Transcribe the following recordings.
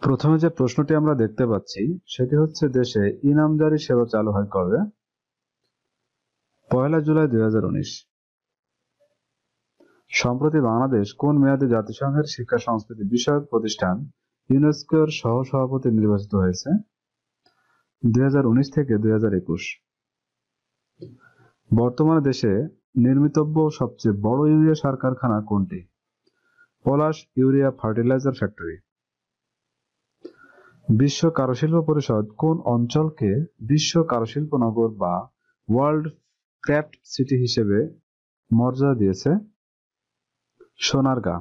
প্রথমে যে প্রশ্নটি আমরা দেখতে পাচ্ছি সেটি হচ্ছে দেশে ইনামজারি সেবা চালু হয় কবে? 1 জুলাই 2019। সম্প্রতি বাংলাদেশ কোন মেয়াদে জাতিসংঘের শিক্ষা সংস্কৃতি বিষয়ক প্রতিষ্ঠান ইউনেস্কোর সহ-সভাপতি নির্বাচিত হয়েছে? 2019 থেকে 2021। বর্তমানে দেশে নির্মিতব্য সবচেয়ে বড় ইউরিয়া সার কারখানা কোনটি? পলাশ ইউরিয়া ফার্টিলাইজার ফ্যাক্টরি। বিশ্ব কারুশিল্প পরিষদ কোন অঞ্চলকে বিশ্ব কারুশিল্প নগর বা ওয়ার্ল্ড ক্রাফট সিটি হিসেবে মর্যাদা দিয়েছে? সোনারগাঁ।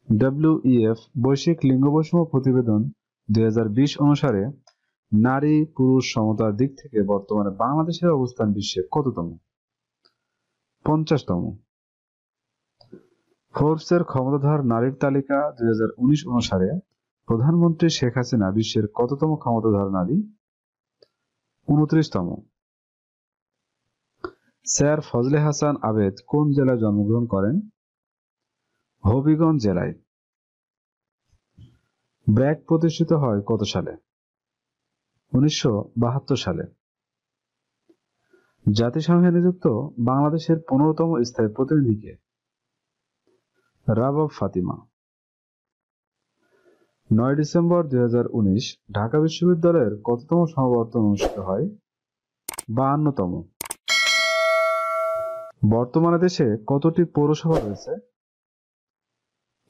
ডব্লিউইএফ বৈশ্বিক লিঙ্গ বৈষম্য প্রতিবেদন 2020 অনুসারে নারী পুরুষ সমতার দিক থেকে বর্তমানে বাংলাদেশের অবস্থান বিশ্বে কততম? 50তম। ফোর্বসের ক্ষমতাধর নারীর তালিকা 2019 অনুসারে প্রধানমন্ত্রী শেখ হাসিনা বিশ্বের কততম ক্ষমতাধর নারী? 29তম। স্যার ফজলে হাসান আবেদ কোন জেলায় জন্মগ্রহণ করেন? হবিগঞ্জ জেলায়। ব্র্যাক প্রতিষ্ঠিত হয় কত সালে? 1972 সালে। জাতিসংঘে নিযুক্ত বাংলাদেশের 15তম স্থায়ী প্রতিনিধি কে? রাবাব ফাতিমা। 9 ডিসেম্বর 2019 ঢাকা বিশ্ববিদ্যালয়ের কততম সমাবর্তন অনুষ্ঠিত হয়? 52তম। বর্তমানে দেশে কতটি পৌরসভা রয়েছে?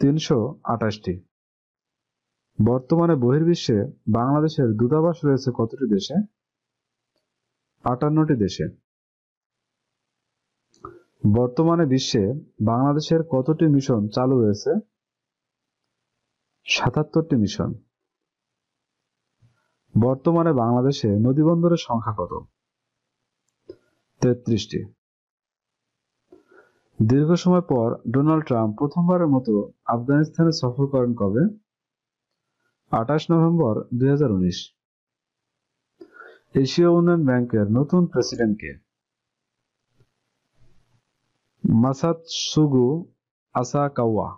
328টি। বর্তমানে বহির্বিশ্বে বাংলাদেশের দূতাবাস রয়েছে কতটি দেশে? 58টি দেশে। বর্তমানে বিশ্বে বাংলাদেশের কতটি মিশন চালু রয়েছে? 77টি মিশন। বর্তমানে বাংলাদেশে নদীবন্দরের সংখ্যা কত? 33টি। দীর্ঘ সময় পর ডোনাল্ড ট্রাম্প প্রথমবারের মতো আফগানিস্তানে সফর করেন কবে? 28 নভেম্বর 2019। এশীয় উন্নয়ন ব্যাংকের নতুন প্রেসিডেন্ট কে? মাসাতসুগু আসাকাওয়া।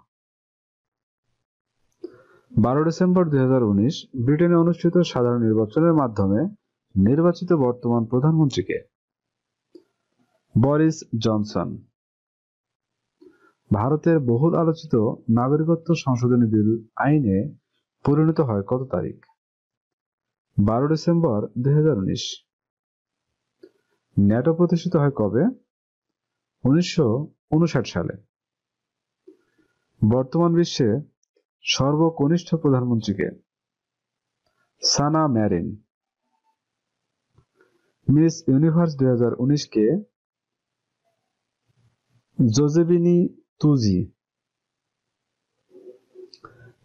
12 ডিসেম্বর 2019 ব্রিটেনে অনুষ্ঠিত সাধারণ নির্বাচনের মাধ্যমে নির্বাচিত বর্তমান প্রধানমন্ত্রী কে? Boris Johnson. ভারতের বহুল আলোচিত নাগরিকত্ব সংশোধনী বিল আইনে পরিণত হয় কত তারিখ? 12 ডিসেম্বর 2019। ন্যাটো প্রতিষ্ঠিত হয় কবে? 1959 সালে। বর্তমান বিশ্বে সর্বকনিষ্ঠ প্রধানমন্ত্রী কে? সানা ম্যারিন। মিস ইউনিভার্স 2019 কে? জোজেফিনি তুজি।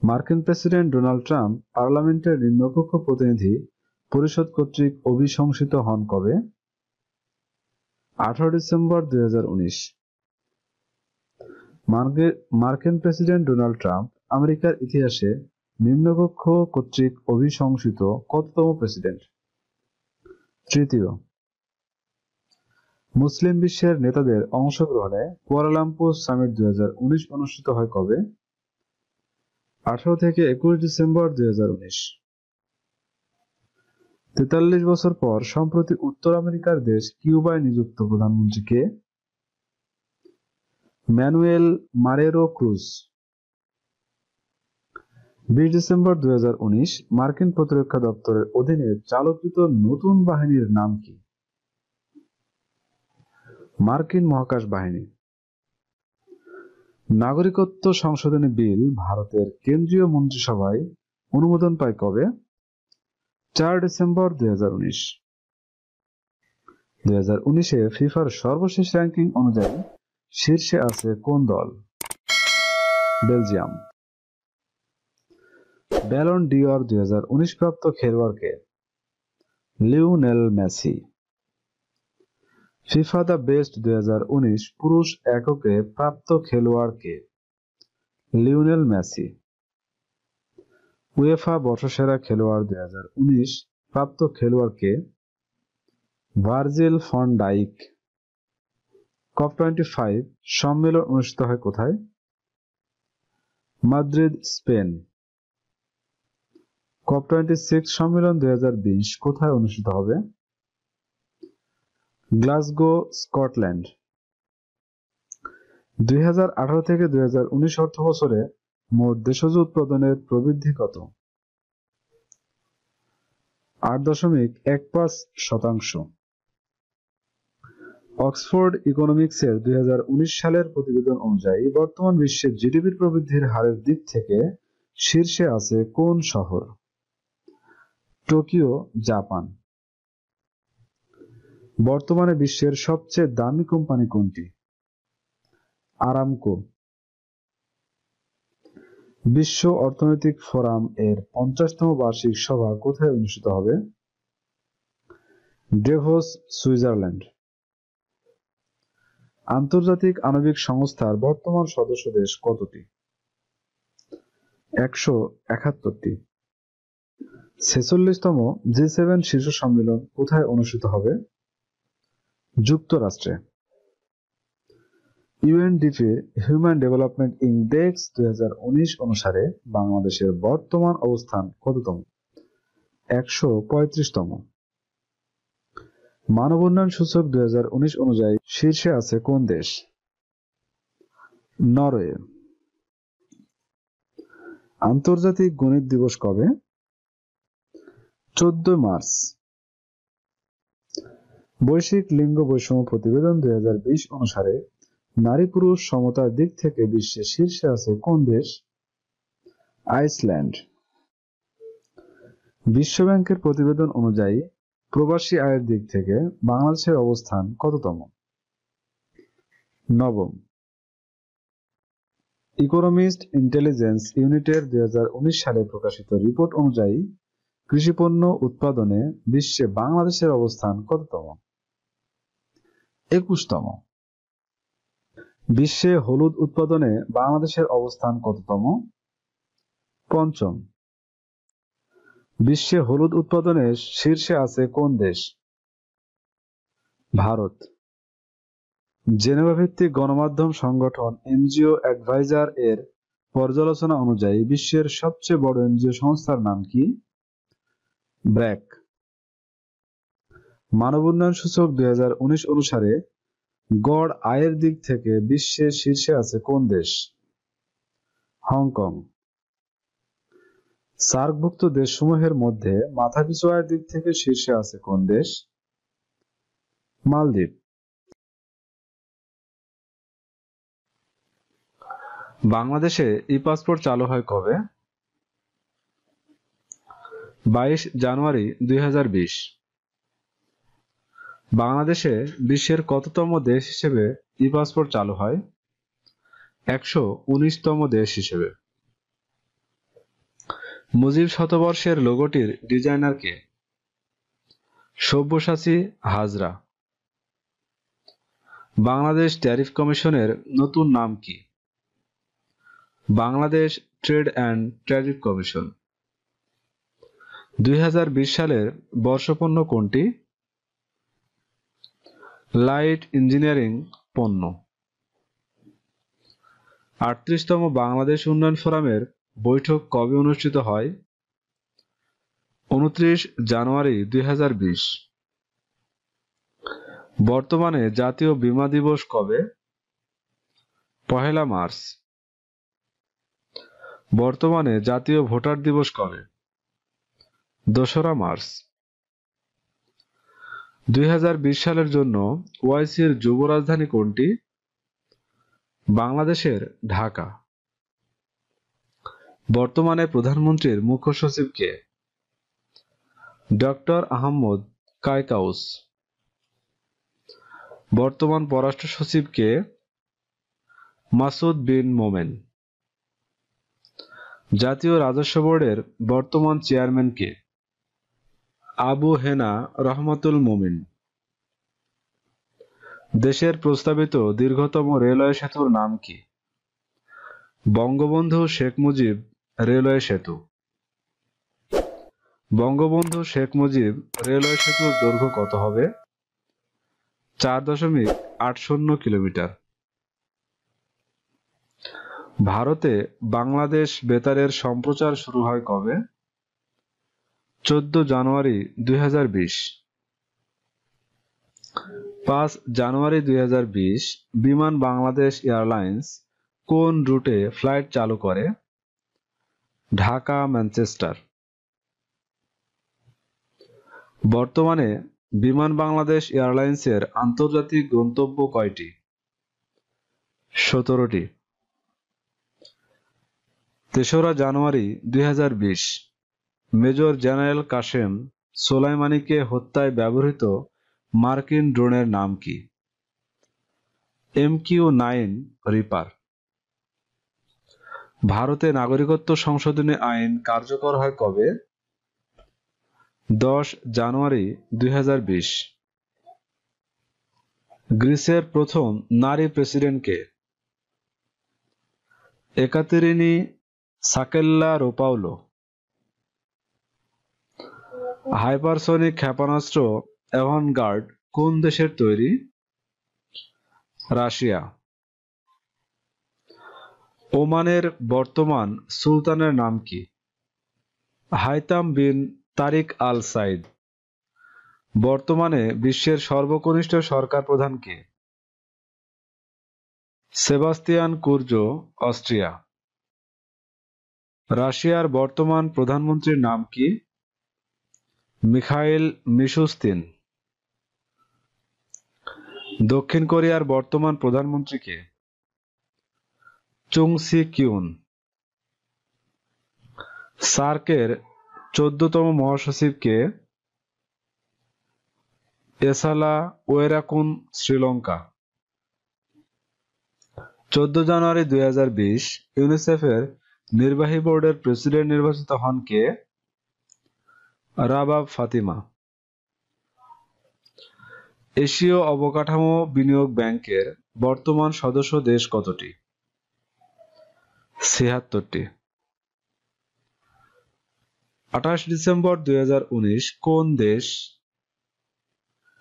মার্কিন প্রেসিডেন্ট ডোনাল্ড ট্রাম্প পার্লামেন্টের নিম্নকক্ষ প্রতিনিধি পরিষদ কর্তৃক অভিশংসিত হন কবে? 18 ডিসেম্বর 2019। মার্কিন প্রেসিডেন্ট ডোনাল্ড ট্রাম্প আমেরিকার ইতিহাসে নিম্নকক্ষ কর্তৃক অভিশংসিত কততম প্রেসিডেন্ট? তৃতীয়। মুসলিম বিশ্বের নেতাদের অংশগ্রহণে কুয়ালালামপুর সামিট 2019 অনুষ্ঠিত হয় কবে? 18 থেকে 21 ডিসেম্বর 2019। 43 বছর পর সম্প্রতি উত্তর আমেরিকার দেশ কিউবায় নিযুক্ত প্রধানমন্ত্রী কে? Manuel Marrero Cruz. 20 ডিসেম্বর 2019 মার্কিন প্রতিরক্ষা দপ্তরের অধীনে চালুকৃত নতুন বাহিনীর নাম কি? মার্কিন মহাকাশ বাহিনী। নাগরিকত্ব সংশোধনী বিল ভারতের কেন্দ্রীয় মন্ত্রিসভায় অনুমোদন পায় কবে? 4 ডিসেম্বর 2019। 2019-এ ফিফার সর্বশেষ র্যাঙ্কিং অনুযায়ী শীর্ষে আছে কোন দল? বেলজিয়াম। ব্যালন ডি'অর 2019 প্রাপ্ত খেলোয়াড় কে? Lionel Messi. FIFA the best 2019 পুরুষ এককে প্রাপ্ত খেলোয়াড় কে? Lionel Messi. উয়েফা বর্ষসেরা খেলোয়াড় 2019 প্রাপ্ত খেলোয়াড় কে? Virgil van Dijk. COP25 সম্মেলন অনুষ্ঠিত হয় কোথায়? Madrid, Spain. COP26 সম্মেলন 2020 কোথায় অনুষ্ঠিত হবে? Glasgow, Scotland. 2018 থেকে 2019 অর্থবছরে মোট দেশজ উৎপাদনের প্রবৃদ্ধি কত? 8.15%। অক্সফোর্ড ইকোনমিক্সের 2019 সালের প্রতিবেদন অনুযায়ী বর্তমান বিশ্বের জিডিপির প্রবৃদ্ধির হারের দিক থেকে শীর্ষে আছে কোন শহর? Tokyo, Japan. বর্তমানে বিশ্বের সবচেয়ে দামি কোম্পানি কোনটি? আরামকো। বিশ্ব অর্থনৈতিক ফোরাম এর 50তম বার্ষিক সভা কোথায় অনুষ্ঠিত হবে? DeVos, Switzerland. আন্তর্জাতিক আণবিক সংস্থার বর্তমান সদস্য দেশ কতটি? 171টি। 46তম জি7 শীর্ষ সম্মেলন কোথায় অনুষ্ঠিত হবে? যুক্তরাষ্ট্রে। ইউএনডিপি হিউম্যান ডেভেলপমেন্ট ইনডেক্স 2019 অনুসারে বাংলাদেশের বর্তমান অবস্থান কততম? 135তম। মানব উন্নয়ন সূচক 2019 অনুযায়ী শীর্ষে আছে কোন দেশ? নরওয়ে। আন্তর্জাতিক গণিত দিবস কবে? 14 মার্চ। বৈশ্বিক লিঙ্গ বৈষম্য প্রতিবেদন 2020 অনুসারে নারী পুরুষ সমতার দিক থেকে বিশ্বের শীর্ষে আছে কোন দেশ? আইসল্যান্ড। বিশ্বব্যাংকের প্রতিবেদন অনুযায়ী প্রবাসী আয়ের দিক থেকে বাংলাদেশের অবস্থান কততম? 9ম। ইকোনমিস্ট ইন্টেলিজেন্স ইউনিটের 2019 সালে প্রকাশিত রিপোর্ট অনুযায়ী কৃষিপণ্য উৎপাদনে বিশ্বে বাংলাদেশের অবস্থান কততম? 21তম। বিশ্বে হলুদ উৎপাদনে বাংলাদেশের অবস্থান কততম? 5ম। বিশ্বে হলুদ উৎপাদনে শীর্ষে আছে কোন দেশ? ভারত। জেনেভা ভিত্তিক গণমাধ্যম সংগঠন এনজিও অ্যাডভাইজার এর পর্যালোচনা অনুযায়ী বিশ্বের সবচেয়ে বড় এনজিও সংস্থার নাম কি? ব্র্যাক। মানব উন্নয়ন সূচক 2019 অনুসারে গড় আয়ের দিক থেকে বিশ্বের শীর্ষে আছে কোন দেশ? হংকং। সার্কভুক্ত দেশসমূহের মধ্যে মাথাপিছু আয়ের দিক থেকে শীর্ষে আছে কোন দেশ? মালদ্বীপ। বাংলাদেশে ই-পাসপোর্ট চালু হয় কবে? 22 জানুয়ারি 2020। বাংলাদেশে বিশ্বের কততম দেশ হিসেবে ই-পাসপোর্ট চালু হয়? 119তম দেশ হিসেবে। মুজিব শতবর্ষের লোগোটির ডিজাইনার কে? সব্যসাচী হাজরা। বাংলাদেশ ট্যারিফ কমিশনের নতুন নাম কি? Bangladesh trade and tariff commission. 2020 সালের বর্ষপণ্য কোনটি? লাইট ইঞ্জিনিয়ারিং পণ্য। 38তম বাংলাদেশ উন্নয়ন ফোরামের বৈঠক কবে অনুষ্ঠিত হয়? 29 জানুয়ারি 2020। বর্তমানে জাতীয় বীমা দিবস কবে? 1 মার্চ। বর্তমানে জাতীয় ভোটার দিবস কবে? 2 মার্চ। 2020 সালের জন্য ওআইসির যুব রাজধানী কোনটি? বাংলাদেশের ঢাকা। বর্তমানে প্রধানমন্ত্রীর মুখ্য সচিব কে? ডক্টর আহমদ কায়কাউস। বর্তমান পররাষ্ট্র সচিব কে? মাসুদ বিন মোমেন। জাতীয় রাজস্ব বোর্ডের বর্তমান চেয়ারম্যান কে? আবু হেনা রহমাতুল মোমিন। দেশের প্রস্তাবিত দীর্ঘতম রেলওয়ে সেতুর নাম কি? বঙ্গবন্ধু শেখ মুজিব রেলওয়ে সেতু। বঙ্গবন্ধু শেখ মুজিব রেলওয়ে সেতুর দৈর্ঘ্য কত হবে? = 8 কিলোমিটার। ভারতে বাংলাদেশ বেতারের সম্প্রচার শুরু হয় কবে? 14 জানুয়ারি 2020। 5 জানুয়ারি 2020 বিমান বাংলাদেশ এয়ারলাইন্স কোন রুটে ফ্লাইট চালু করে? ঢাকা ম্যানচেস্টার। বর্তমানে বিমান বাংলাদেশ এয়ারলাইন্সের আন্তর্জাতিক গন্তব্য কয়টি? 17টি। 3রা জানুয়ারি 2020 মেজর জেনারেল কাসেম সোলাইমানিকে হত্যায় ব্যবহৃত মার্কিন ড্রোনের নাম কি? MQ-9 reaper. ভারতে নাগরিকত্ব সংশোধনী আইন কার্যকর হয় কবে? 10 জানুয়ারি 2020। গ্রিসের প্রথম নারী প্রেসিডেন্ট কে? একাতেরিনি সাকেল্লারোপাউলো। হাইপারসনিক ক্ষেপণাস্ত্র অ্যাভানগার্ড কোন দেশের তৈরি? রাশিয়া। ওমানের বর্তমান সুলতানের নাম কি? হাইতাম বিন তারিক আল সাইদ। বর্তমানে বিশ্বের সর্বকনিষ্ঠ সরকার প্রধান কে? Sebastian কুর্জো, Austria. রাশিয়ার বর্তমান প্রধানমন্ত্রীর নাম কি? মিখাইল মিশুস্তিন। দক্ষিণ কোরিয়ার বর্তমান প্রধানমন্ত্রী কে? চুং সি কিউন। সার্কের 14তম মহাসচিব কে? এসালা ওয়েরাকুন, শ্রীলঙ্কা। 14 জানুয়ারি 2020 ইউনিসেফের নির্বাহী বোর্ডের প্রেসিডেন্ট নির্বাচিত হন কে? রাবাব ফাতিমা। এশীয় অবকাঠামো বিনিয়োগ ব্যাংকের বর্তমান সদস্য দেশ কতটি? 76টি। 28 ডিসেম্বর 2019 কোন দেশ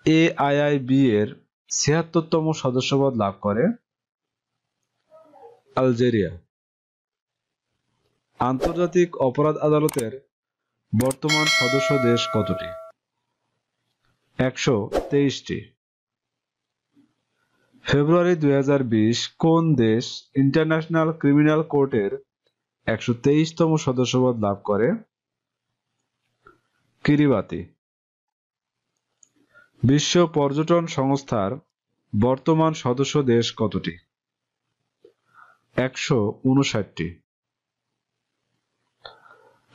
AIIB এর 76তম সদস্যপদ লাভ করে? আলজেরিয়া। আন্তর্জাতিক অপরাধ আদালতের বর্তমান সদস্য দেশ কতটি? 123টি। ফেব্রুয়ারি 2020 কোন দেশ ইন্টারন্যাশনাল ক্রিমিনাল কোর্টের 123তম সদস্যপদ লাভ করে? কিরিবাতি। বিশ্ব পর্যটন সংস্থার বর্তমান সদস্য দেশ কতটি? 159টি।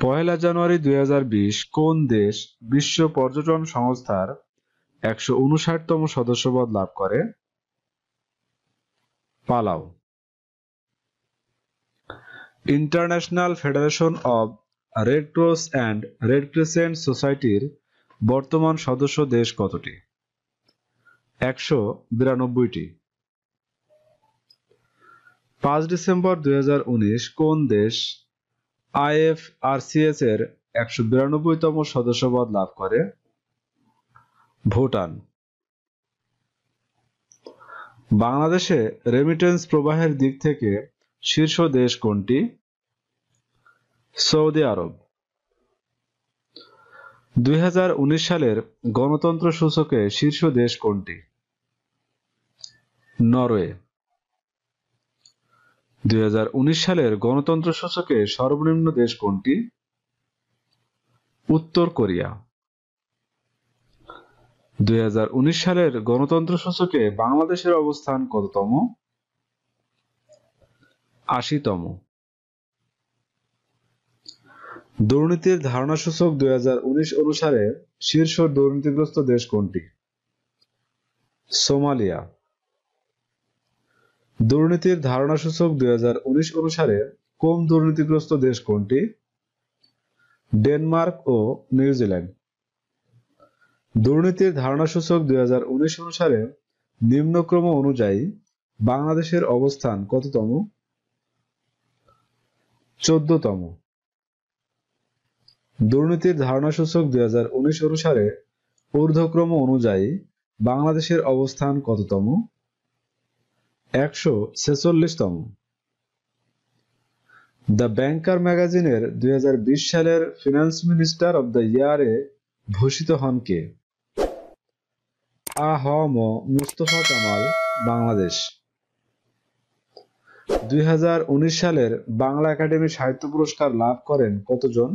1 জানুয়ারি 2020 কোন দেশ বিশ্ব পর্যটন সংস্থার 159তম সদস্যপদ লাভ করে? Palau. International Federation of Red Cross and Red Crescent সোসাইটির বর্তমান সদস্য দেশ কতটি? 192টি। 5 ডিসেম্বর 2019 কোন দেশ IFRCS এর 192তম সদস্যপদ লাভ করে? ভুটান। বাংলাদেশে রেমিটেন্স প্রবাহের দিক থেকে শীর্ষ দেশ কোনটি? সৌদি আরব। 2019 সালের গণতন্ত্র সূচকে শীর্ষ দেশ কোনটি? নরওয়ে। 2019 সালের গণতন্ত্র সূচকে সর্বনিম্ন দেশ কোনটি? উত্তর কোরিয়া। 2019 সালের গণতন্ত্র সূচকে বাংলাদেশের অবস্থান কততম? 80তম। দুর্নীতির ধারণা সূচক 2019 অনুসারে শীর্ষ দুর্নীতিগ্রস্ত দেশ কোনটি? সোমালিয়া। দুর্নীতির ধারণা সূচক 2019 অনুসারে কম দুর্নীতিগ্রস্ত দেশ কোনটি? ডেনমার্ক ও নিউজিল্যান্ড। দুর্নীতির ধারণা সূচক 2019 অনুসারে নিম্নক্রম অনুযায়ী বাংলাদেশের অবস্থান কততম? 14তম। দুর্নীতির ধারণা সূচক 2019 অনুসারে ঊর্ধ্বক্রম অনুযায়ী বাংলাদেশের অবস্থান কততম? 146তম। দ্য ব্যাংকার ম্যাগাজিনের 2020 সালের ফিনান্স মিনিস্টার অব দ্য ইয়ারে ভূষিত হন কে? আ হ ম মুস্তফা কামাল, বাংলাদেশ। 2019 সালের বাংলা একাডেমি সাহিত্য পুরস্কার লাভ করেন কতজন?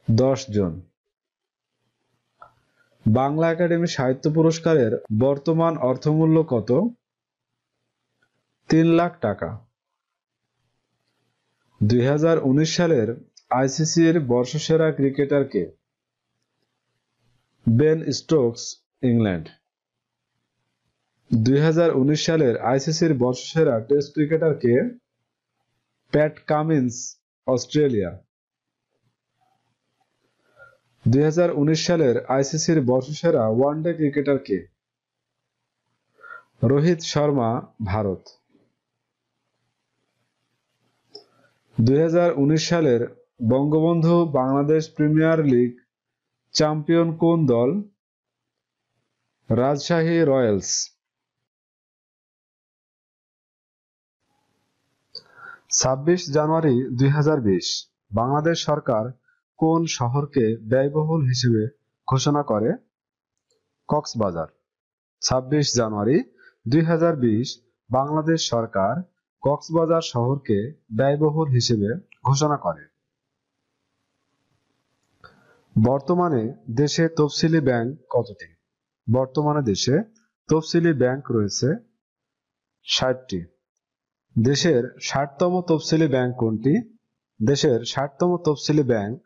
10 জন। বাংলা একাডেমি সাহিত্য পুরস্কারের বর্তমান অর্থমূল্য কত? 3 লাখ টাকা। 2019 সালের আইসিসির বর্ষসেরা ক্রিকেটার কে? Ben Stokes, England. 2019 সালের আইসিসির বর্ষসেরা টেস্ট ক্রিকেটার কে? Pat Cummins, Australia. 2019 সালের আইসিসির বর্ষসেরা ওয়ানডে ক্রিকেটার কে? রোহিত শর্মা, ভারত। 2019 সালের Bangabandhu Bangladesh premier league champion কোন দল? রাজশাহী রয়্যালস। 26 জানুয়ারি 2020 বাংলাদেশ সরকার কোন শহরকে ব্যয়বহুল হিসেবে ঘোষণা করে? কক্সবাজার। 26 জানুয়ারি 2020 বাংলাদেশ সরকার কক্সবাজার শহরকে ব্যয়বহুল হিসেবে ঘোষণা করে। বর্তমানে দেশে তফসিলি ব্যাংক কতটি? বর্তমানে দেশে তফসিলি ব্যাংক রয়েছে 60টি। দেশের 60তম তফসিলি ব্যাংক কোনটি? দেশের 60তম তফসিলি bank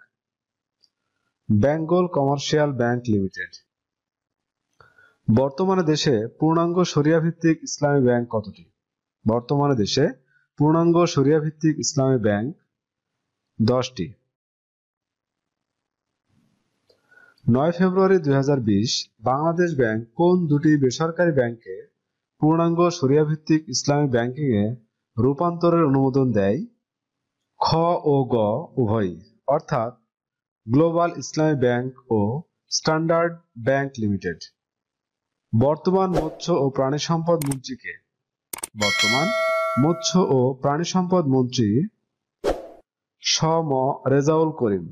Bengal commercial bank limited. বর্তমানে দেশে পূর্ণাঙ্গ শরিয়া ভিত্তিক ইসলামী ব্যাংক কতটি? বর্তমানে দেশে পূর্ণাঙ্গ শরিয়া ভিত্তিক ইসলামী ব্যাংক 10টি। 9 ফেব্রুয়ারি 2020 বাংলাদেশ ব্যাংক কোন দুটি বেসরকারি ব্যাংকে পূর্ণাঙ্গ শরিয়া ভিত্তিক ইসলামী ব্যাংকিং এ রূপান্তরের অনুমোদন দেয়? খ ও গ উভয়ই, অর্থাৎ গ্লোবাল ইসলামী ব্যাংক ও স্ট্যান্ডার্ড ব্যাংক লিমিটেড। বর্তমান মৎস্য ও প্রাণী সম্পদ মন্ত্রী কে? বর্তমান মৎস্য ও প্রাণী সম্পদ মন্ত্রী শ ম রেজাউল করিম।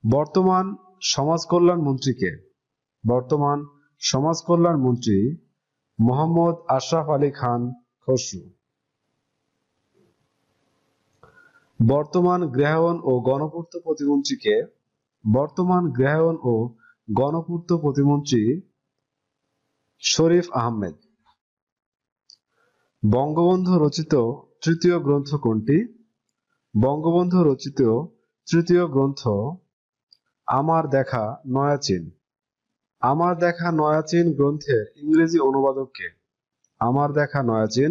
বর্তমান সমাজ কল্যাণ মন্ত্রী কে? বর্তমান সমাজ কল্যাণ মন্ত্রী মোহাম্মদ আশরাফ আলী খান খসরু। বর্তমান গৃহায়ন ও গণপূর্ত প্রতিমন্ত্রী কে? বর্তমান গৃহায়ন ও গণপূর্ত প্রতিমন্ত্রী শরীফ আহমেদ। বঙ্গবন্ধু রচিত তৃতীয় গ্রন্থ কোনটি? বঙ্গবন্ধু রচিত তৃতীয় গ্রন্থ আমার দেখা নয়া চীন। আমার দেখা নয়া চীন গ্রন্থের ইংরেজি অনুবাদক কে? আমার দেখা নয়া চীন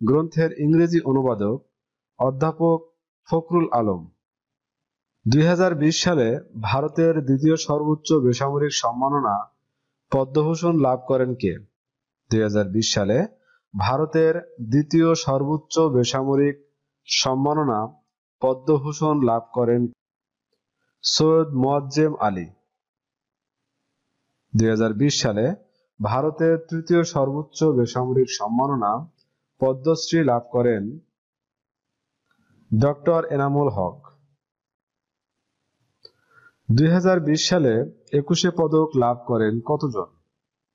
গ্রন্থের ইংরেজি অনুবাদক অধ্যাপক ফখরুল আলম। 2020 সালে ভারতের দ্বিতীয় সর্বোচ্চ বেসামরিক সম্মাননা পদ্মভূষণ লাভ করেন কে? 2020 সালে ভারতের দ্বিতীয় সর্বোচ্চ বেসামরিক সম্মাননা পদ্মভূষণ লাভ করেন সৈয়দ মোয়াজ্জেম আলী। 2020 সালে ভারতের তৃতীয় সর্বোচ্চ বেসামরিক সম্মাননা পদ্মশ্রী লাভ করেন ডক্টর এনামুল হক। 2020 সালে 21 পদক লাভ করেন কতজন?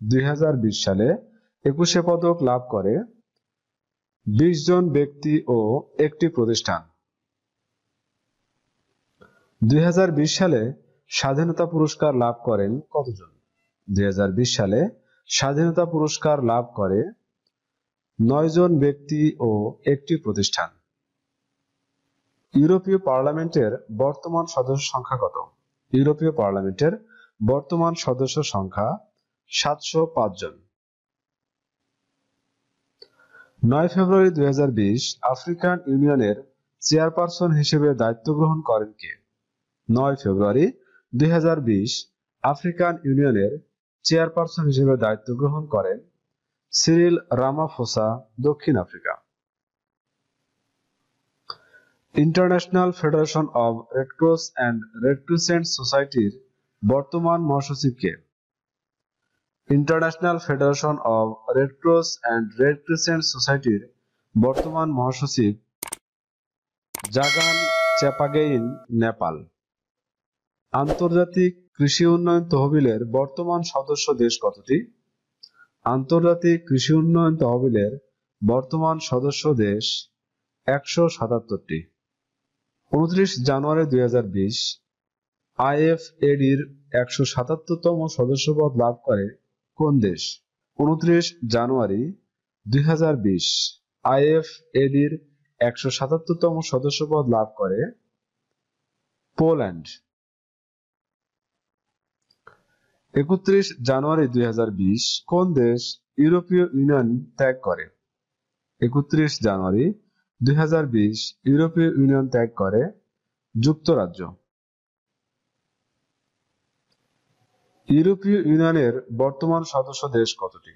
2020 সালে 21 পদক লাভ করে 20 জন ব্যক্তি ও একটি প্রতিষ্ঠান। 2020 সালে স্বাধীনতা পুরস্কার লাভ করেন কতজন? 2020 সালে স্বাধীনতা পুরস্কার লাভ করে 9 জন ব্যক্তি ও একটি প্রতিষ্ঠান। ইউরোপীয় পার্লামেন্টের বর্তমান সদস্য সংখ্যা কত? ইউরোপীয় পার্লামেন্টের বর্তমান সদস্য সংখ্যা 705 জন। 9 ফেব্রুয়ারি 2020 আফ্রিকান ইউনিয়নের চেয়ারপারসন হিসেবে দায়িত্ব গ্রহণ করেন কে? 9 ফেব্রুয়ারি 2020 আফ্রিকান ইউনিয়নের চেয়ারপারসন হিসেবে দায়িত্ব গ্রহণ করেন সিরিল রামাফোসা, দক্ষিণ Africa. International Federation of Red Cross and Red Crescent সোসাইটির বর্তমান মহাসচিব কে? International Federation of Red Cross and Red Crescent সোসাইটির বর্তমান মহাসচিব জাগান চ্যাপাগেইন, নেপাল। আন্তর্জাতিক কৃষি উন্নয়ন তহবিলের বর্তমান সদস্য দেশ কতটি? আন্তর্জাতিক কৃষি উন্নয়ন তহবিলের বর্তমান সদস্য দেশ 177টি। 29 জানুয়ারি 2020 আইএফএডির 177তম সদস্যপদ লাভ করে কোন দেশ? 29 জানুয়ারি 2020 আইএফএডির 177তম সদস্যপদ লাভ করে পোল্যান্ড। 31 জানুয়ারি 2020 কোন দেশ ইউরোপীয় ইউনিয়ন ত্যাগ করে? 31 জানুয়ারি 2020 ইউরোপীয় ইউনিয়ন ত্যাগ করে যুক্তরাজ্য। ইউরোপীয় ইউনিয়নের বর্তমান সদস্য দেশ কতটি?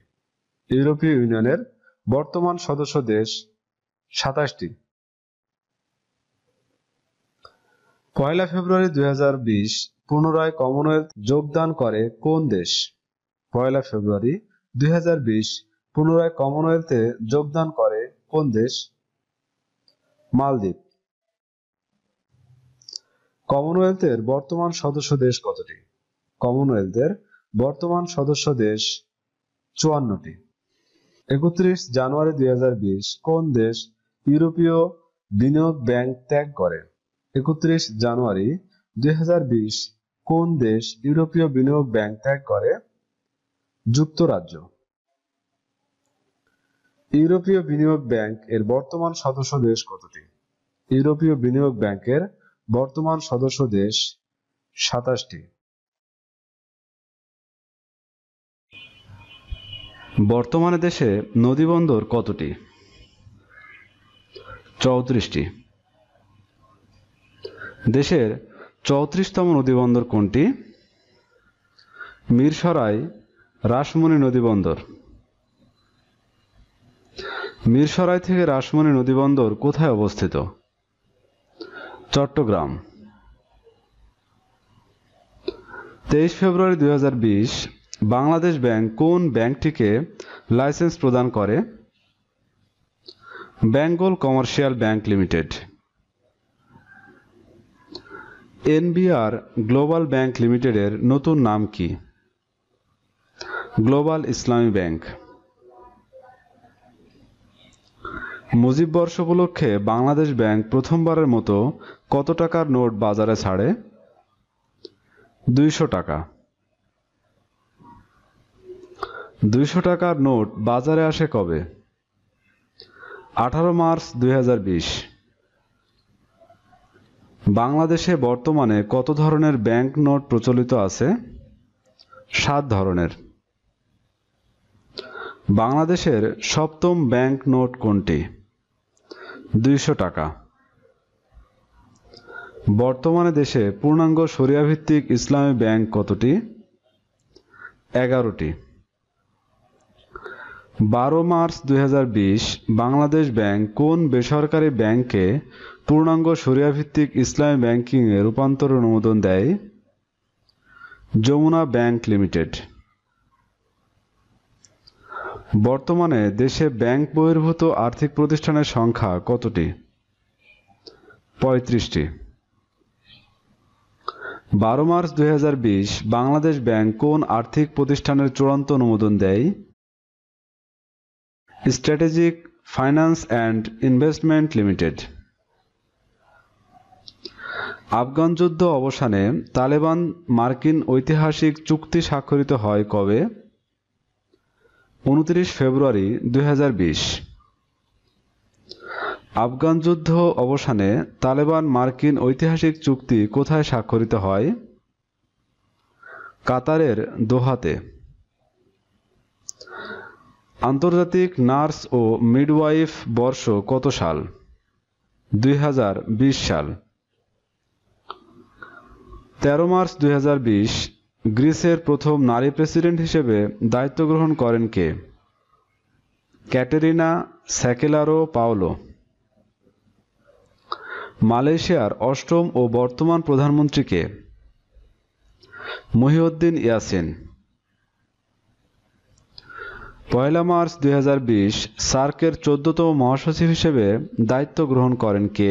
ইউরোপীয় ইউনিয়নের বর্তমান সদস্য দেশ 27টি। 1 ফেব্রুয়ারি 2020 পুনরায় কমনওয়েলথ যোগদান করে কোন দেশ? 1 ফেব্রুয়ারি 2020 পুনরায় কমনওয়েলথে যোগদান করে কোন দেশ? মালদ্বীপ। কমনওয়েলথের বর্তমান সদস্য দেশ কতটি? কমনওয়েলথের বর্তমান সদস্য দেশ 54টি। 31 জানুয়ারি 2020 কোন দেশ ইউরোপীয় বিনিয়োগ ব্যাংক ত্যাগ করে? 31 জানুয়ারি 2020 কোন দেশ ইউরোপীয় বিনিয়োগ ব্যাংক ত্যাগ করে? যুক্তরাজ্য। ইউরোপীয় বিনিয়োগ ব্যাংক এর বর্তমান সদস্য দেশ কতটি? ইউরোপীয় বিনিয়োগ ব্যাংকের বর্তমান সদস্য দেশ 27টি। বর্তমানে দেশে নদীবন্দর কতটি? 34টি। দেশের 34তম নদীবন্দর কোনটি? মিরসরাই রাসমণি নদীবন্দর। মিরসরাই থেকে রাসমণি নদীবন্দর কোথায় অবস্থিত? চট্টগ্রাম। 23 ফেব্রুয়ারি 2020 বাংলাদেশ ব্যাংক কোন ব্যাংকটিকে লাইসেন্স প্রদান করে? Bengal commercial bank limited. NBR global bank লিমিটেডের নতুন নাম কি? গ্লোবাল ইসলামী ব্যাংক। মুজিব বর্ষ উপলক্ষে বাংলাদেশ ব্যাংক প্রথমবারের মতো কত টাকার নোট বাজারে ছাড়ে? 200 টাকা। 200 টাকার নোট বাজারে আসে কবে? 18 মার্চ 2020। বাংলাদেশে বর্তমানে কত ধরনের ব্যাংক নোট প্রচলিত আছে? 7 ধরনের। বাংলাদেশের সপ্তম ব্যাংক নোট কোনটি? 200 টাকা। বর্তমানে দেশে পূর্ণাঙ্গ শরিয়া ভিত্তিক ইসলামী ব্যাংক কতটি? 11টি। 12 মার্চ 2020 বাংলাদেশ ব্যাংক কোন বেসরকারি ব্যাংকে পূর্ণাঙ্গ শরিয়া ভিত্তিক ইসলামী ব্যাংকিংয়ে রূপান্তর অনুমোদন দেয়? Jamuna bank limited. বর্তমানে দেশে ব্যাংক বহির্ভূত আর্থিক প্রতিষ্ঠানের সংখ্যা কতটি? 35টি। 12 মার্চ 2020 বাংলাদেশ ব্যাংক কোন আর্থিক প্রতিষ্ঠানের চূড়ান্ত অনুমোদন দেয়? Strategic finance and investment limited. Afghan যুদ্ধ অবসানে তালেবান মার্কিন ঐতিহাসিক চুক্তি স্বাক্ষরিত হয় কবে? 29 ফেব্রুয়ারি 2020। আফগান যুদ্ধ অবসানে তালেবান মার্কিন ঐতিহাসিক চুক্তি কোথায় স্বাক্ষরিত হয়? কাতারের দোহাতে। আন্তর্জাতিক নার্স ও মিডওয়াইফ বর্ষ কত সাল? 2020 সাল। 13 মার্চ 2020 গ্রিসের প্রথম নারী প্রেসিডেন্ট হিসেবে দায়িত্ব গ্রহণ করেন কে? Catarina স্যাকেলারো Paulo. মালয়েশিয়ার অষ্টম ও বর্তমান প্রধানমন্ত্রী কে? মহিউদ্দিন ইয়াসিন। 1 মার্চ 2020 সার্কের 14তম মহাসচিব হিসেবে দায়িত্ব গ্রহণ করেন কে?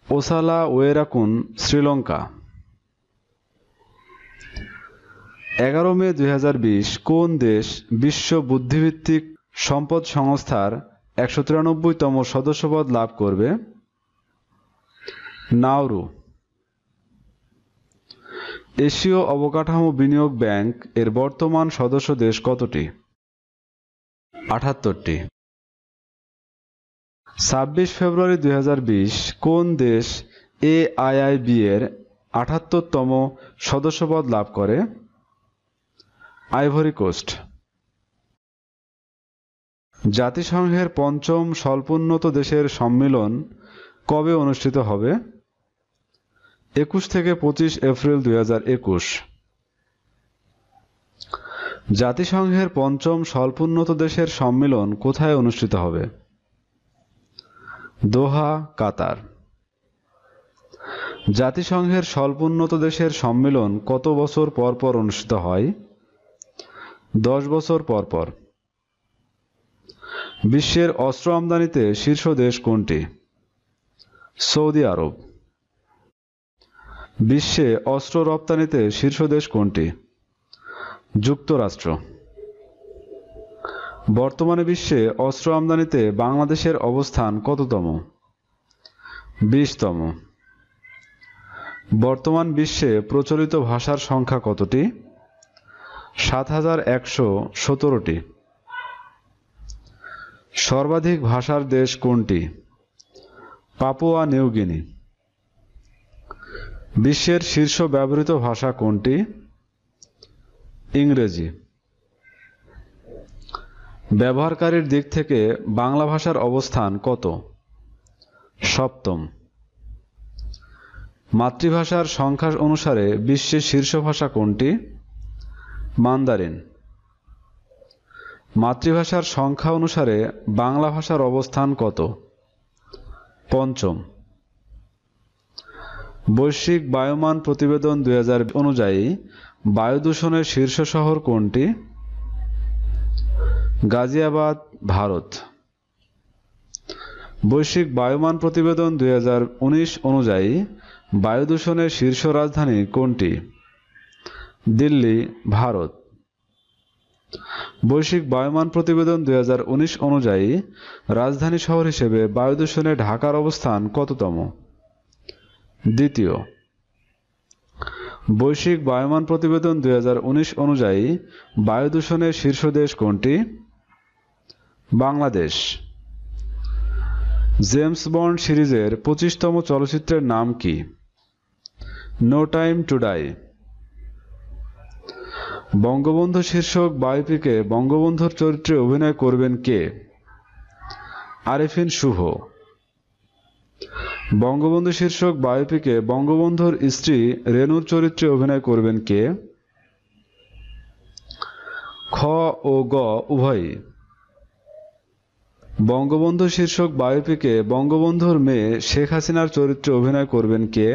ওসালা ওয়েরাকুন, শ্রীলঙ্কা। 11 মে 2020 কোন দেশ বিশ্ব বুদ্ধিবৃত্তিক সম্পদ সংস্থার 193তম সদস্যপদ লাভ করবে? নাউরু। এশীয় অবকাঠামো বিনিয়োগ ব্যাংক এর বর্তমান সদস্য দেশ কতটি? 78টি। 26 ফেব্রুয়ারি 2020 কোন দেশ এআইআইবি এর 78তম সদস্যপদ লাভ করে? Ivory Coast. জাতিসংঘের 5ম স্বল্পোন্নত দেশের সম্মেলন কবে অনুষ্ঠিত হবে? 21 থেকে 25 এপ্রিল 2021। জাতিসংঘের 5ম স্বল্পোন্নত দেশের সম্মেলন কোথায় অনুষ্ঠিত হবে? দোহা, কাতার। জাতিসংঘের স্বল্পোন্নত দেশের সম্মেলন কত বছর পর পর অনুষ্ঠিত হয়? 10 বছর পর পর। বিশ্বের অস্ত্র আমদানিতে শীর্ষ দেশ কোনটি? সৌদি আরব। বিশ্বে অস্ত্র রপ্তানিতে শীর্ষ দেশ কোনটি? যুক্তরাষ্ট্র। বর্তমানে বিশ্বে অস্ত্র আমদানিতে বাংলাদেশের অবস্থান কততম? 20তম। বর্তমান বিশ্বে প্রচলিত ভাষার সংখ্যা কতটি? 7117টি। সর্বাধিক ভাষার দেশ কোনটি? Papua New Guinea. বিশ্বের শীর্ষ ব্যবহৃত ভাষা কোনটি? ইংরেজি। ব্যবহারকারীর দিক থেকে বাংলা ভাষার অবস্থান কত? 7ম। মাতৃভাষার সংখ্যা অনুসারে বিশ্বের শীর্ষ ভাষা কোনটি? মান্দারিন। মাতৃভাষার সংখ্যা অনুসারে বাংলা ভাষার অবস্থান কত? 5ম। বৈশ্বিক বায়ুমান প্রতিবেদন 2000 অনুযায়ী বায়ু দূষণের শীর্ষ শহর কোনটি? গাজিয়াবাদ, ভারত। বৈশ্বিক বায়ুমান প্রতিবেদন 2019 অনুযায়ী বায়ু দূষণের শীর্ষ রাজধানী কোনটি? দিল্লি, ভারত। বৈশ্বিক বায়ুমান প্রতিবেদন 2019 অনুযায়ী রাজধানী শহর হিসেবে বায়ু দূষণে ঢাকার অবস্থান কততম? দ্বিতীয়। বৈশ্বিক বায়ুমান প্রতিবেদন 2019 অনুযায়ী বায়ু দূষণের শীর্ষ দেশ কোনটি? বাংলাদেশ। জেমস বন্ড সিরিজের 25তম চলচ্চিত্রের নাম কি? No Time to Die. Bangabandhu শীর্ষক বায়োপিকে বঙ্গবন্ধুর চরিত্রে অভিনয় করবেন কে? আরেফিন শুভ। বঙ্গবন্ধু শীর্ষক বায়োপিকে বঙ্গবন্ধুর স্ত্রী রেনুর চরিত্রে অভিনয় করবেন কে? খ ও গ উভয়ই। বঙ্গবন্ধু শীর্ষক বায়োপিকে বঙ্গবন্ধুর মেয়ে শেখ হাসিনার চরিত্রে অভিনয় করবেন কে?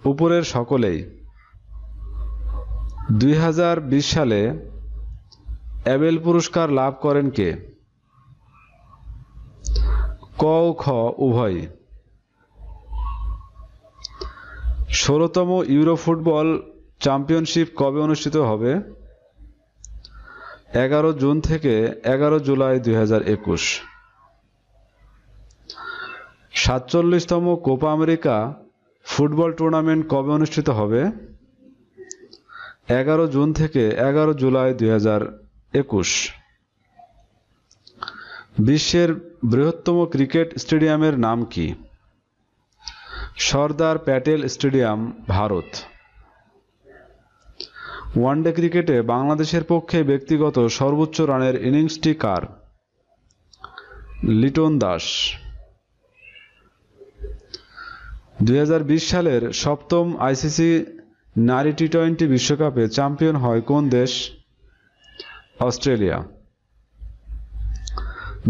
উপরের সকলেই। 2020 সালে অ্যাবেল পুরস্কার লাভ করেন কে? ক ও খ উভয়ই। 16তম ইউরো ফুটবল চ্যাম্পিয়নশিপ কবে অনুষ্ঠিত হবে? 11 জুন থেকে 11 জুলাই 2021। 47তম কোপা আমেরিকা ফুটবল টুর্নামেন্ট কবে অনুষ্ঠিত হবে? 11 জুন থেকে 11 জুলাই 2021। বিশ্বের বৃহত্তম ক্রিকেট স্টেডিয়ামের নাম কি? সর্দার প্যাটেল স্টেডিয়াম, ভারত। ওয়ানডে ক্রিকেটে বাংলাদেশের পক্ষে ব্যক্তিগত সর্বোচ্চ রানের ইনিংসটি কার? লিটন দাস। 2020 সালের 7ম আইসিসি নারী টি-20 বিশ্বকাপে চ্যাম্পিয়ন হয় কোন দেশ? অস্ট্রেলিয়া।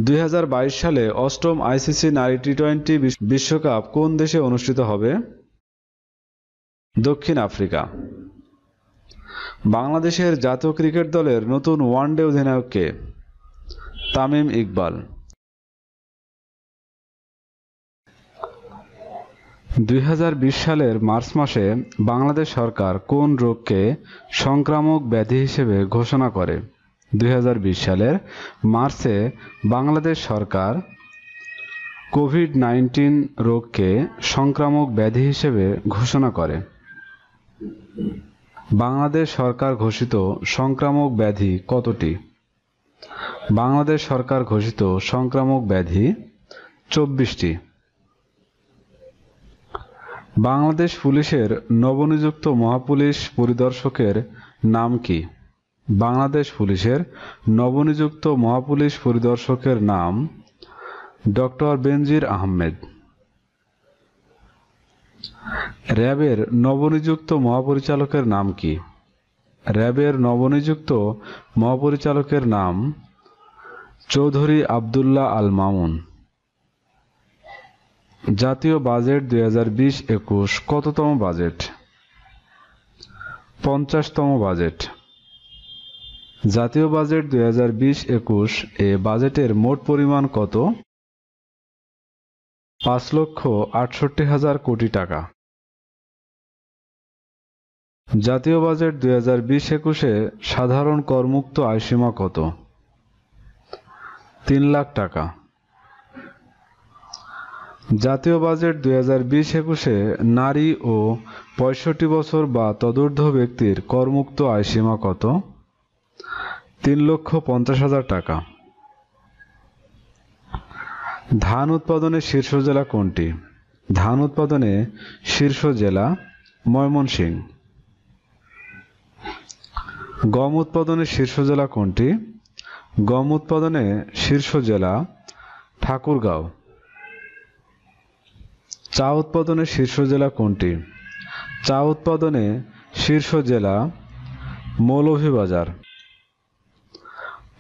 2022 সালে 8ম আইসিসি নারী টি-20 বিশ্বকাপ কোন দেশে অনুষ্ঠিত হবে? দক্ষিণ আফ্রিকা। বাংলাদেশের জাতীয় ক্রিকেট দলের নতুন ওয়ানডে অধিনায়ক কে? তামিম ইকবাল। 2020 সালের মার্চ মাসে বাংলাদেশ সরকার কোন রোগকে সংক্রামক ব্যাধি হিসেবে ঘোষণা করে? 2020 সালের মার্চে বাংলাদেশ সরকার কোভিড-19 রোগকে সংক্রামক ব্যাধি হিসেবে ঘোষণা করে। বাংলাদেশ সরকার ঘোষিত সংক্রামক ব্যাধি কতটি? বাংলাদেশ সরকার ঘোষিত সংক্রামক ব্যাধি 24টি। বাংলাদেশ পুলিশের নবনিযুক্ত মহাপুলিশ পরিদর্শকের নাম কি? বাংলাদেশ পুলিশের নবনিযুক্ত মহাপুলিশ পরিদর্শকের নাম ডক্টর বেনজির আহমেদ। র্যাবের নবনিযুক্ত মহাপরিচালকের নাম কি? র্যাবের নবনিযুক্ত মহাপরিচালকের নাম চৌধুরী আব্দুল্লাহ আল মামুন। জাতীয় বাজেট 2020-21 কততম বাজেট? 50তম বাজেট। জাতীয় বাজেট 2020-21 এ বাজেটের মোট পরিমাণ কত? 5,68,000 কোটি টাকা। জাতীয় বাজেট 2020-21 সাধারণ করমুক্ত আয়সীমা কত? 3 লাখ টাকা। জাতীয় বাজেট 2020-21 নারী ও 65 বছর বা তদূর্ধ্ব ব্যক্তির করমুক্ত আয়সীমা কত? 3,50,000 টাকা। ধান উৎপাদনে শীর্ষ জেলা কোনটি? ধান উৎপাদনে শীর্ষ জেলা ময়মনসিংহ। গম উৎপাদনে শীর্ষ জেলা কোনটি? গম উৎপাদনে শীর্ষ জেলা ঠাকুরগাঁও। চা উৎপাদনে শীর্ষ জেলা কোনটি? চা উৎপাদনে শীর্ষ জেলা মৌলভীবাজার।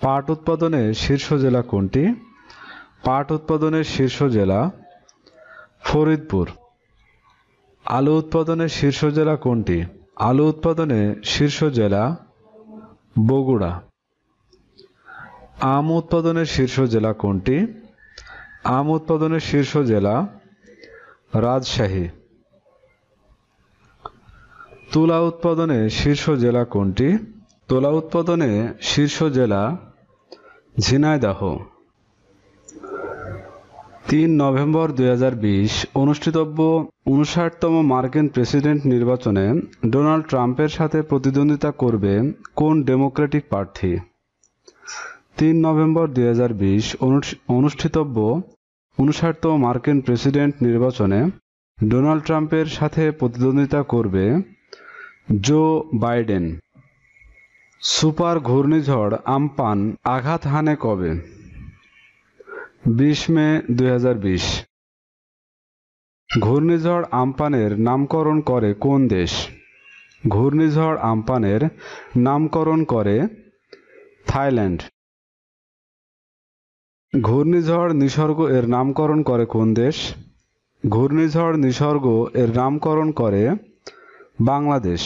পাট উৎপাদনে শীর্ষ জেলা কোনটি? পাট উৎপাদনের শীর্ষ জেলা ফরিদপুর। আলু উৎপাদনের শীর্ষ জেলা কোনটি? আলু উৎপাদনে শীর্ষ জেলা বগুড়া। আম উৎপাদনের শীর্ষ জেলা কোনটি? আম উৎপাদনের শীর্ষ জেলা রাজশাহী। তুলা উৎপাদনে শীর্ষ জেলা কোনটি? তুলা উৎপাদনে শীর্ষ জেলা ঝিনাইদহ। 3 নভেম্বর 2020 অনুষ্ঠিতব্য 59তম মার্কিন প্রেসিডেন্ট নির্বাচনে ডোনাল্ড ট্রাম্পের সাথে প্রতিদ্বন্দ্বিতা করবে কোন ডেমোক্রেটিক প্রার্থী? 3 নভেম্বর 2020 অনুষ্ঠিতব্য 59তম মার্কিন প্রেসিডেন্ট নির্বাচনে ডোনাল্ড ট্রাম্পের সাথে প্রতিদ্বন্দ্বিতা করবে জো বাইডেন। সুপার ঘূর্ণিঝড় আম্পান আঘাত হানে কবে? 20 মে 2020। ঘূর্ণিঝড় আম্পানের নামকরণ করে কোন দেশ? ঘূর্ণিঝড় আম্পানের নামকরণ করে থাইল্যান্ড। ঘূর্ণিঝড় নিসর্গ এর নামকরণ করে কোন দেশ? ঘূর্ণিঝড় নিসর্গ এর নামকরণ করে বাংলাদেশ।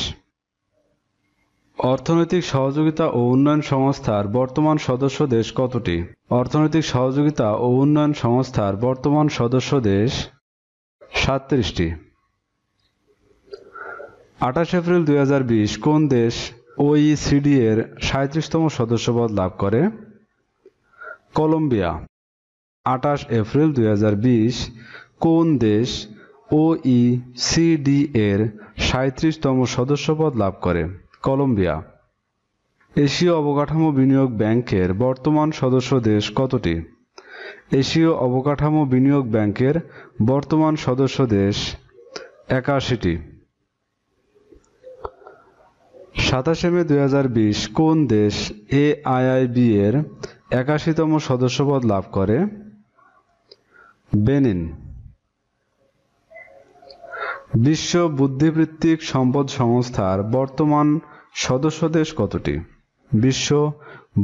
অর্থনৈতিক সহযোগিতা ও উন্নয়ন সংস্থার বর্তমান সদস্য দেশ কতটি? অর্থনৈতিক সহযোগিতা ও উন্নয়ন সংস্থার বর্তমান সদস্য দেশ 37টি। 28 এপ্রিল 2020 কোন দেশ OECD এর 37তম সদস্যপদ লাভ করে? কলম্বিয়া। 28 এপ্রিল 2020 কোন দেশ OECD এর 37তম সদস্যপদ লাভ করে? কলম্বিয়া। এশীয় অবকাঠামো বিনিয়োগ ব্যাংকের বর্তমান সদস্য দেশ কতটি? এশীয় অবকাঠামো বিনিয়োগ ব্যাংকের বর্তমান সদস্য দেশ 81টি। 27 মে 2020 কোন দেশ AIIB এর 81তম সদস্যপদ লাভ করে? বেনিন। বিশ্ব বুদ্ধিবৃত্তিক সম্পদ সংস্থার বর্তমান সদস্য দেশ কতটি? বিশ্ব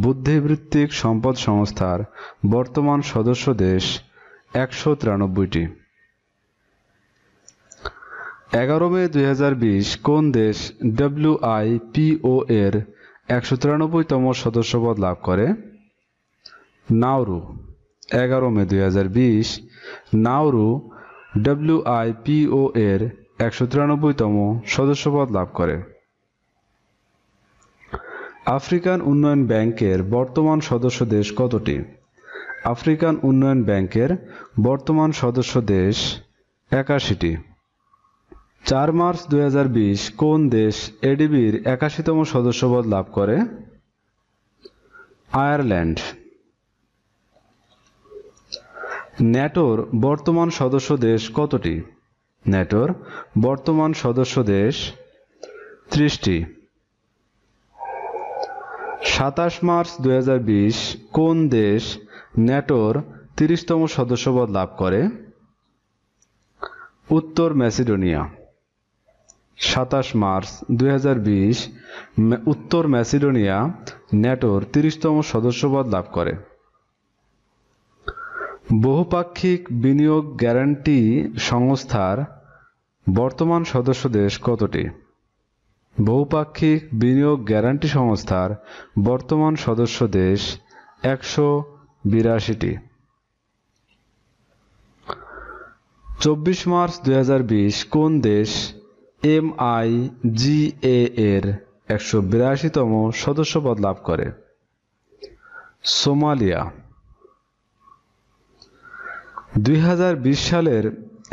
বুদ্ধিবৃত্তিক সম্পদ সংস্থার বর্তমান সদস্য দেশ 193টি। 11 মে 2020 কোন দেশ WIPO এর 193তম সদস্যপদ লাভ করে? নাউরু। 11 মে 2020 নাউরু WIPO এর 193তম সদস্যপদ লাভ করে। আফ্রিকান উন্নয়ন ব্যাংকের বর্তমান সদস্য দেশ কতটি? আফ্রিকান উন্নয়ন ব্যাংকের বর্তমান সদস্য দেশ 81টি। 4 মার্চ 2020 কোন দেশ এডিবির 81তম সদস্যপদ লাভ করে? আয়ারল্যান্ড। ন্যাটোর বর্তমান সদস্য দেশ কতটি? ন্যাটোর বর্তমান সদস্য দেশ 30টি। 27 মার্চ 2020 কোন দেশ ন্যাটোর 30তম সদস্যপদ লাভ করে? উত্তর ম্যাসিডোনিয়া। 27 মার্চ 2020 উত্তর ম্যাসিডোনিয়া ন্যাটোর 30তম সদস্যপদ লাভ করে। বহুপাক্ষিক বিনিয়োগ গ্যারান্টি সংস্থার বর্তমান সদস্য দেশ কতটি? বহুপাক্ষিক বিনিয়োগ গ্যারান্টি সংস্থার বর্তমান সদস্য দেশ 182টি। 24 মার্চ 2020 কোন দেশ MIGA এর 182তম সদস্যপদ লাভ করে? সোমালিয়া। 2020 সালের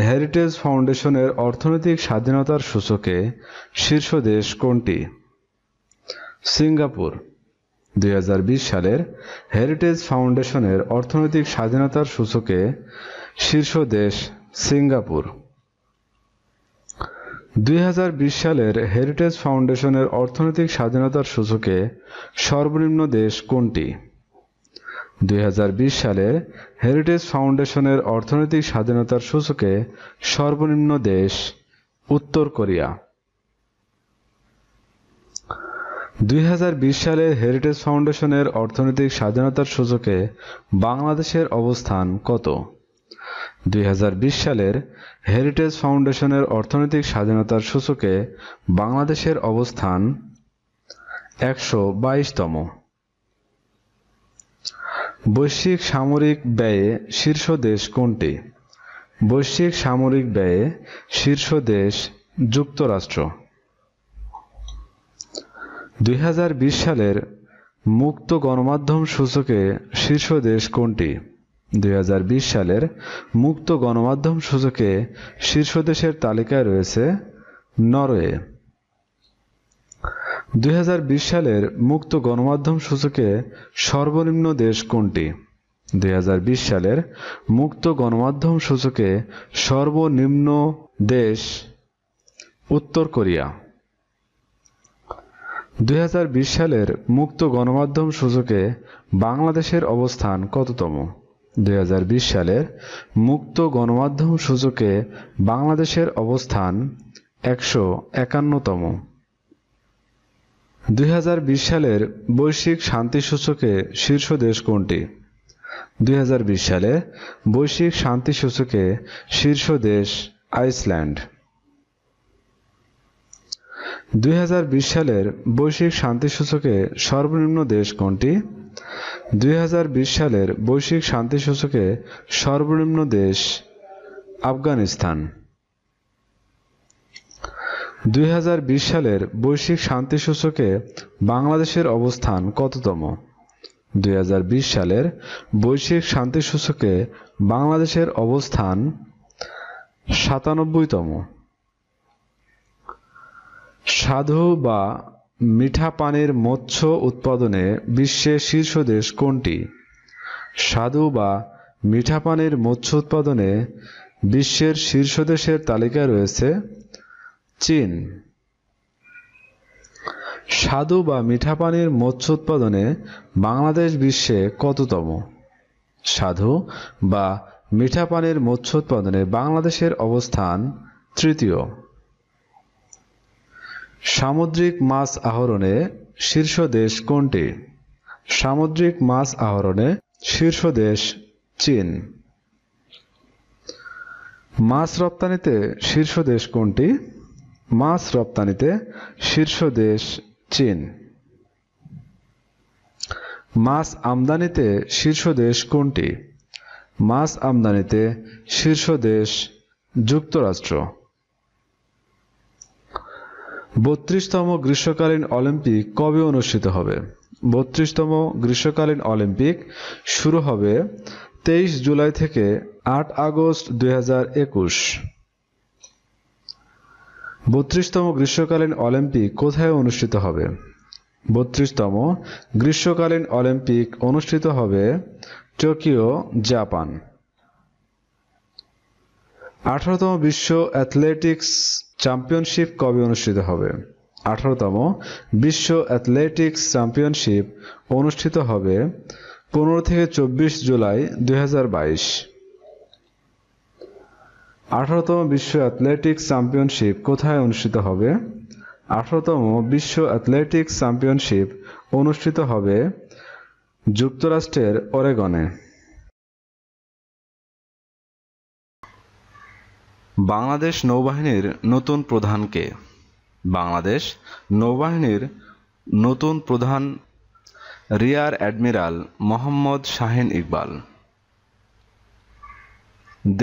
হেরিটেজ ফাউন্ডেশনের অর্থনৈতিক স্বাধীনতার সূচকে শীর্ষ দেশ কোনটি? সিঙ্গাপুর। 2020 সালের হেরিটেজ ফাউন্ডেশনের অর্থনৈতিক স্বাধীনতার সূচকে শীর্ষ দেশ সিঙ্গাপুর। 2020 সালের হেরিটেজ ফাউন্ডেশনের অর্থনৈতিক স্বাধীনতার সূচকে সর্বনিম্ন দেশ কোনটি? 2020 সালের হেরিটেজ ফাউন্ডেশনের অর্থনৈতিক স্বাধীনতার সূচকে সর্বনিম্ন দেশ উত্তর কোরিয়া। 2020 সালের হেরিটেজ ফাউন্ডেশনের অর্থনৈতিক স্বাধীনতার সূচকে বাংলাদেশের অবস্থান কত? 2020 সালের হেরিটেজ ফাউন্ডেশনের অর্থনৈতিক স্বাধীনতার সূচকে বাংলাদেশের অবস্থান 122তম। বৈশ্বিক সামরিক ব্যয়ে শীর্ষ দেশ কোনটি? বৈশ্বিক সামরিক ব্যয়ে শীর্ষ দেশ যুক্তরাষ্ট্র। 2020 সালের মুক্ত গণমাধ্যম সূচকে শীর্ষ দেশ কোনটি? 2020 সালের মুক্ত গণমাধ্যম সূচকে শীর্ষ দেশের তালিকায় রয়েছে নরওয়ে। 2020 সালের মুক্ত গণমাধ্যম সূচকে সর্বনিম্ন দেশ কোনটি? 2020 সালের মুক্ত গণমাধ্যম সূচকে সর্বনিম্ন দেশ উত্তর কোরিয়া। 2020 সালের মুক্ত গণমাধ্যম সূচকে বাংলাদেশের অবস্থান কততম? 2020 সালের মুক্ত গণমাধ্যম সূচকে বাংলাদেশের অবস্থান 151তম। 2020 সালের বৈশ্বিক শান্তি সূচকে শীর্ষ দেশ কোনটি? 2020 সালে বৈশ্বিক শান্তি সূচকে শীর্ষ দেশ আইসল্যান্ড। 2020 সালের বৈশ্বিক শান্তি সূচকে সর্বনিম্ন দেশ কোনটি? 2020 সালের বৈশ্বিক শান্তি সূচকে সর্বনিম্ন দেশ আফগানিস্তান। 2020 সালের বৈশ্বিক শান্তি সূচকে বাংলাদেশের অবস্থান কততম? 2020 সালের বৈশ্বিক শান্তি সূচকে বাংলাদেশের অবস্থান 97তম। স্বাদু বা মিঠা পানির মৎস্য উৎপাদনে বিশ্বের শীর্ষ দেশ কোনটি? স্বাদু বা মিঠা পানির মৎস্য উৎপাদনে বিশ্বের শীর্ষ দেশের তালিকায় রয়েছে চীন। স্বাদু বা মিঠা পানির মৎস্য উৎপাদনে বাংলাদেশ বিশ্বে কততম? স্বাদু বা মিঠা পানির মৎস্য উৎপাদনে বাংলাদেশের অবস্থান তৃতীয়। সামুদ্রিক মাছ আহরণে শীর্ষ দেশ কোনটি? সামুদ্রিক মাছ আহরণে শীর্ষ দেশ চীন। মাছ রপ্তানিতে শীর্ষ দেশ কোনটি? মাছ রপ্তানিতে শীর্ষ দেশ চীন। মাছ আমদানিতে শীর্ষ দেশ কোনটি? মাছ আমদানিতে শীর্ষ দেশ যুক্তরাষ্ট্র। 32তম গ্রীষ্মকালীন অলিম্পিক কবে অনুষ্ঠিত হবে? 32তম গ্রীষ্মকালীন অলিম্পিক শুরু হবে 23 জুলাই থেকে 8 আগস্ট 2021। 32তম গ্রীষ্মকালীন অলিম্পিক কোথায় অনুষ্ঠিত হবে? 32তম গ্রীষ্মকালীন অলিম্পিক অনুষ্ঠিত হবে টোকিও, জাপান। 18তম বিশ্ব অ্যাথলেটিক্স চ্যাম্পিয়নশিপ কবে অনুষ্ঠিত হবে? 18তম বিশ্ব অ্যাথলেটিক্স চ্যাম্পিয়নশিপ অনুষ্ঠিত হবে 15 থেকে 24 জুলাই 2022। 18তম বিশ্ব অ্যাথলেটিক্স চ্যাম্পিয়নশিপ কোথায় অনুষ্ঠিত হবে? 18তম বিশ্ব অ্যাথলেটিক্স চ্যাম্পিয়নশিপ অনুষ্ঠিত হবে যুক্তরাষ্ট্রের অরেগনে। বাংলাদেশ নৌবাহিনীর নতুন প্রধান কে? বাংলাদেশ নৌবাহিনীর নতুন প্রধান রিয়ার অ্যাডমিরাল মোহাম্মদ শাহীন ইকবাল।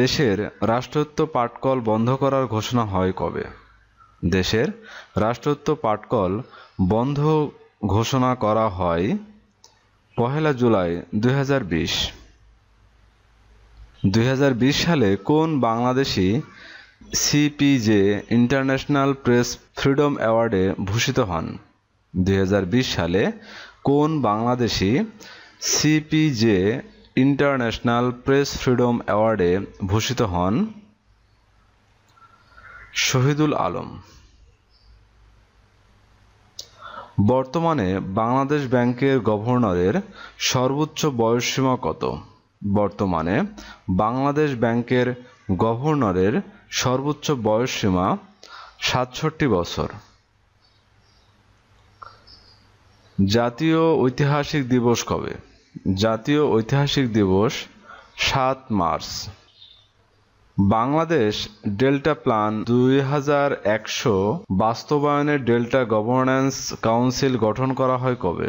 দেশের রাষ্ট্রায়ত্ত পাটকল বন্ধ করার ঘোষণা হয় কবে? দেশের রাষ্ট্রায়ত্ত পাটকল বন্ধ ঘোষণা করা হয় 1 জুলাই 2020। 2020 সালে কোন Bangladeshi CPJ International Press Freedom অ্যাওয়ার্ডে ভূষিত হন? 2020 সালে কোন Bangladeshi CPJ International Press Freedom অ্যাওয়ার্ডে ভূষিত হন? শহীদুল আলম। বর্তমানে বাংলাদেশ ব্যাংকের গভর্নরের সর্বোচ্চ বয়সসীমা কত? বর্তমানে বাংলাদেশ ব্যাংকের গভর্নরের সর্বোচ্চ বয়সসীমা 67 বছর। জাতীয় ঐতিহাসিক দিবস কবে? জাতীয় ঐতিহাসিক দিবস 7 মার্চ। বাংলাদেশ ডেল্টা প্ল্যান 2100 বাস্তবায়নে ডেল্টা গভর্নেন্স কাউন্সিল গঠন করা হয় কবে?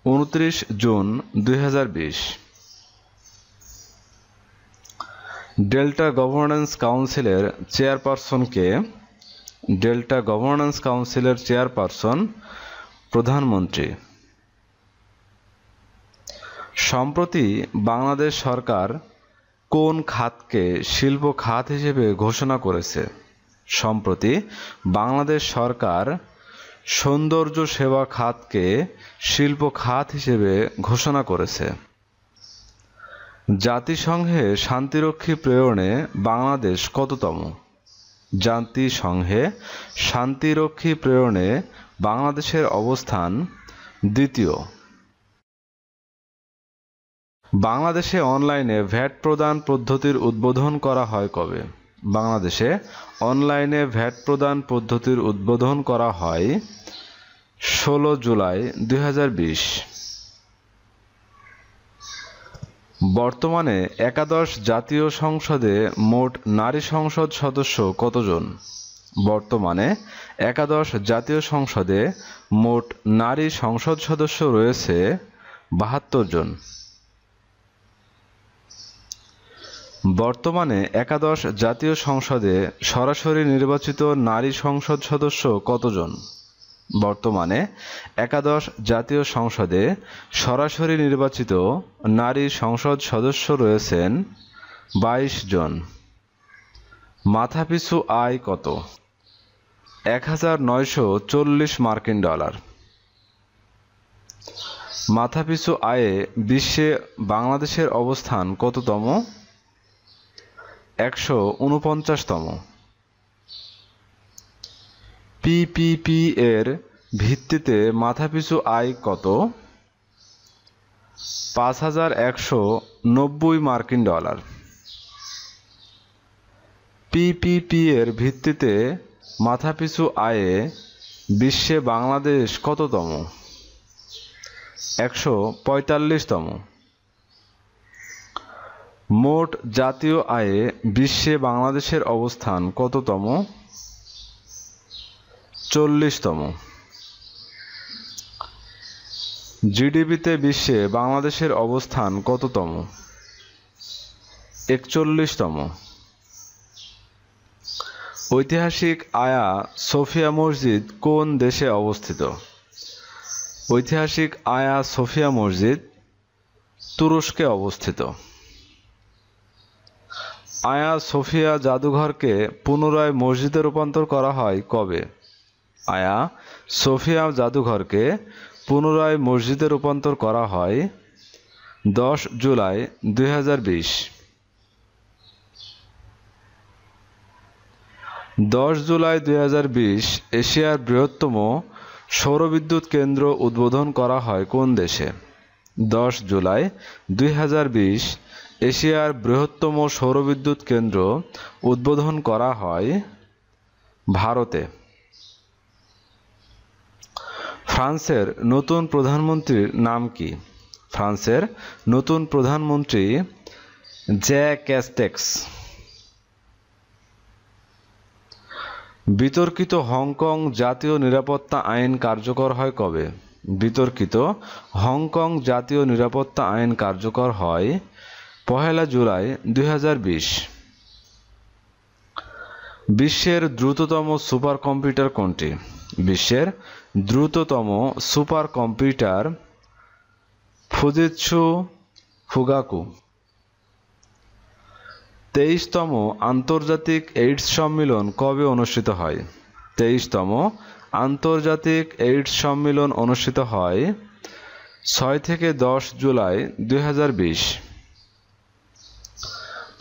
29 জুন 2020। ডেল্টা গভর্নেন্স কাউন্সিলের চেয়ারপারসন কে? ডেল্টা গভর্নেন্স কাউন্সিলের চেয়ারপারসন প্রধানমন্ত্রী। সম্প্রতি বাংলাদেশ সরকার কোন খাতকে শিল্প খাত হিসেবে ঘোষণা করেছে? সম্প্রতি বাংলাদেশ সরকার সৌন্দর্য সেবা খাতকে শিল্প খাত হিসেবে ঘোষণা করেছে। জাতিসংঘে শান্তিরক্ষী প্রেরণে বাংলাদেশ কততম? জাতিসংঘে শান্তিরক্ষী প্রেরণে বাংলাদেশের অবস্থান দ্বিতীয়। বাংলাদেশে অনলাইনে ভ্যাট প্রদান পদ্ধতির উদ্বোধন করা হয় কবে? বাংলাদেশে অনলাইনে ভ্যাট প্রদান পদ্ধতির উদ্বোধন করা হয় 16 জুলাই 2020। বর্তমানে একাদশ জাতীয় সংসদে মোট নারী সংসদ সদস্য কতজন? বর্তমানে একাদশ জাতীয় সংসদে মোট নারী সংসদ সদস্য রয়েছে 72 জন। বর্তমানে একাদশ জাতীয় সংসদে সরাসরি নির্বাচিত নারী সংসদ সদস্য কতজন? বর্তমানে একাদশ জাতীয় সংসদে সরাসরি নির্বাচিত নারী সংসদ সদস্য রয়েছেন 22 জন। মাথাপিছু আয় কত? 1940 মার্কিন ডলার। মাথাপিছু আয়ে বিশ্বে বাংলাদেশের অবস্থান কততম? 149তম। পিপিপি এর ভিত্তিতে মাথাপিছু আয় কত? 5190 মার্কিন ডলার। পিপিপি এর ভিত্তিতে মাথাপিছু আয়ে বিশ্বে বাংলাদেশ কততম? 145তম। মোট জাতীয় আয়ে বিশ্বে বাংলাদেশের অবস্থান কততম? 40তম। জিডিপিতে বিশ্বে বাংলাদেশের অবস্থান কততম? 41তম। ঐতিহাসিক আয়া সোফিয়া মসজিদ কোন দেশে অবস্থিত? ঐতিহাসিক আয়া সোফিয়া মসজিদ তুরস্কে অবস্থিত। আয়া সোফিয়া জাদুঘরকে পুনরায় মসজিদে রূপান্তর করা হয় কবে? আয়া সোফিয়া জাদুঘরকে পুনরায় মসজিদে রূপান্তর করা হয় 10 জুলাই 2020। 10 জুলাই 2020 এশিয়ার বৃহত্তম সৌরবিদ্যুৎ কেন্দ্র উদ্বোধন করা হয় কোন দেশে? 10 জুলাই 2020 এশিয়ার বৃহত্তম সৌরবিদ্যুৎ কেন্দ্র উদ্বোধন করা হয় ভারতে। ফ্রান্সের নতুন প্রধানমন্ত্রীর নাম কি? ফ্রান্সের নতুন প্রধানমন্ত্রী জ্যাক ক্যাস্টেক্স। বিতর্কিত হংকং জাতীয় নিরাপত্তা আইন কার্যকর হয় কবে? বিতর্কিত হংকং জাতীয় নিরাপত্তা আইন কার্যকর হয় 1 জুলাই 2020। বিশ্বের দ্রুততম সুপার কম্পিউটার কোনটি? বিশ্বের দ্রুততম সুপার কম্পিউটার ফুজিৎসু ফুগাকু। 23তম আন্তর্জাতিক এইডস সম্মেলন কবে অনুষ্ঠিত হয়? 23তম আন্তর্জাতিক এইডস সম্মেলন অনুষ্ঠিত হয় 6 থেকে 10 জুলাই 2020।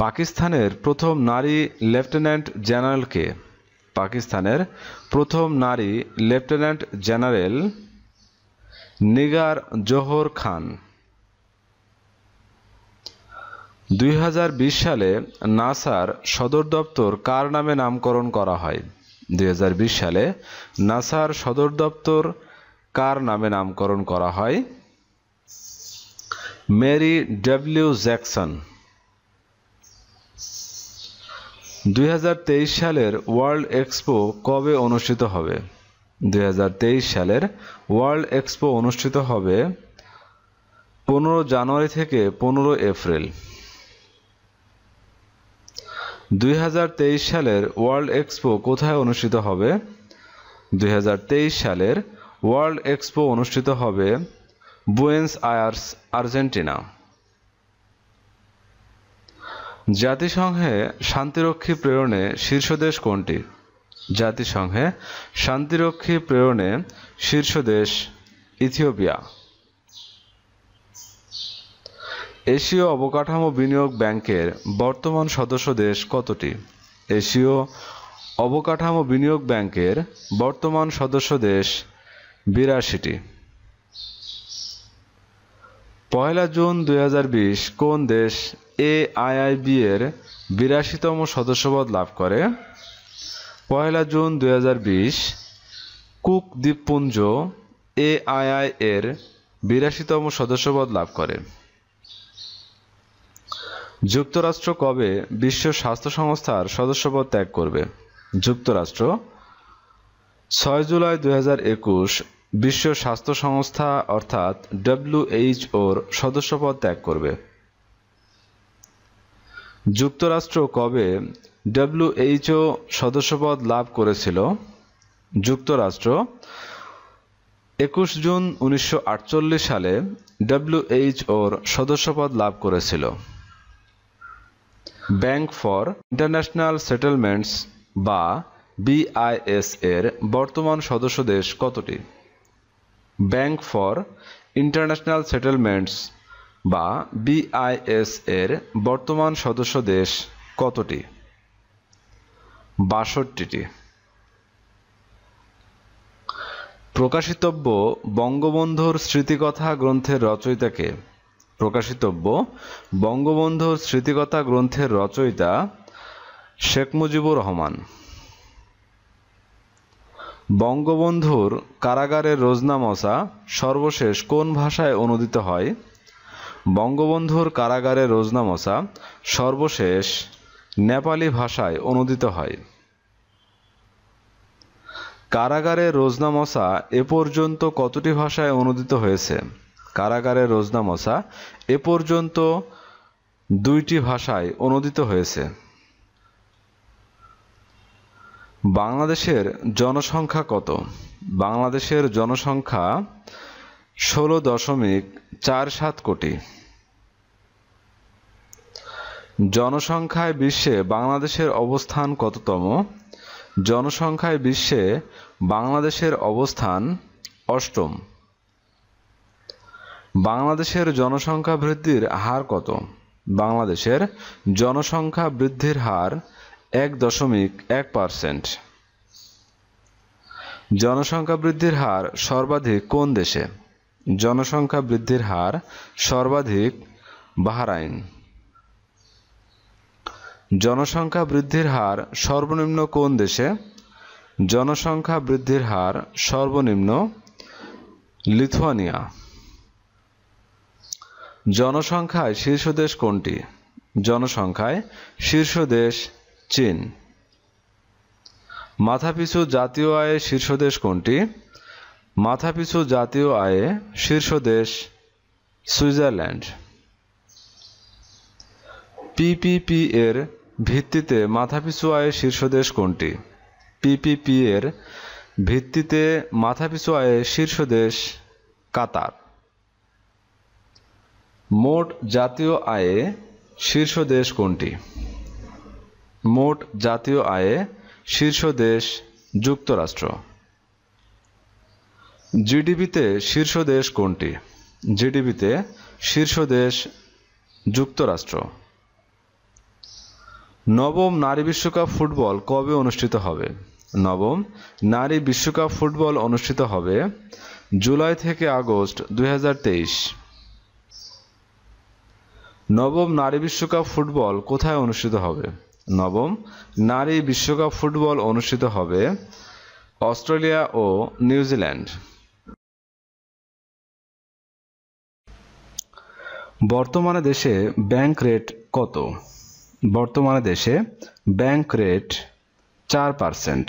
পাকিস্তানের প্রথম নারী লেফটেন্যান্ট জেনারেল কে? পাকিস্তানের প্রথম নারী লেফটেন্যান্ট জেনারেল নিগার জোহর খান। 2020 সালে নাসার সদর দপ্তর কার নামে নামকরণ করা হয়? 2020 সালে নাসার সদর দপ্তর কার নামে নামকরণ করা হয়? Mary W Jackson. 2023 সালের ওয়ার্ল্ড এক্সপো কবে অনুষ্ঠিত হবে? 2023 সালের ওয়ার্ল্ড এক্সপো অনুষ্ঠিত হবে 15 জানুয়ারি থেকে 15 এপ্রিল। 2023 সালের ওয়ার্ল্ড এক্সপো কোথায় অনুষ্ঠিত হবে? 2023 সালের ওয়ার্ল্ড এক্সপো অনুষ্ঠিত হবে বুয়েন্স আয়ার্স, আর্জেন্টিনা। জাতিসংঘে শান্তিরক্ষী প্রেরণে শীর্ষ দেশ কোনটি? জাতিসংঘে শান্তিরক্ষী প্রেরণে শীর্ষ দেশ ইথিওপিয়া। এশীয় অবকাঠামো বিনিয়োগ ব্যাংকের বর্তমান সদস্য দেশ কতটি? এশীয় অবকাঠামো বিনিয়োগ ব্যাংকের বর্তমান সদস্য দেশ 82টি। 1 জুন 2020 কোন দেশ এআইআইবি এর 82তম সদস্যপদ লাভ করে? 1 জুন 2020 কুক দ্বীপপুঞ্জ এআইআই এর 82তম সদস্যপদ লাভ করে। যুক্তরাষ্ট্র কবে বিশ্ব স্বাস্থ্য সংস্থার সদস্যপদ ত্যাগ করবে? যুক্তরাষ্ট্র 6 জুলাই 2021 বিশ্ব স্বাস্থ্য সংস্থা অর্থাৎ WHO-র সদস্যপদ ত্যাগ করবে। যুক্তরাষ্ট্র কবে WHO সদস্যপদ লাভ করেছিল? যুক্তরাষ্ট্র 21 জুন 1948 সালে WHO-র সদস্যপদ লাভ করেছিল। ব্যাংক ফর ইন্টারন্যাশনাল সেটেলমেন্টস বা BIS এর বর্তমান সদস্য দেশ কতটি? ব্যাংক ফর ইন্টারন্যাশনাল সেটেলমেন্টস বা BIS এর বর্তমান সদস্য দেশ কতটি? 62টি। প্রকাশিতব্য বঙ্গবন্ধুর স্মৃতিকথা গ্রন্থের রচয়িতা কে? প্রকাশিতব্য বঙ্গবন্ধুর স্মৃতিকথা গ্রন্থের রচয়িতা শেখ মুজিবুর রহমান। বঙ্গবন্ধুর কারাগারের রোজনামচা সর্বশেষ কোন ভাষায় অনূদিত হয়? বঙ্গবন্ধুর কারাগারে রোজনামচা সর্বশেষ নেপালি ভাষায় অনূদিত হয়। কারাগারে রোজনামচা এ পর্যন্ত কতটি ভাষায় অনূদিত হয়েছে? কারাগারে রোজনামচা এ পর্যন্ত 2টি ভাষায় অনূদিত হয়েছে। বাংলাদেশের জনসংখ্যা কত? বাংলাদেশের জনসংখ্যা 16.47 কোটি। জনসংখ্যায় বিশ্বে বাংলাদেশের অবস্থান কততম? জনসংখ্যায় বিশ্বে বাংলাদেশের অবস্থান 8ম। বাংলাদেশের জনসংখ্যা বৃদ্ধির হার কত? বাংলাদেশের জনসংখ্যা বৃদ্ধির হার 1.1%। জনসংখ্যা বৃদ্ধির হার সর্বাধিক কোন দেশে? জনসংখ্যা বৃদ্ধির হার সর্বাধিক বাহরাইন। জনসংখ্যা বৃদ্ধির হার সর্বনিম্ন কোন দেশে? জনসংখ্যা বৃদ্ধির হার সর্বনিম্ন লিথুয়ানিয়া। জনসংখ্যায় শীর্ষ দেশ কোনটি? জনসংখ্যায় শীর্ষ দেশ চীন। মাথাপিছু জাতীয় আয়ে শীর্ষ দেশ কোনটি? মাথাপিছু জাতীয় আয়ে শীর্ষ দেশ সুইজারল্যান্ড। পিপিপি এর ভিত্তিতে মাথাপিছু আয়ে শীর্ষ দেশ কোনটি? পিপিপি এর ভিত্তিতে মাথাপিছু আয়ে শীর্ষ দেশ কাতার। মোট জাতীয় আয়ে শীর্ষ দেশ কোনটি? মোট জাতীয় আয়ে শীর্ষ দেশ যুক্তরাষ্ট্র। জিডিপিতে শীর্ষ দেশ কোনটি? জিডিপিতে শীর্ষ দেশ যুক্তরাষ্ট্র। নবম নারী বিশ্বকাপ ফুটবল কবে অনুষ্ঠিত হবে? নবম নারী বিশ্বকাপ ফুটবল অনুষ্ঠিত হবে জুলাই থেকে আগস্ট 2023। নবম নারী বিশ্বকাপ ফুটবল কোথায় অনুষ্ঠিত হবে? নবম নারী বিশ্বকাপ ফুটবল অনুষ্ঠিত হবে অস্ট্রেলিয়া ও নিউজিল্যান্ড। বর্তমানে দেশে ব্যাংক রেট কত? বর্তমানে দেশে ব্যাংক রেট 4%।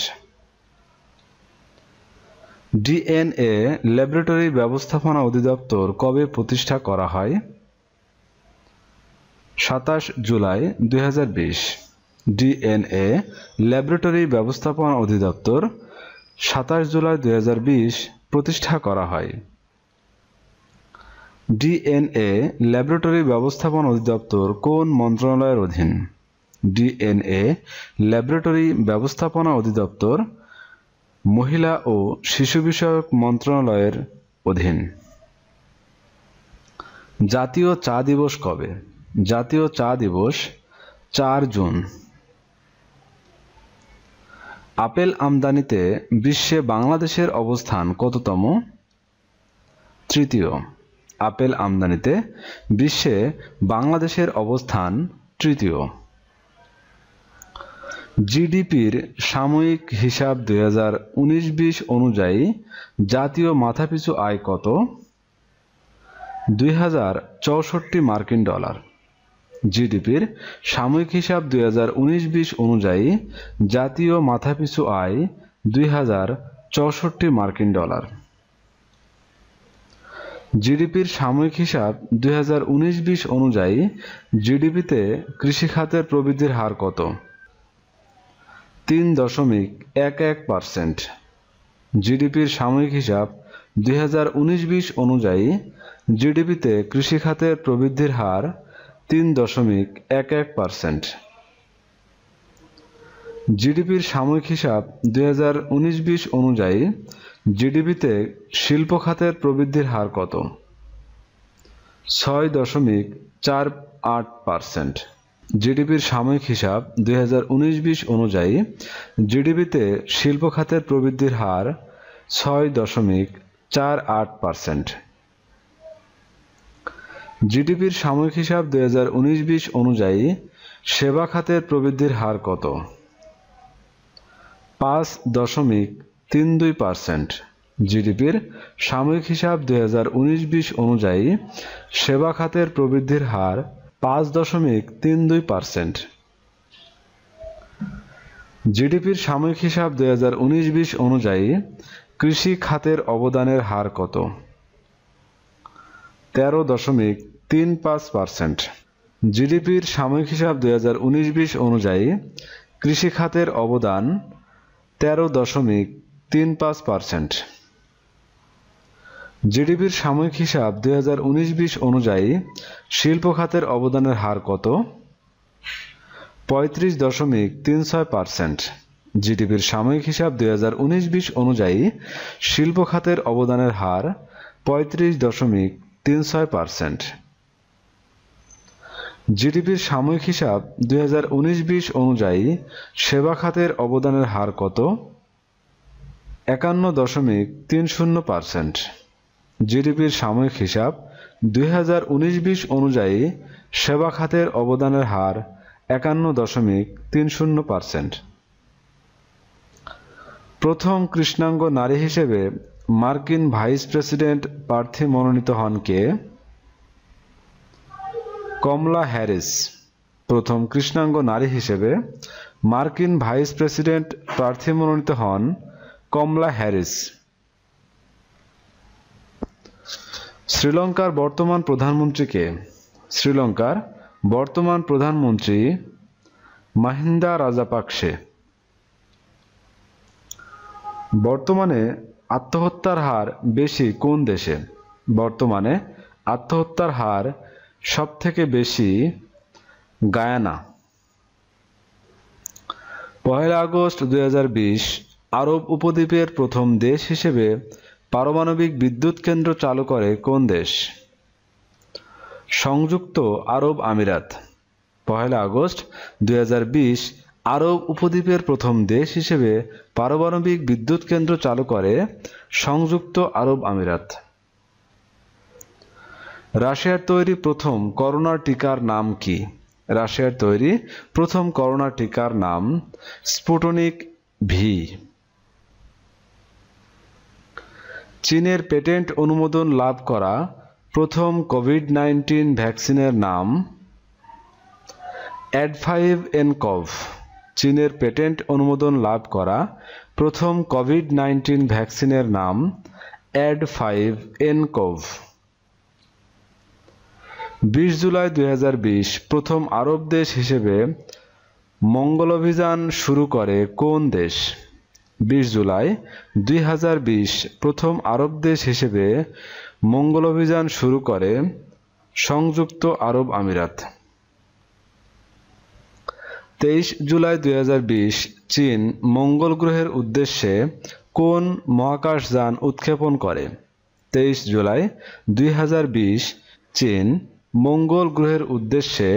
ডিএনএ ল্যাবরেটরি ব্যবস্থাপনা অধিদপ্তর কবে প্রতিষ্ঠা করা হয়? 27 জুলাই 2020। ডিএনএ ল্যাবরেটরি ব্যবস্থাপনা অধিদপ্তর 27 জুলাই 2020 প্রতিষ্ঠা করা হয়। ডিএনএ ল্যাবরেটরি ব্যবস্থাপনা অধিদপ্তর কোন মন্ত্রণালয়ের অধীন? ডিএনএ ল্যাবরেটরি ব্যবস্থাপনা অধিদপ্তর মহিলা ও শিশু বিষয়ক মন্ত্রণালয়ের অধীন। জাতীয় চা দিবস কবে? জাতীয় চা দিবস 4 জুন। আপেল আমদানিতে বিশ্বে বাংলাদেশের অবস্থান কততম? তৃতীয়। আপেল আমদানিতে বিশ্বে বাংলাদেশের অবস্থান তৃতীয়। জিডিপির সাময়িক হিসাব 2019-20 অনুযায়ী জাতীয় মাথাপিছু আয় কত? 2064 মার্কিন ডলার। জিডিপির সাময়িক হিসাব 2019-20 অনুযায়ী জাতীয় মাথাপিছু আয় 2064 মার্কিন ডলার। জিডিপির সাময়িক হিসাব 2019-20 অনুযায়ী জিডিপিতে কৃষি খাতের প্রবৃদ্ধির হার কত? 3.11%। জিডিপির সাময়িক হিসাব 2019-20 অনুযায়ী জিডিপিতে কৃষি খাতের প্রবৃদ্ধির হার 3.11%। জিডিপির সাময়িক হিসাব 2019-20 অনুযায়ী জিডিপিতে শিল্প খাতের প্রবৃদ্ধির হার কত? 6.48%। জিডিপির সাময়িক হিসাব 2019-20 অনুযায়ী জিডিপিতে শিল্প খাতের প্রবৃদ্ধির হার 6.48%। জিডিপির সাময়িক হিসাব 2019-20 অনুযায়ী সেবা খাতের প্রবৃদ্ধির হার কত? 5.32%। জিডিপির সাময়িক হিসাব 2019-20 অনুযায়ী সেবা খাতের প্রবৃদ্ধির হার 5.32%। জিডিপির সাময়িক হিসাব 2019-20 অনুযায়ী কৃষি খাতের অবদানের হার কত? 13.35%। জিডিপির সাময়িক হিসাব 2019-20 অনুযায়ী কৃষি খাতের অবদান 13.35%। জিডিপির সাময়িক হিসাব 2019-20 অনুযায়ী শিল্প খাতের অবদানের হার কত? 35.36%। জিডিপির সাময়িক হিসাব 2019-20 অনুযায়ী শিল্প খাতের অবদানের হার 35.36%। জিডিপির সাময়িক হিসাব 2019-20 অনুযায়ী সেবা খাতের অবদানের হার কত? 51.30%। জিডিপির সাময়িক হিসাব 2019-20 অনুযায়ী সেবা খাতের অবদানের হার 51.30%। প্রথম কৃষ্ণাঙ্গ নারী হিসেবে মার্কিন ভাইস প্রেসিডেন্ট প্রার্থী মনোনীত হন কে? কমলা হ্যারিস। প্রথম কৃষ্ণাঙ্গ নারী হিসেবে মার্কিন ভাইস প্রেসিডেন্ট প্রার্থী মনোনীত হন কমলা হ্যারিস। শ্রীলঙ্কার বর্তমান প্রধানমন্ত্রী কে? শ্রীলঙ্কার বর্তমান প্রধানমন্ত্রী মাহিন্দা রাজাপাকসে। বর্তমানে আত্মহত্যার হার বেশি কোন দেশে? বর্তমানে আত্মহত্যার হার সবথেকে বেশি গায়ানা। 1 আগস্ট 2020 আরব উপদ্বীপের প্রথম দেশ হিসেবে পারমাণবিক বিদ্যুৎ কেন্দ্র চালু করে কোন দেশ? সংযুক্ত আরব আমিরাত। 1 আগস্ট 2020 আরব উপদ্বীপের প্রথম দেশ হিসেবে পারমাণবিক বিদ্যুৎ কেন্দ্র চালু করে সংযুক্ত আরব আমিরাত। রাশিয়ার তৈরি প্রথম করোনা টিকার নাম কি? রাশিয়ার তৈরি প্রথম করোনা টিকার নাম স্পুটনিক ভি। চীনের পেটেন্ট অনুমোদন লাভ করা প্রথম কোভিড-19 ভ্যাকসিনের নাম অ্যাড5এনকভ। চীনের পেটেন্ট অনুমোদন লাভ করা প্রথম কোভিড-19 ভ্যাকসিনের নাম অ্যাড5এনকভ। 20 জুলাই 2020 প্রথম আরব দেশ হিসেবে মঙ্গল অভিযান শুরু করে কোন দেশ? 20 জুলাই 2020 প্রথম আরব দেশ হিসেবে মঙ্গল অভিযান শুরু করে সংযুক্ত আরব আমিরাত। 23 জুলাই 2020 চীন মঙ্গল গ্রহের উদ্দেশ্যে কোন মহাকাশযান উৎক্ষেপণ করে? 23 জুলাই 2020 চীন মঙ্গল গ্রহের উদ্দেশ্যে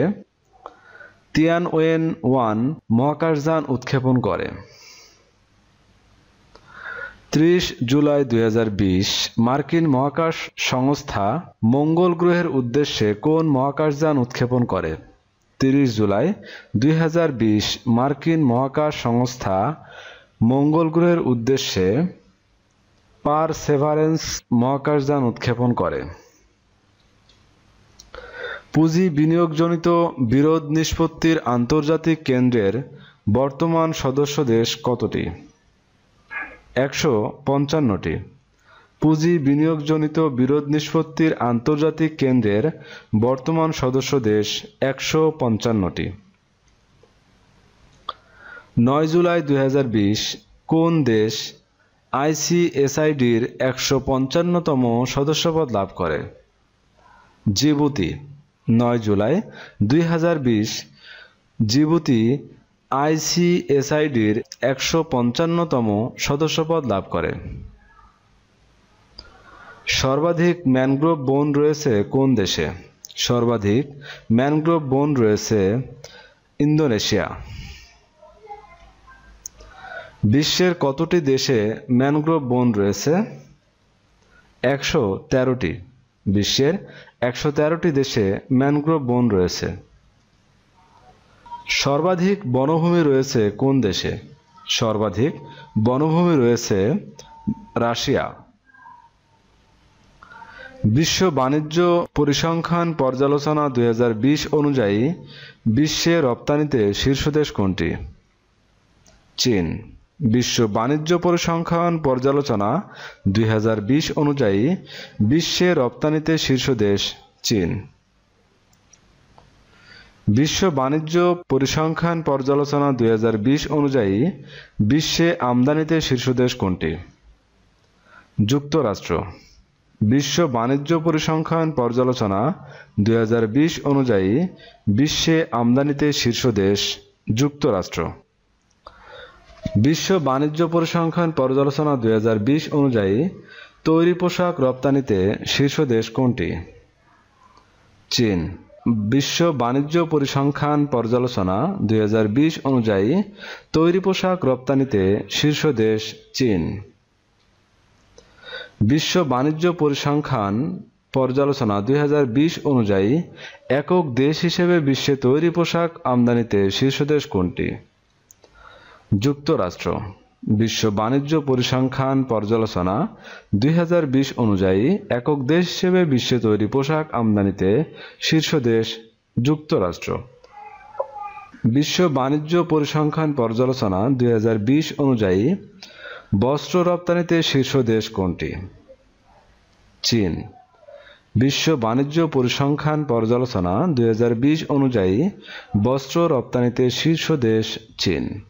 তিয়ানওয়েন-1 মহাকাশযান উৎক্ষেপণ করে। 30 জুলাই 2020 মার্কিন মহাকাশ সংস্থা মঙ্গল গ্রহের উদ্দেশ্যে কোন মহাকাশযান উৎক্ষেপণ করে? 30 জুলাই 2020 মার্কিন মহাকাশ সংস্থা মঙ্গল গ্রহের উদ্দেশ্যে পারসেভারেন্স মহাকাশযান উৎক্ষেপণ করে। পুঁজি বিনিয়োগজনিত বিরোধ নিষ্পত্তির আন্তর্জাতিক কেন্দ্রের বর্তমান সদস্য দেশ কতটি? 155টি। পুঁজি বিনিয়োগজনিত বিরোধ নিষ্পত্তির আন্তর্জাতিক কেন্দ্রের বর্তমান সদস্য দেশ 155টি। 9 জুলাই 2020 কোন দেশ আইসিএসআইডির 155তম সদস্যপদ লাভ করে? জিবুতি। 9 জুলাই 2020 জিবুতি আইসিএসআইডির 155তম সদস্যপদ লাভ করে। সর্বাধিক ম্যানগ্রোভ বন রয়েছে কোন দেশে? সর্বাধিক ম্যানগ্রোভ বন রয়েছে ইন্দোনেশিয়া। বিশ্বের কতটি দেশে ম্যানগ্রোভ বন রয়েছে? 113টি। বিশ্বের 113টি দেশে ম্যানগ্রোভ বন রয়েছে। সর্বাধিক বনভূমি রয়েছে কোন দেশে? সর্বাধিক বনভূমি রয়েছে রাশিয়া। বিশ্ব বাণিজ্য পরিসংখ্যান পর্যালোচনা 2020 অনুযায়ী বিশ্বে রপ্তানিতে শীর্ষ দেশ কোনটি? চীন। বিশ্ব বাণিজ্য পরিসংখ্যান পর্যালোচনা 2020 অনুযায়ী বিশ্বে রপ্তানিতে শীর্ষ দেশ চীন। বিশ্ব বাণিজ্য পরিসংখ্যান পর্যালোচনা 2020 অনুযায়ী বিশ্বে আমদানিতে শীর্ষ দেশ কোনটি? যুক্তরাষ্ট্র। বিশ্ব বাণিজ্য পরিসংখ্যান পর্যালোচনা 2020 অনুযায়ী বিশ্বে আমদানিতে শীর্ষ দেশ যুক্তরাষ্ট্র। বিশ্ব বাণিজ্য পরিসংখ্যান পর্যালোচনা 2020 অনুযায়ী তৈরি পোশাক রপ্তানিতে শীর্ষ দেশ কোনটি? চীন। বিশ্ব বাণিজ্য পরিসংখ্যান পর্যালোচনা 2020 অনুযায়ী তৈরি পোশাক রপ্তানিতে শীর্ষ দেশ চীন। বিশ্ব বাণিজ্য পরিসংখ্যান পর্যালোচনা 2020 অনুযায়ী একক দেশ হিসেবে বিশ্বে তৈরি পোশাক আমদানিতে শীর্ষ দেশ কোনটি? যুক্তরাষ্ট্র। বিশ্ব বাণিজ্য পরিসংখ্যান পর্যালোচনা 2020 অনুযায়ী একক দেশ হিসেবে বিশ্বে তৈরি পোশাক আমদানিতে শীর্ষ দেশ যুক্তরাষ্ট্র। বিশ্ব বাণিজ্য পরিসংখ্যান পর্যালোচনা 2020 অনুযায়ী বস্ত্র রপ্তানিতে শীর্ষ দেশ কোনটি? চীন। বিশ্ব বাণিজ্য পরিসংখ্যান পর্যালোচনা 2020 অনুযায়ী বস্ত্র রপ্তানিতে শীর্ষ দেশ চীন।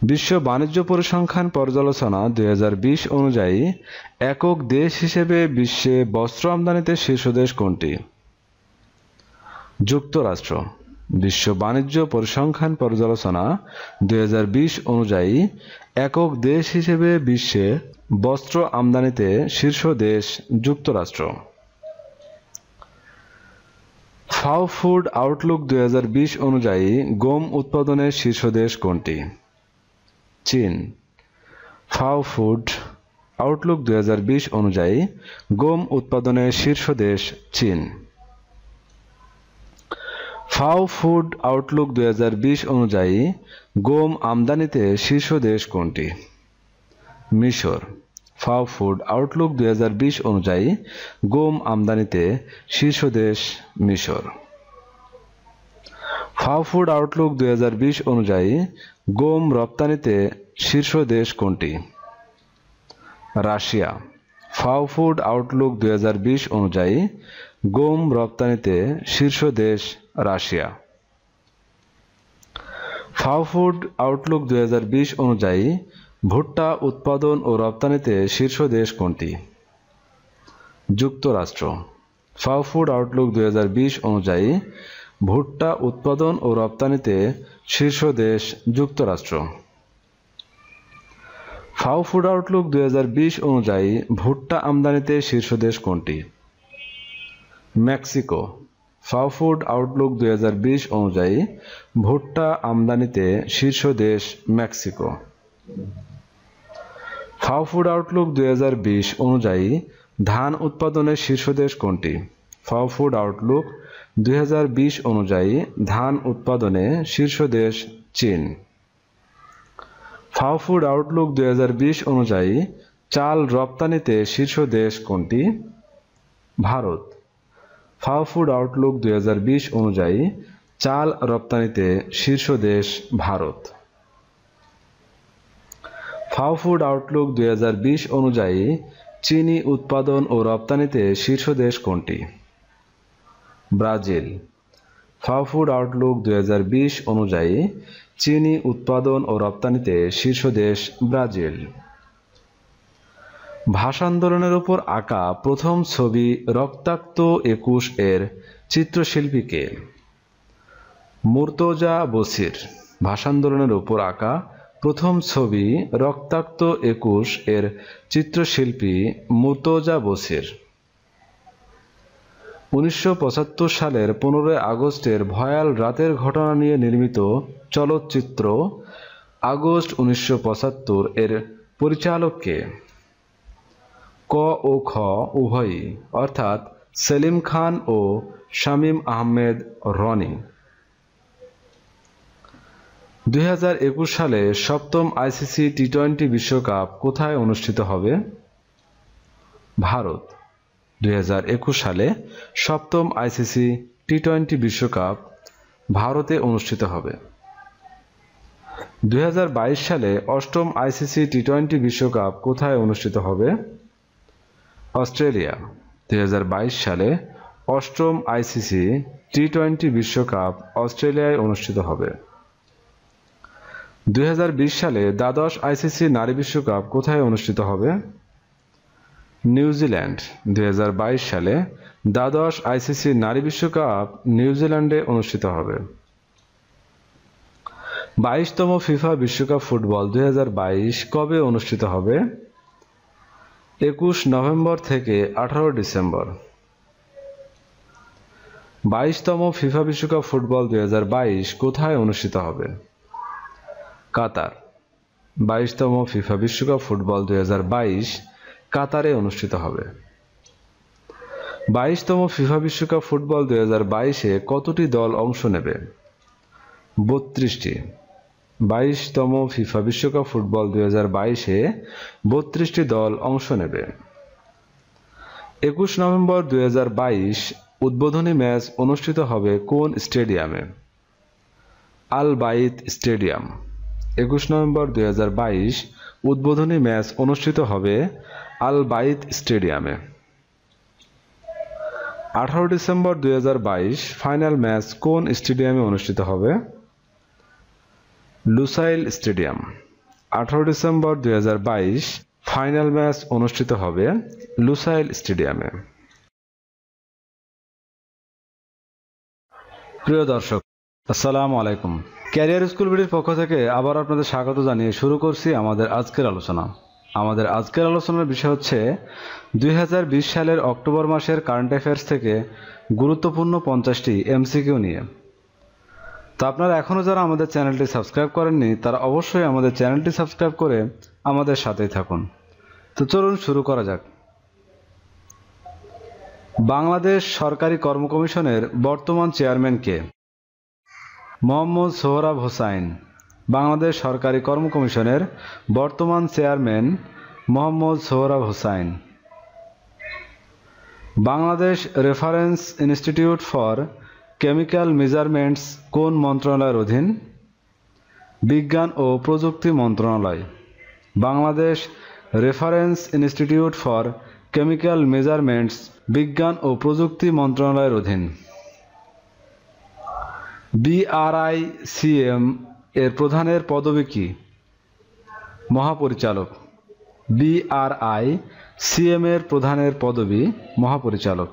বিশ্ব বাণিজ্য পরিসংখ্যান পর্যালোচনা 2020 অনুযায়ী একক দেশ হিসেবে বিশ্বে বস্ত্র আমদানিতে শীর্ষ দেশ কোনটি? যুক্তরাষ্ট্র। বিশ্ব বাণিজ্য পরিসংখ্যান পর্যালোচনা 2020 অনুযায়ী একক দেশ হিসেবে বিশ্বে বস্ত্র আমদানিতে শীর্ষ দেশ যুক্তরাষ্ট্র। ফাও ফুড আউটলুক 2020 অনুযায়ী গম উৎপাদনের শীর্ষ দেশ কোনটি? চীন। ফাও ফুড আউটলুক 2020 অনুযায়ী গম উৎপাদনের শীর্ষ দেশ চীন। ফাও ফুড আউটলুক 2020 অনুযায়ী গম আমদানিতে শীর্ষ দেশ কোনটি? মিশর। ফাও ফুড আউটলুক 2020 অনুযায়ী গম আমদানিতে শীর্ষ দেশ মিশর। ফাও ফুড আউটলুক 2020 অনুযায়ী গম রপ্তানিতে শীর্ষ দেশ কোনটি? রাশিয়া। ফাও ফুড আউটলুক 2020 অনুযায়ী গম রপ্তানিতে শীর্ষ দেশ রাশিয়া। ফাও ফুড আউটলুক 2020 অনুযায়ী ভুট্টা উৎপাদন ও রপ্তানিতে শীর্ষ দেশ কোনটি? যুক্তরাষ্ট্র। ফাও ফুড আউটলুক 2020 অনুযায়ী ভুট্টা উৎপাদন ও রপ্তানিতে শীর্ষ দেশ যুক্তরাষ্ট্র। ফাও ফুড আউটলুক 2020 অনুযায়ী ভুট্টা আমদানিতে শীর্ষ দেশ কোনটি? মেক্সিকো। ফাও ফুড আউটলুক 2020 অনুযায়ী ভুট্টা আমদানিতে শীর্ষ দেশ মেক্সিকো। ফাও ফুড আউটলুক 2020 অনুযায়ী ধান উৎপাদনের শীর্ষ দেশ কোনটি? ফাও ফুড আউটলুক 2020 অনুযায়ী ধান উৎপাদনে শীর্ষ দেশ চীন। ফাও ফুড আউটলুক 2020 অনুযায়ী চাল রপ্তানিতে শীর্ষ দেশ কোনটি? ভারত। ফাও ফুড আউটলুক 2020 অনুযায়ী চাল রপ্তানিতে শীর্ষ দেশ ভারত। ফাও ফুড আউটলুক 2020 অনুযায়ী চিনি উৎপাদন ও রপ্তানিতে শীর্ষ দেশ কোনটি? ব্রাজিল। ফাও ফুড আউটলুক 2020 অনুযায়ী চিনি উৎপাদন ও রপ্তানিতে শীর্ষ দেশ ব্রাজিল। ভাষা আন্দোলনের উপর আঁকা প্রথম ছবি রক্তাক্ত 21 এর চিত্রশিল্পী কে? মুর্তজা বশির। ভাষা আন্দোলনের উপর আঁকা প্রথম ছবি রক্তাক্ত 21 এর চিত্রশিল্পী মুর্তজা বশির। 1975 সালের 15 আগস্টের ভয়াল রাতের ঘটনা নিয়ে নির্মিত চলচ্চিত্র আগস্ট 1975 এর পরিচালক কে? ক ও খ উভয়ই, অর্থাৎ সেলিম খান ও শামীম আহমেদ রনি। 2021 সালে ষষ্ঠ 7ম আইসিসি টি-20 বিশ্বকাপ কোথায় অনুষ্ঠিত হবে? ভারত। 2021 সালে সপ্তম আইসিসি টি-20 বিশ্বকাপ ভারতে অনুষ্ঠিত হবে। 2022 সালে অষ্টম আইসিসি টি-20 বিশ্বকাপ কোথায় অনুষ্ঠিত হবে? অস্ট্রেলিয়া। 2022 সালে অষ্টম আইসিসি টি-20 বিশ্বকাপ অস্ট্রেলিয়ায় অনুষ্ঠিত হবে। 2020 সালে দ্বাদশ আইসিসি নারী বিশ্বকাপ কোথায় অনুষ্ঠিত হবে? নিউজিল্যান্ড। 2022 সালে দ্বাদশ আইসিসি নারী বিশ্বকাপ নিউজিল্যান্ডে অনুষ্ঠিত হবে। 22তম ফিফা বিশ্বকাপ ফুটবল 2022 কবে অনুষ্ঠিত হবে? 21 নভেম্বর থেকে 18 ডিসেম্বর। 22তম ফিফা বিশ্বকাপ ফুটবল 2022 কোথায় অনুষ্ঠিত হবে? কাতার। 22তম ফিফা বিশ্বকাপ ফুটবল 2022 কাতারে অনুষ্ঠিত হবে। 22তম ফিফা বিশ্বকাপ ফুটবল 2022-এ কতটি দল অংশ নেবে? 32টি। 22তম ফিফা বিশ্বকাপ ফুটবল 2022-এ 32টি দল অংশ নেবে। 21 নভেম্বর 2022 উদ্বোধনী ম্যাচ অনুষ্ঠিত হবে কোন স্টেডিয়ামে? আল বাইত স্টেডিয়াম। 21 নভেম্বর 2022 উদ্বোধনী ম্যাচ অনুষ্ঠিত হবে আল বাইত স্টেডিয়ামে। 18 ডিসেম্বর 2022 ফাইনাল ম্যাচ কোন স্টেডিয়ামে অনুষ্ঠিত হবে? Lusail stadium. 18 December 2022 final match অনুষ্ঠিত হবে লুসাইল স্টেডিয়ামে। প্রিয় দর্শক, আসসালামু আলাইকুম। ক্যারিয়ার স্কুল বিডির পক্ষ থেকে আবার আপনাদের স্বাগত জানিয়ে শুরু করছি আমাদের আজকের আলোচনা। আমাদের আজকের আলোচনার বিষয় হচ্ছে 2020 সালের অক্টোবর মাসের কারেন্ট অ্যাফেয়ার্স থেকে গুরুত্বপূর্ণ 50টি এমসিকিউ নিয়ে। তো আপনারা এখনও যারা আমাদের চ্যানেলটি সাবস্ক্রাইব করেননি তারা অবশ্যই আমাদের চ্যানেলটি সাবস্ক্রাইব করে আমাদের সাথেই থাকুন। তো চলুন শুরু করা যাক। বাংলাদেশ সরকারি কর্ম কমিশনের বর্তমান চেয়ারম্যান কে? মোহাম্মদ সোহরাব হোসাইন। বাংলাদেশ সরকারি কর্ম কমিশনের বর্তমান chairman Mohammad Sohrab Hossain. Bangladesh reference institute for chemical measurements কোন মন্ত্রণালয়ের অধীন? বিজ্ঞান ও প্রযুক্তি মন্ত্রণালয়। Bangladesh reference institute for chemical measurements বিজ্ঞান ও প্রযুক্তি মন্ত্রণালয়ের অধীন। BRICM এর প্রধানের পদবি কি? মহাপরিচালক। BRICM এর প্রধানের পদবি মহাপরিচালক।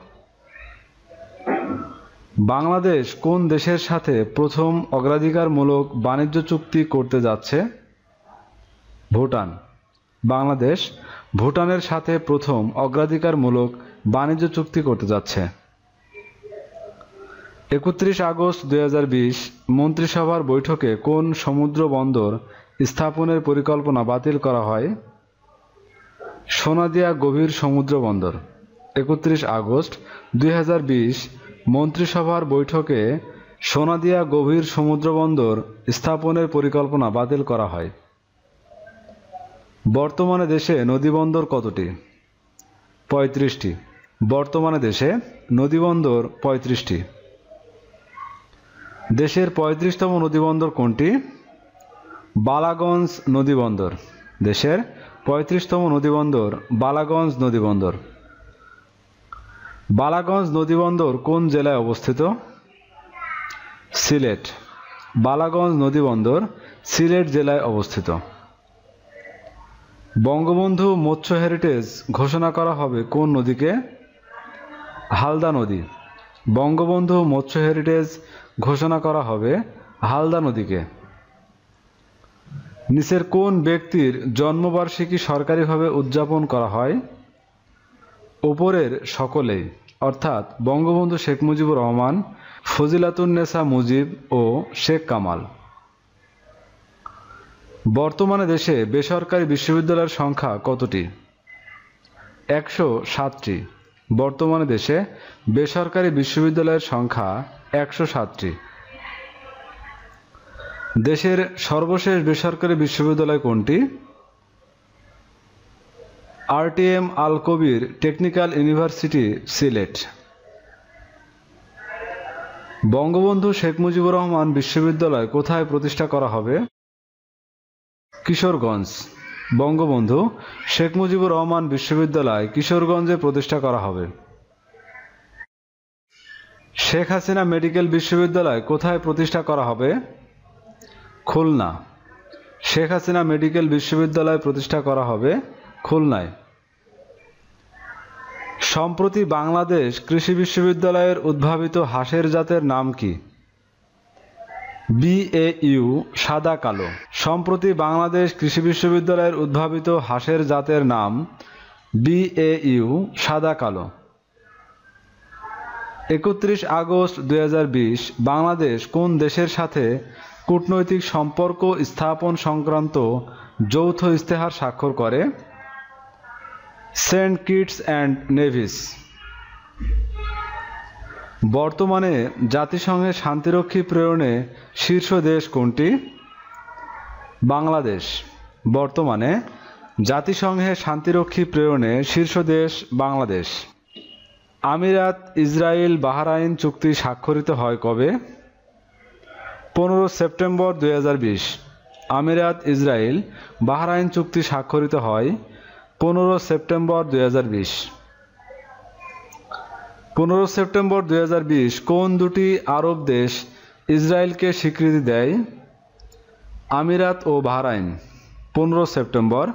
বাংলাদেশ কোন দেশের সাথে প্রথম অগ্রাধিকারমূলক বাণিজ্য চুক্তি করতে যাচ্ছে? ভুটান। বাংলাদেশ ভুটানের সাথে প্রথম অগ্রাধিকারমূলক বাণিজ্য চুক্তি করতে যাচ্ছে। 31 আগস্ট 2020 মন্ত্রিসভার বৈঠকে কোন সমুদ্র বন্দর স্থাপনের পরিকল্পনা বাতিল করা হয়? সোনাদিয়া গভীর সমুদ্র বন্দর। 31 আগস্ট 2020 মন্ত্রিসভার বৈঠকে সোনাদিয়া গভীর সমুদ্র বন্দর স্থাপনের পরিকল্পনা বাতিল করা হয়। বর্তমানে দেশে নদীবন্দর কতটি? 35টি। বর্তমানে দেশে নদীবন্দর 35টি। দেশের 35তম নদীবন্দর কোনটি? বালাগঞ্জ নদীবন্দর। দেশের 35তম নদীবন্দর বালাগঞ্জ নদীবন্দর। বালাগঞ্জ নদীবন্দর কোন জেলায় অবস্থিত? সিলেট। বালাগঞ্জ নদীবন্দর সিলেট জেলায় অবস্থিত। বঙ্গবন্ধু মৎস্য হেরিটেজ ঘোষণা করা হবে কোন নদীকে? হালদা নদী। বঙ্গবন্ধু মৎস্য হেরিটেজ ঘোষণা করা হবে হালদা নদীকে। নিচের কোন ব্যক্তির জন্মবার্ষিকী সরকারিভাবে উদযাপন করা হয়? উপরের সকলেই, অর্থাৎ বঙ্গবন্ধু শেখ মুজিবুর রহমান, ফজিলাতুন্নেসা মুজিব ও শেখ কামাল। বর্তমানে দেশে বেসরকারি বিশ্ববিদ্যালয়ের সংখ্যা কতটি? 107টি। বর্তমানে দেশে বেসরকারি বিশ্ববিদ্যালয়ের সংখ্যা 107টি। দেশের সর্বশেষ বেসরকারি বিশ্ববিদ্যালয় কোনটি? RTM আল কবির টেকনিক্যাল ইউনিভার্সিটি সিলেট। বঙ্গবন্ধু শেখ মুজিবুর রহমান বিশ্ববিদ্যালয় কোথায় প্রতিষ্ঠা করা হবে? কিশোরগঞ্জ। বঙ্গবন্ধু শেখ মুজিবুর রহমান বিশ্ববিদ্যালয় কিশোরগঞ্জে প্রতিষ্ঠা করা হবে। শেখ হাসিনা মেডিকেল বিশ্ববিদ্যালয় কোথায় প্রতিষ্ঠা করা হবে? খুলনা। শেখ হাসিনা মেডিকেল বিশ্ববিদ্যালয় প্রতিষ্ঠা করা হবে খুলনায়। সম্প্রতি বাংলাদেশ কৃষি বিশ্ববিদ্যালয়ের উদ্ভাবিত হাঁসের জাতের নাম কি? BAU সাদা কালো। সম্প্রতি বাংলাদেশ কৃষি বিশ্ববিদ্যালয়ের উদ্ভাবিত হাঁসের জাতের নাম BAU সাদা কালো। 31 আগস্ট 2020 বাংলাদেশ কোন দেশের সাথে কূটনৈতিক সম্পর্ক স্থাপন সংক্রান্ত যৌথ ইস্তেহার স্বাক্ষর করে? Saint Kitts and Nevis. বর্তমানে জাতিসংঘে শান্তিরক্ষী প্রেরণে শীর্ষ দেশ কোনটি? বাংলাদেশ। বর্তমানে জাতিসংঘে শান্তিরক্ষী প্রেরণে শীর্ষ দেশ বাংলাদেশ। আমিরাত ইসরায়েল বাহরাইন চুক্তি স্বাক্ষরিত হয় কবে? 15 সেপ্টেম্বর 2020 আমিরাত ইসরায়েল বাহরাইন চুক্তি স্বাক্ষরিত হয় 15 সেপ্টেম্বর 2020। 15 সেপ্টেম্বর 2020 কোন দুটি আরব দেশ ইসরায়েলকে স্বীকৃতি দেয়? আমিরাত ও বাহরাইন। 15 সেপ্টেম্বর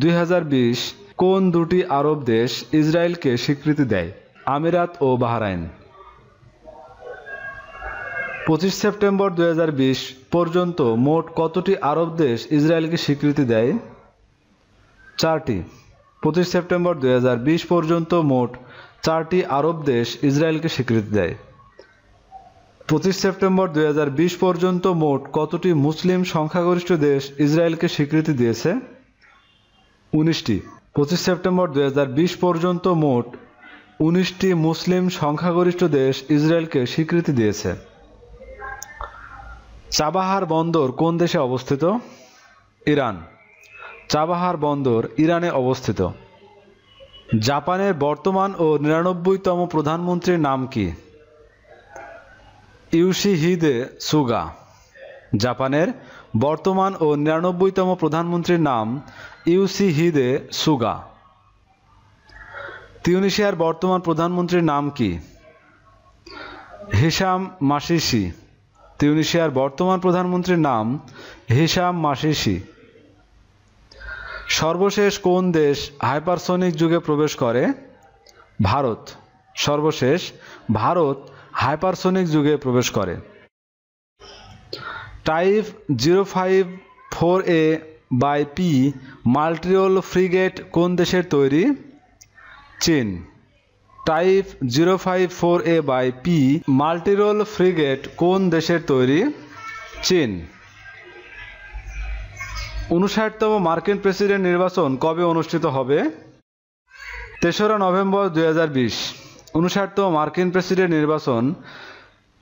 2020 কোন দুটি আরব দেশ ইসরায়েলকে স্বীকৃতি দেয়? আমিরাত ও বাহরাইন। 25 সেপ্টেম্বর 2020 পর্যন্ত মোট কতটি আরব দেশ ইসরায়েলকে স্বীকৃতি দেয়? 4টি। 25 সেপ্টেম্বর 2020 পর্যন্ত মোট 4টি আরব দেশ ইসরায়েলকে স্বীকৃতি দেয়। 25 সেপ্টেম্বর 2020 পর্যন্ত মোট কতটি মুসলিম সংখ্যাগরিষ্ঠ দেশ ইসরায়েলকে স্বীকৃতি দিয়েছে? 19টি। 25 সেপ্টেম্বর 2020 পর্যন্ত মোট 19টি মুসলিম সংখ্যাগরিষ্ঠ দেশ ইসরায়েলকে স্বীকৃতি দিয়েছে। চাবাহার বন্দর কোন দেশে অবস্থিত? ইরান। চাবাহার বন্দর ইরানে অবস্থিত। জাপানের বর্তমান ও 99তম প্রধানমন্ত্রীর নাম কি? Yoshihide Suga. জাপানের বর্তমান ও 99তম প্রধানমন্ত্রীর নাম ইয়োশিহিদে সুগা। তিউনিসিয়ার বর্তমান প্রধানমন্ত্রীর নাম কি? Hisham Mechichi. তিউনিসিয়ার বর্তমান প্রধানমন্ত্রীর নাম হিশাম মাশিশি। সর্বশেষ কোন দেশ হাইপারসনিক যুগে প্রবেশ করে? ভারত। সর্বশেষ ভারত হাইপারসনিক যুগে প্রবেশ করে। টাইপ 054A/P মাল্টিরোল ফ্রিগেট কোন দেশের তৈরি? চীন। টাইপ 054A/P মাল্টিরোল ফ্রিগেট কোন দেশের তৈরি? চীন। 59তম মার্কিন প্রেসিডেন্ট নির্বাচন কবে অনুষ্ঠিত হবে? 3রা নভেম্বর 2020 59তম মার্কিন প্রেসিডেন্ট নির্বাচন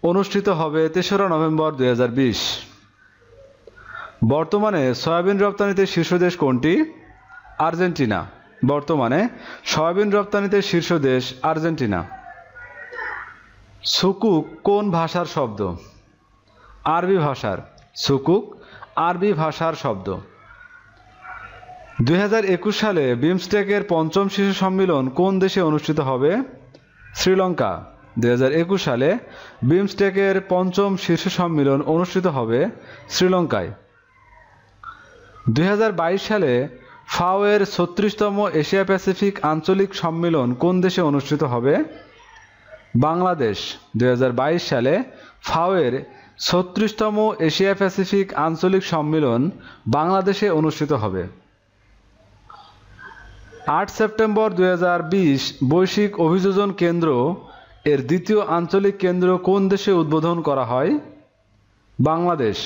অনুষ্ঠিত হবে 3রা নভেম্বর 2020। বর্তমানে সয়াবিন রপ্তানিতে শীর্ষ দেশ কোনটি? আর্জেন্টিনা। বর্তমানে সয়াবিন রপ্তানিতে শীর্ষ দেশ আর্জেন্টিনা। সুকুক কোন ভাষার শব্দ? আরবি ভাষার। সুকুক আরবি ভাষার শব্দ। 2021 সালে বিমস্টেকের 5ম শীর্ষ সম্মেলন কোন দেশে অনুষ্ঠিত হবে? শ্রীলঙ্কা। 2021 সালে বিমস্টেকের 5ম শীর্ষ সম্মেলন অনুষ্ঠিত হবে শ্রীলঙ্কায়। 2022 সালে ফাও এর 36তম এশিয়া প্যাসিফিক আঞ্চলিক সম্মেলন কোন দেশে অনুষ্ঠিত হবে? বাংলাদেশ। 2022 সালে ফাও এর 36তম এশিয়া প্যাসিফিক আঞ্চলিক সম্মেলন বাংলাদেশে অনুষ্ঠিত হবে। 8 সেপ্টেম্বর 2020 বৈশ্বিক অভিযোজন কেন্দ্র এর দ্বিতীয় আঞ্চলিক কেন্দ্র কোন দেশে উদ্বোধন করা হয়? বাংলাদেশ।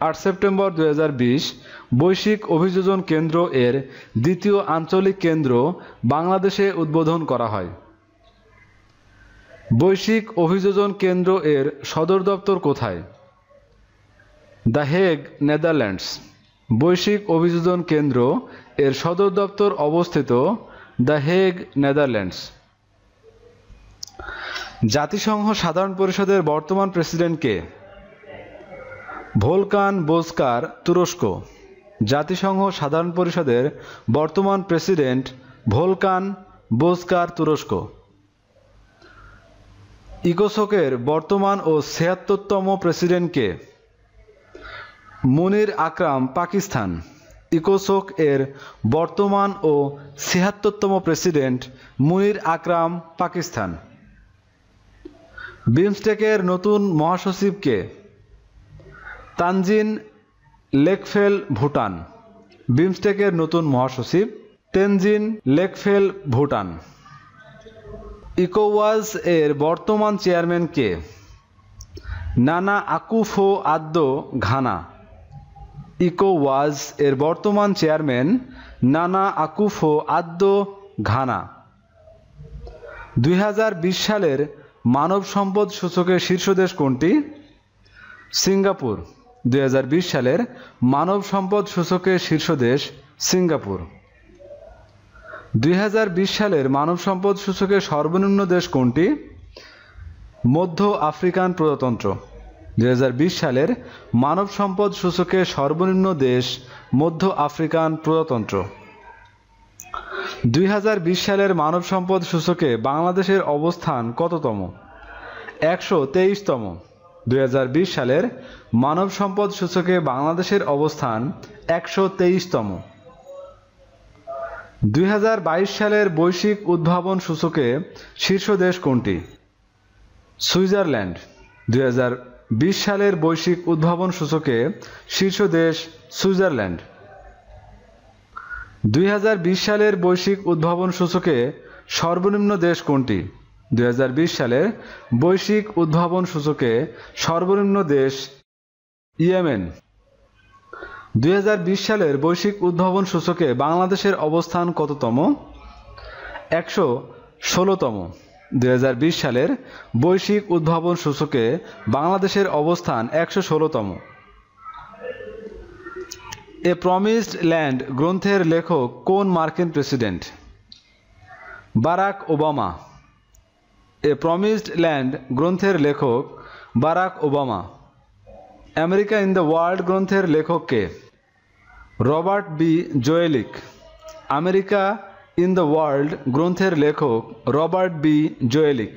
8 সেপ্টেম্বর 2020 বৈশ্বিক অভিযোজন কেন্দ্র এর দ্বিতীয় আঞ্চলিক কেন্দ্র বাংলাদেশে উদ্বোধন করা হয়। বৈশ্বিক অভিযোজন কেন্দ্র এর সদর দপ্তর কোথায়? The Hague, Netherlands. বৈশ্বিক অভিযোজন কেন্দ্র এর সদর দপ্তর অবস্থিত দ্য হেগ, নেদারল্যান্ডস। জাতিসংঘ সাধারণ পরিষদের বর্তমান প্রেসিডেন্ট কে? ভোলকান বোজকার, তুরস্ক। জাতিসংঘ সাধারণ পরিষদের বর্তমান প্রেসিডেন্ট ভোলকান বোজকার, তুরস্ক। ইকোসোকের বর্তমান ও ৭৬তম প্রেসিডেন্ট কে? মুনির আকরাম, পাকিস্তান। ইকোসোক এর বর্তমান ও ৭৬তম প্রেসিডেন্ট মুনির আকরাম, পাকিস্তান। বিমস্টেকের নতুন মহাসচিব কে? তানজিন লেকফেল, ভুটান। বিমস্টেকের নতুন মহাসচিব তেনজিন লেকফেল, ভুটান। ইকোওয়াস এর বর্তমান চেয়ারম্যান কে? নানা আকুফো-আদ্দো, ঘানা। ইকোওয়াস এর বর্তমান চেয়ারম্যান নানা আকুফো-আদ্দো, ঘানা। ২০২০ সালের মানব সম্পদ সূচকের শীর্ষ দেশ কোনটি? সিঙ্গাপুর। ২০২০ সালের মানব সম্পদ সূচকের শীর্ষ দেশ সিঙ্গাপুর। ২০২০ সালের মানব সম্পদ সূচকের সর্বনিম্ন দেশ কোনটি? মধ্য আফ্রিকান প্রজাতন্ত্র। ২০২০ সালের মানব সম্পদ সূচকের সর্বনিম্ন দেশ মধ্য আফ্রিকান প্রজাতন্ত্র। ২০২০ সালের মানব সম্পদ সূচকে বাংলাদেশের অবস্থান কততম? ১২৩তম। ২০২০ সালের মানব সম্পদ সূচকে বাংলাদেশের অবস্থান ১২৩তম। ২০২২ সালের বৈশ্বিক উদ্ভাবন সূচকে শীর্ষ দেশ কোনটি? সুইজারল্যান্ড। ২০২০ সালের বৈশ্বিক উদ্ভাবন সূচকে শীর্ষ দেশ সুইজারল্যান্ড। ২০২০ সালের বৈশ্বিক উদ্ভাবন সূচকে সর্বনিম্ন দেশ কোনটি? ২০২০ সালের বৈশ্বিক উদ্ভাবন সূচকে সর্বনিম্ন দেশ ইয়েমেন। ২০২০ সালের বৈশ্বিক উদ্ভাবন সূচকে বাংলাদেশের অবস্থান কততম? ১১৬তম। ২০২০ সালের বৈশ্বিক উদ্ভাবন সূচকে বাংলাদেশের অবস্থান ১১৬তম। এ প্রমিসড ল্যান্ড গ্রন্থের লেখক কোন মার্কিন president? Barack Obama. A Promised Land গ্রন্থের লেখক Barack Obama. America in the World গ্রন্থের লেখক কে? Robert B Zoellick. America in the World গ্রন্থের লেখক Robert B Zoellick.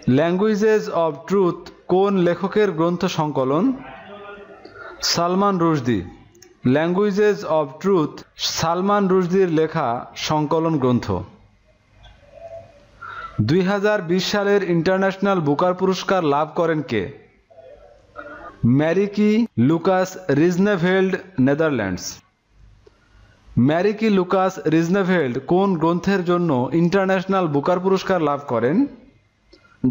Languages of Truth কোন লেখকের গ্রন্থ সংকলন? Salman Rushdie. Languages of Truth Salman রুশদির লেখা সংকলন গ্রন্থ। ২০২০ সালের ইন্টারন্যাশনাল বুকার পুরস্কার লাভ করেন কে? ম্যারিকি লুকাস রিজনেভেল্ড, নেদারল্যান্ডস। ম্যারিকি লুকাস রিজনেভেল্ড কোন গ্রন্থের জন্য ইন্টারন্যাশনাল বুকার পুরস্কার লাভ করেন?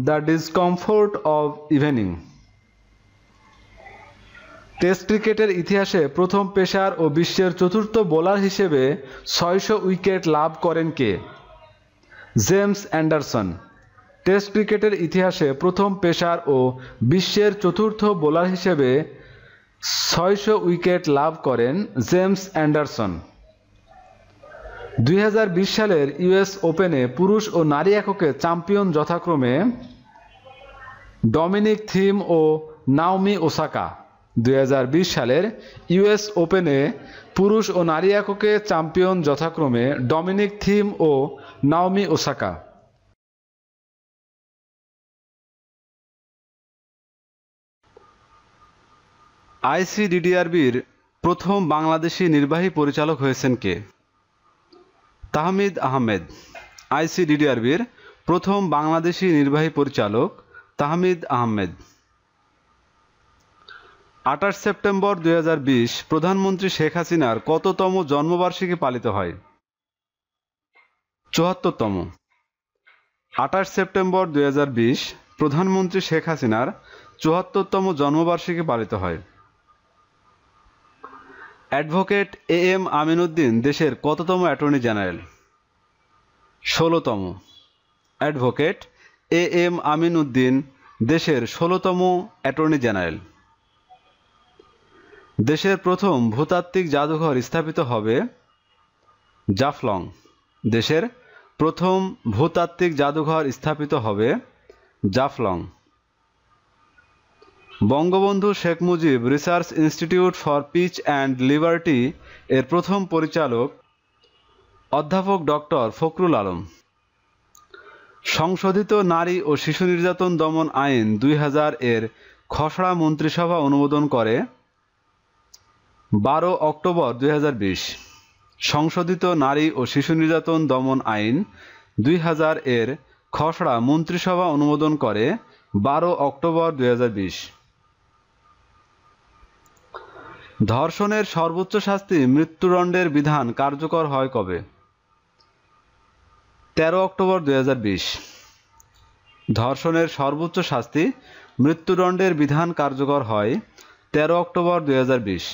The discomfort of evening. Test ক্রিকেটের ইতিহাসে প্রথম পেসার ও বিশ্বের চতুর্থ বোলার হিসেবে ৬০০ উইকেট লাভ করেন কে? James Anderson. টেস্ট ক্রিকেটের ইতিহাসে প্রথম পেসার ও বিশ্বের চতুর্থ বোলার হিসেবে ৬০০ উইকেট লাভ করেন জেমস অ্যান্ডারসন। ২০২০ সালের ইউএস ওপেনে পুরুষ ও নারী এককে চ্যাম্পিয়ন যথাক্রমে ডমিনিক থিম ও নাওমি ওসাকা। ২০২০ সালের ইউএস ওপেনে পুরুষ ও নারী এককে চ্যাম্পিয়ন যথাক্রমে ডমিনিক থিম ও নাওমি ওসাকা। আইসিডিডিআরবির প্রথম বাংলাদেশি নির্বাহী পরিচালক হয়েছেন কে? তাহমিদ আহমেদ। আইসিডিডিআরবির প্রথম বাংলাদেশি নির্বাহী পরিচালক তাহমিদ আহমেদ। ২৮ সেপ্টেম্বর ২০২০ প্রধানমন্ত্রী শেখ হাসিনার কততম জন্মবার্ষিকী পালিত হয়? ৭৪তম। ২৮ সেপ্টেম্বর ২০২০ প্রধানমন্ত্রী শেখ হাসিনার ৭৪তম জন্মবার্ষিকী পালিত হয়। Advocate A M Amin Uddin দেশের কততম অ্যাটর্নি জেনারেল? ১৬তম। Advocate A M Amin Uddin দেশের ১৬তম অ্যাটর্নি জেনারেল। দেশের প্রথম ভূতাত্ত্বিক জাদুঘর স্থাপিত হবে জাফলং। দেশের প্রথম ভূতাত্ত্বিক জাদুঘর স্থাপিত হবে Jaflong. Bangabandhu Sheikh Mujib research institute for piece and liberty এর প্রথম পরিচালক অধ্যাপক ডক্টর ফখরুল আলম। সংশোধিত নারী ও শিশু নির্যাতন দমন আইন 2000 এর খসড়া মন্ত্রিসভা অনুমোদন করে 12 অক্টোবর 2020। সংশোধিত নারী ও শিশু নির্যাতন দমন আইন 2000 এর খসড়া মন্ত্রিসভা অনুমোদন করে 12 অক্টোবর 2020। ধর্ষণের সর্বোচ্চ শাস্তি মৃত্যুদণ্ডের বিধান কার্যকর হয় কবে? 13 অক্টোবর 2020। ধর্ষণের সর্বোচ্চ শাস্তি মৃত্যুদণ্ডের বিধান কার্যকর হয় 13 অক্টোবর 2020।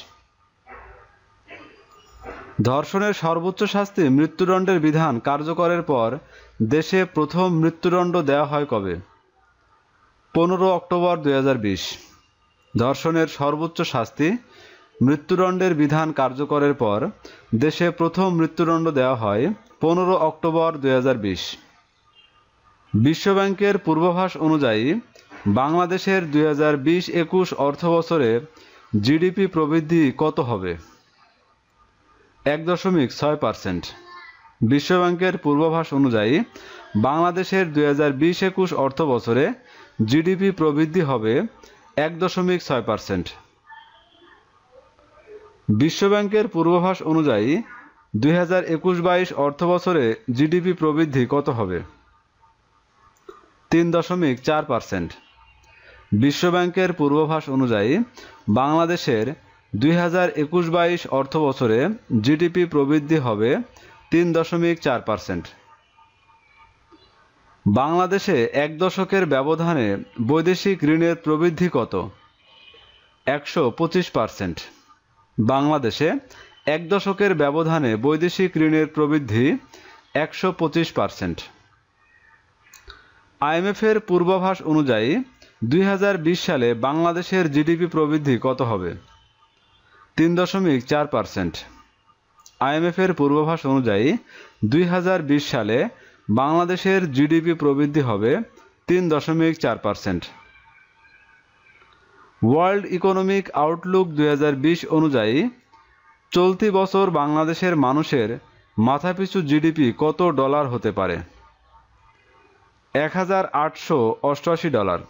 ধর্ষণের সর্বোচ্চ শাস্তি মৃত্যুদণ্ডের বিধান কার্যকরের পর দেশে প্রথম মৃত্যুদণ্ড দেওয়া হয় কবে? 15 অক্টোবর 2020। ধর্ষণের সর্বোচ্চ শাস্তি মৃত্যুদণ্ডের বিধান কার্যকরের পর দেশে প্রথম মৃত্যুদণ্ড দেওয়া হয় 15 অক্টোবর 2020। বিশ্বব্যাংকের পূর্বাভাস অনুযায়ী বাংলাদেশের 2020-21 অর্থবছরে জিডিপি প্রবৃদ্ধি কত হবে? 1.6%। বিশ্বব্যাংকের পূর্বাভাস অনুযায়ী বাংলাদেশের 2020-21 অর্থবছরে জিডিপি প্রবৃদ্ধি হবে 1.6%। বিশ্বব্যাংকের পূর্বাভাস অনুযায়ী 2021-22 অর্থবছরে জিডিপি প্রবৃদ্ধি কত হবে? 3.4%। বিশ্বব্যাংকের পূর্বাভাস অনুযায়ী বাংলাদেশের 2021-22 অর্থবছরে জিডিপি প্রবৃদ্ধি হবে 3.4%। বাংলাদেশে এক দশকের ব্যবধানে বৈদেশিক ঋণের প্রবৃদ্ধি কত? 125%। বাংলাদেশে এক দশকের ব্যবধানে বৈদেশিক ঋণের প্রবৃদ্ধি 125%। আইএমএফের পূর্বাভাস অনুযায়ী 2020 সালে বাংলাদেশের জিডিপি প্রবৃদ্ধি কত হবে? 3.4%। আইএমএফের পূর্বাভাস অনুযায়ী 2020 সালে বাংলাদেশের জিডিপি প্রবৃদ্ধি হবে 3.4%। ওয়ার্ল্ড ইকোনমিক আউটলুক 2020 অনুযায়ী চলতি বছর বাংলাদেশের মানুষের মাথাপিছু জিডিপি কত ডলার হতে পারে? 1888 ডলার।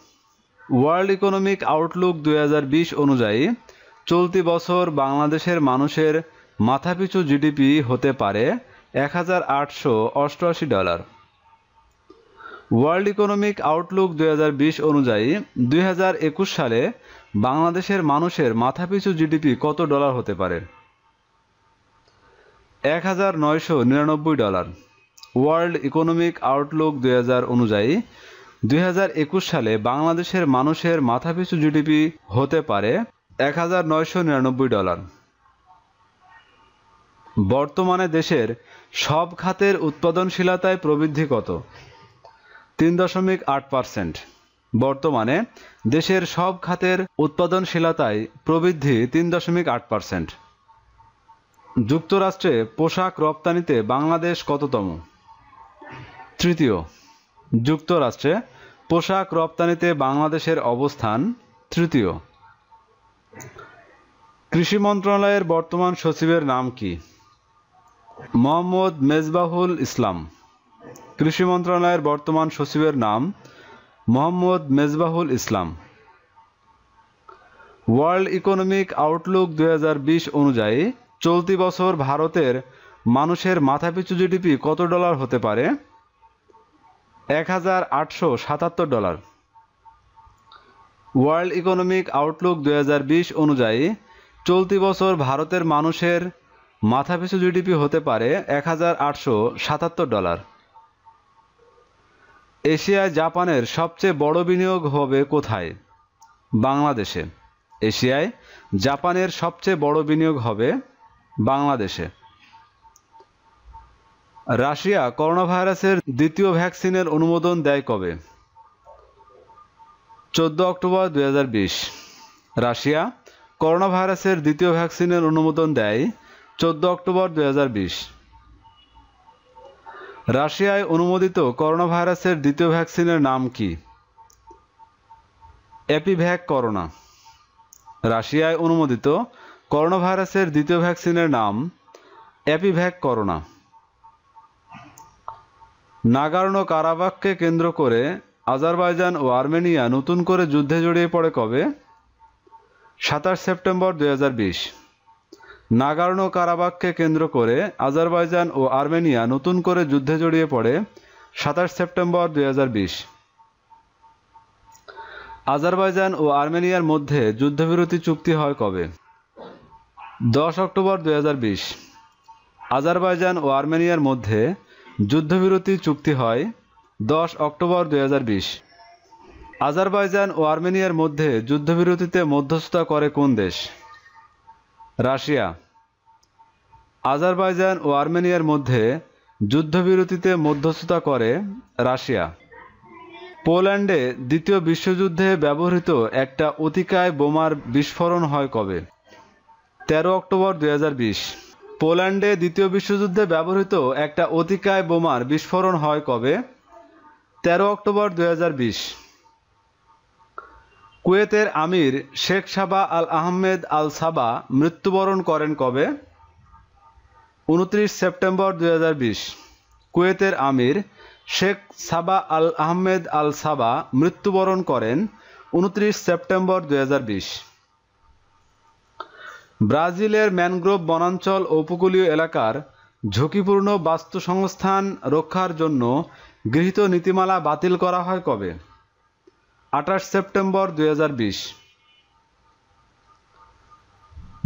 ওয়ার্ল্ড ইকোনমিক আউটলুক 2020 অনুযায়ী চলতি বছর বাংলাদেশের মানুষের মাথাপিছু জিডিপি হতে পারে 1888 ডলার। ওয়ার্ল্ড ইকোনমিক আউটলুক 2020 অনুযায়ী 2021 সালে বাংলাদেশের মানুষের মাথাপিছু জিডিপি কত ডলার হতে পারে? 1999 ডলার। ওয়ার্ল্ড ইকোনমিক আউটলুক 2000 অনুযায়ী 2021 সালে বাংলাদেশের মানুষের মাথাপিছু জিডিপি হতে পারে 1999 ডলার। বর্তমানে দেশের সব খাতের উৎপাদনশীলতায় প্রবৃদ্ধি কত? 3.8%। বর্তমানে দেশের সব খাতের উৎপাদনশীলতায় প্রবৃদ্ধি 3.8%। যুক্তরাষ্ট্রে পোশাক রপ্তানিতে বাংলাদেশ কততম? তৃতীয়। যুক্তরাষ্ট্রে পোশাক রপ্তানিতে বাংলাদেশের অবস্থান তৃতীয়। কৃষি মন্ত্রণালয়ের বর্তমান সচিবের নাম কি? মোহাম্মদ মেজবাহুল ইসলাম। কৃষি মন্ত্রণালয়ের বর্তমান সচিবের নাম মোহাম্মদ মেজবাহুল ইসলাম। ওয়ার্ল্ড ইকোনমিক আউটলুক 2020 অনুযায়ী চলতি বছর ভারতের মানুষের মাথাপিছু জিডিপি কত ডলার হতে পারে? 1877 ডলার। ওয়ার্ল্ড ইকোনমিক আউটলুক 2020 অনুযায়ী চলতি বছর ভারতের মানুষের মাথাপিছু জিডিপি হতে পারে 1877 ডলার। এশিয়ায় জাপানের সবচেয়ে বড় বিনিয়োগ হবে কোথায়? বাংলাদেশে। এশিয়ায় জাপানের সবচেয়ে বড় বিনিয়োগ হবে বাংলাদেশে। রাশিয়া করোনা ভাইরাসের দ্বিতীয় ভ্যাকসিনের অনুমোদন দেয় কবে? 14 অক্টোবর 2020। রাশিয়া করোনা ভাইরাসের দ্বিতীয় ভ্যাকসিনের অনুমোদন দেয় 14 অক্টোবর 2020। রাশিয়ায় অনুমোদিত করোনা ভাইরাসের দ্বিতীয় ভ্যাকসিনের নাম কি? অ্যাপিভ্যাক করোনা। রাশিয়ায় অনুমোদিত করোনা ভাইরাসের দ্বিতীয় ভ্যাকসিনের নাম অ্যাপিভ্যাক করোনা। নাগোর্নো কারাবাখকে কেন্দ্র করে আজারবাইজান ও আর্মেনিয়া নতুন করে যুদ্ধে জড়িয়ে পড়ে কবে? 27 সেপ্টেম্বর 2020। নাগোর্নো কারাবাখকে কেন্দ্র করে আজারবাইজান ও আর্মেনিয়া নতুন করে যুদ্ধে জড়িয়ে পড়ে 27 সেপ্টেম্বর 2020। আজারবাইজান ও আর্মেনিয়ার মধ্যে যুদ্ধবিরতি চুক্তি হয় কবে? 10 অক্টোবর 2020। আজারবাইজান ও আর্মেনিয়ার মধ্যে যুদ্ধবিরতি চুক্তি হয় 10 অক্টোবর 2020। আজারবাইজান ও আর্মেনিয়ার মধ্যে যুদ্ধবিরতিতে মধ্যস্থতা করে কোন দেশ? রাশিয়া। আজারবাইজান ও আর্মেনিয়ার মধ্যে যুদ্ধবিরতিতে মধ্যস্থতা করে রাশিয়া। পোল্যান্ডে দ্বিতীয় বিশ্বযুদ্ধে ব্যবহৃত একটা অতিকায় বোমার বিস্ফোরণ হয় কবে? 13 অক্টোবর 2020। পোল্যান্ডে দ্বিতীয় বিশ্বযুদ্ধে ব্যবহৃত একটা অতিকায় বোমার বিস্ফোরণ হয় কবে? 13 অক্টোবর 2020। কুয়েতের আমির শেখ সাবাহ আল আহমেদ আল সাবাহ মৃত্যুবরণ করেন কবে? 29 সেপ্টেম্বর 2020। কুয়েতের আমির শেখ সাবাহ আল আহমেদ আল সাবাহ মৃত্যুবরণ করেন 29 সেপ্টেম্বর 2020। ব্রাজিলের ম্যানগ্রোভ বনাঞ্চল ও উপকূলীয় এলাকার ঝুঁকিপূর্ণ বাস্তুসংস্থান রক্ষার জন্য গৃহীত নীতিমালা বাতিল করা হয় কবে? 28 সেপ্টেম্বর 2020।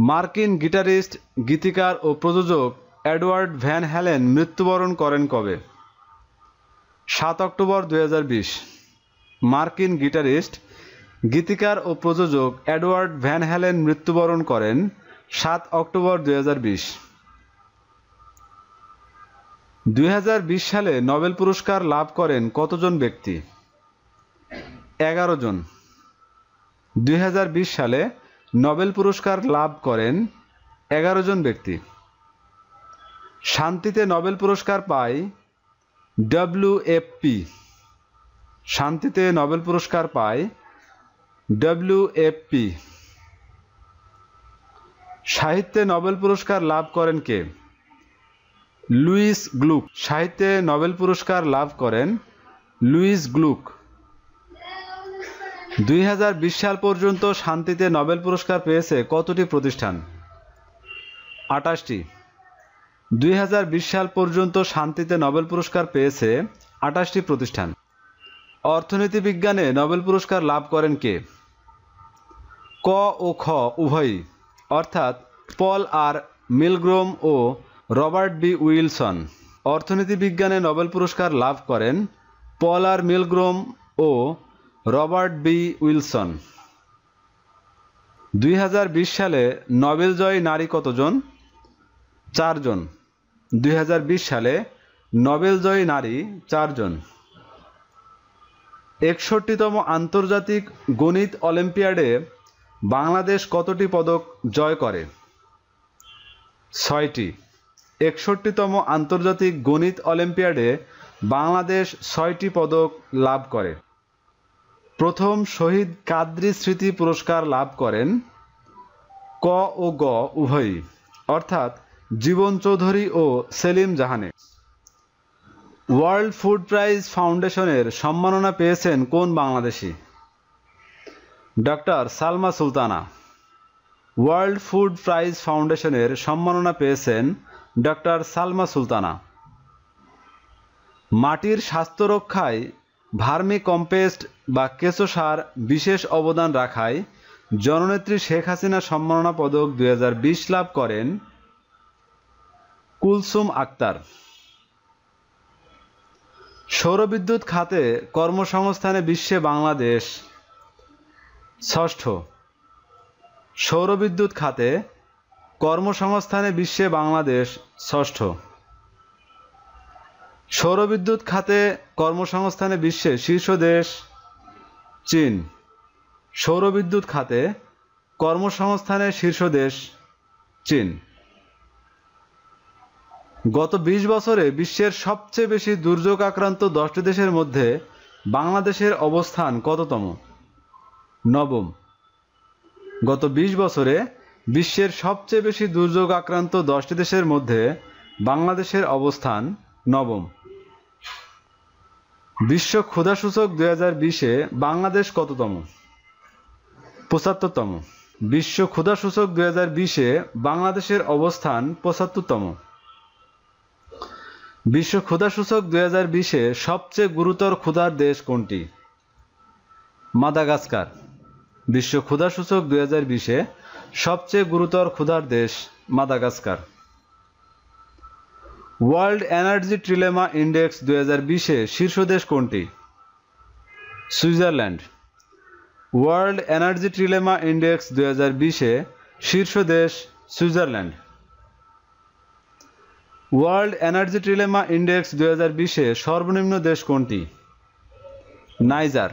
মার্কিন গিটারিস্ট, গীতিকার ও প্রযোজক এডওয়ার্ড ভ্যান হ্যালেন মৃত্যুবরণ করেন কবে? 7 অক্টোবর 2020। মার্কিন গিটারিস্ট, গীতিকার ও প্রযোজক এডওয়ার্ড ভ্যান হ্যালেন মৃত্যুবরণ করেন 7 অক্টোবর 2020। 2020 সালে নোবেল পুরস্কার লাভ করেন কতজন ব্যক্তি? 11 জন। 2020 সালে নোবেল পুরস্কার লাভ করেন 11 জন ব্যক্তি। শান্তিতে নোবেল পুরস্কার পায় WFP। শান্তিতে নোবেল পুরস্কার পায় WFP। সাহিত্যে নোবেল পুরস্কার লাভ করেন কে? Louise Gluck. সাহিত্যে নোবেল পুরস্কার লাভ করেন লুইস গ্লুক। 2020 সাল পর্যন্ত শান্তিতে নোবেল পুরস্কার পেয়েছে কতটি প্রতিষ্ঠান? 28টি। 2020 সাল পর্যন্ত শান্তিতে নোবেল পুরস্কার পেয়েছে 28টি প্রতিষ্ঠান। অর্থনীতি বিজ্ঞানে নোবেল পুরস্কার লাভ করেন কে? ক ও খ উভয়ই, অর্থাৎ পল আর মিলগ্রোম ও রবার্ট বি উইলসন। অর্থনীতি বিজ্ঞানে নোবেল পুরস্কার লাভ করেন পল আর মিলগ্রোম ও রবার্ট বি উইলসন। 2020 সালে নোবেলজয়ী নারী কতজন? 4 জন। 2020 সালে নোবেলজয়ী নারী 4 জন। 61তম আন্তর্জাতিক গণিত অলিম্পিয়াডে বাংলাদেশ কতটি পদক জয় করে? 6টি। 61তম আন্তর্জাতিক গণিত অলিম্পিয়াডে বাংলাদেশ 6টি পদক লাভ করে। প্রথম শহীদ কাদরী স্মৃতি পুরস্কার লাভ করেন ক ও গ উভয়ই, অর্থাৎ জীবন চৌধুরী ও সেলিম জাহানে। ওয়ার্ল্ড ফুড প্রাইজ ফাউন্ডেশনের সম্মাননা পেয়েছেন কোন Bangladeshi? Doctor Salma Sultana. World food prize ফাউন্ডেশনের সম্মাননা পেয়েছেন ডক্টর সালমা সুলতানা। মাটির স্বাস্থ্য রক্ষায় ভার্মি কম্পোস্ট বা কেঁচো সার বিশেষ অবদান রাখায় জননেত্রী শেখ হাসিনা সম্মাননা পদক 2020 লাভ করেন কুলসুম আক্তার। সৌরবিদ্যুৎ খাতে কর্মসংস্থানে বিশ্বে বাংলাদেশ ষষ্ঠ। সৌরবিদ্যুৎ খাতে কর্মসংস্থানে বিশ্বে বাংলাদেশ ষষ্ঠ। সৌরবিদ্যুৎ খাতে কর্মসংস্থানে বিশ্বে শীর্ষ দেশ চীন। সৌরবিদ্যুৎ খাতে কর্মসংস্থানের শীর্ষ দেশ চীন। গত 20 বছরে বিশ্বের সবচেয়ে বেশি দুর্যোগ আক্রান্ত 10টি দেশের মধ্যে বাংলাদেশের অবস্থান কততম? নবম। গত 20 বছরে বিশ্বের সবচেয়ে বেশি দুর্যোগ আক্রান্ত 10টি দেশের মধ্যে বাংলাদেশের অবস্থান নবম। বিশ্ব ক্ষুধা সূচক 2020-এ বাংলাদেশ কততম? 75তম। বিশ্ব ক্ষুধা সূচক 2020-এ বাংলাদেশের অবস্থান 75তম। বিশ্ব ক্ষুধা সূচক 2020-এ সবচেয়ে গুরুতর ক্ষুধার দেশ কোনটি? মাদাগাস্কার। বিশ্ব ক্ষুধা সূচক 2020-এ সবচেয়ে গুরুতর ক্ষুধার দেশ মাদাগাস্কার। ওয়ার্ল্ড এনার্জি ট্রিলেমা ইন্ডেক্স 2020-এ শীর্ষ দেশ কোনটি? সুইজারল্যান্ড। ওয়ার্ল্ড এনার্জি ট্রিলেমা ইন্ডেক্স 2020-এ শীর্ষ দেশ সুইজারল্যান্ড। ওয়ার্ল্ড এনার্জি ট্রিলেমা ইন্ডেক্স 2020-এ সর্বনিম্ন দেশ কোনটি? নাইজার।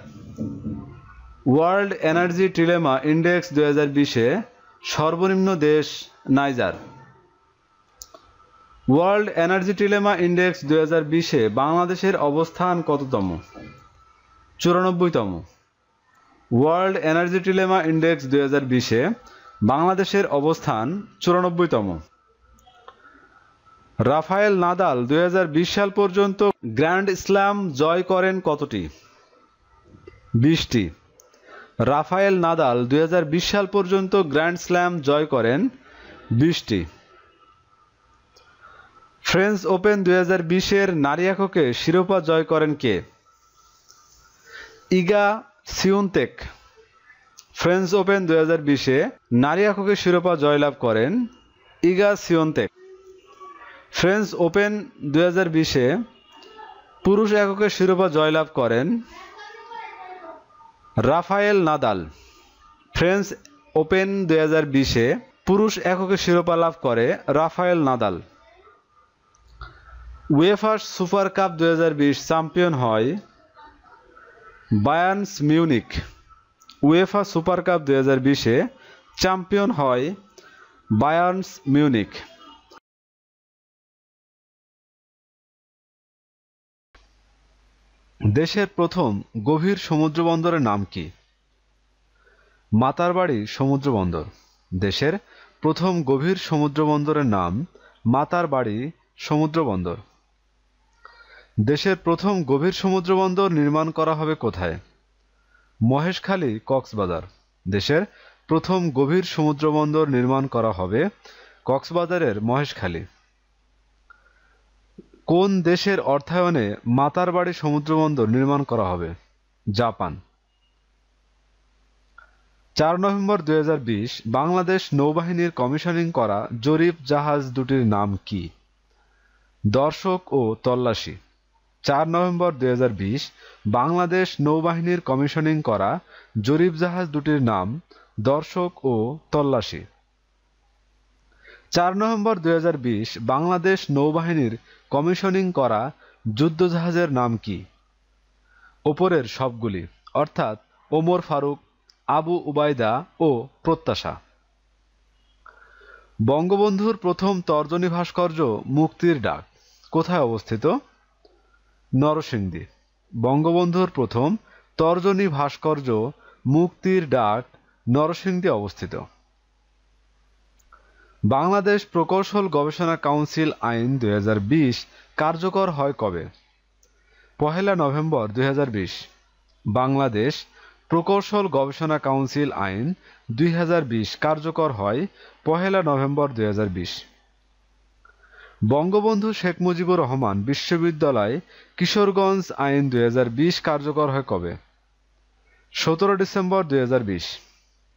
ওয়ার্ল্ড এনার্জি ট্রিলেমা ইন্ডেক্স 2020-এ সর্বনিম্ন দেশ নাইজার। ওয়ার্ল্ড এনার্জি ট্রিলেমা ইন্ডেক্স 2020-এ বাংলাদেশের অবস্থান কততম? 94তম। ওয়ার্ল্ড এনার্জি ট্রিলেমা ইন্ডেক্স 2020-এ বাংলাদেশের অবস্থান 94তম। রাফায়েল নাদাল 2020 সাল পর্যন্ত গ্র্যান্ড স্ল্যাম জয় করেন কতটি? 20টি। রাফায়েল নাদাল 2020 সাল পর্যন্ত গ্র্যান্ড স্ল্যাম জয় করেন 20টি। ফ্রেঞ্চ ওপেন 2020-এর নারী এককে শিরোপা জয় করেন কে? ইগা সিউনতেক। ফ্রেঞ্চ ওপেন 2020-এ নারী এককে শিরোপা জয়লাভ করেন ইগা সিউনতেক। ফ্রেঞ্চ ওপেন 2020-এ পুরুষ এককে শিরোপা জয়লাভ করেন রাফায়েল নাদাল। ফ্রেঞ্চ ওপেন 2020-এ পুরুষ এককে শিরোপা লাভ করে Rafael Nadal. UEFA Super Cup 2020 champion হয় Bayern Munich. UEFA Super Cup 2020-এ চ্যাম্পিয়ন হয় বায়ার্ন মিউনিখ। দেশের প্রথম গভীর সমুদ্র বন্দরের নাম কি? মাতারবাড়ি সমুদ্র বন্দর। দেশের প্রথম গভীর সমুদ্র বন্দরের নাম মাতারবাড়ি সমুদ্র বন্দর। দেশের প্রথম গভীর সমুদ্র বন্দর নির্মাণ করা হবে কোথায়? মহেশখালী, কক্সবাজার। দেশের প্রথম গভীর সমুদ্র বন্দর নির্মাণ করা হবে কক্সবাজারের মহেশখালী। কোন দেশের অর্থায়নে মাতারবাড়ি সমুদ্র বন্দর নির্মাণ করা হবে? জাপান। 4 নভেম্বর 2020 বাংলাদেশ নৌবাহিনীর কমিশনিং করা জরিপ জাহাজ দুটির নাম কি? দর্শক ও তল্লাশি। 4 নভেম্বর 2020 বাংলাদেশ নৌবাহিনীর কমিশনিং করা জরিপ জাহাজ দুটির নাম দর্শক ও তল্লাশি। 4 নভেম্বর 2020 বাংলাদেশ নৌবাহিনীর কমিশনিং করা যুদ্ধজাহাজের নাম কি? ওপরের সবগুলি, অর্থাৎ ওমর ফারুক, আবু উবাইদা ও প্রত্যাশা। বঙ্গবন্ধুর প্রথম তর্জনী ভাস্কর্য মুক্তির ডাক কোথায় অবস্থিত? নরসিংদী। বঙ্গবন্ধুর প্রথম তর্জনী ভাস্কর্য মুক্তির ডাক নরসিংদী অবস্থিত। বাংলাদেশ প্রকৌশল গবেষণা কাউন্সিল আইন 2020 কার্যকর হয় কবে? 1 নভেম্বর 2020। বাংলাদেশ প্রকৌশল গবেষণা কাউন্সিল আইন 2020 কার্যকর হয় 1 নভেম্বর 2020। বঙ্গবন্ধু শেখ মুজিবুর রহমান বিশ্ববিদ্যালয় কিশোরগঞ্জ আইন 2020 কার্যকর হয় কবে? 17 ডিসেম্বর 2020।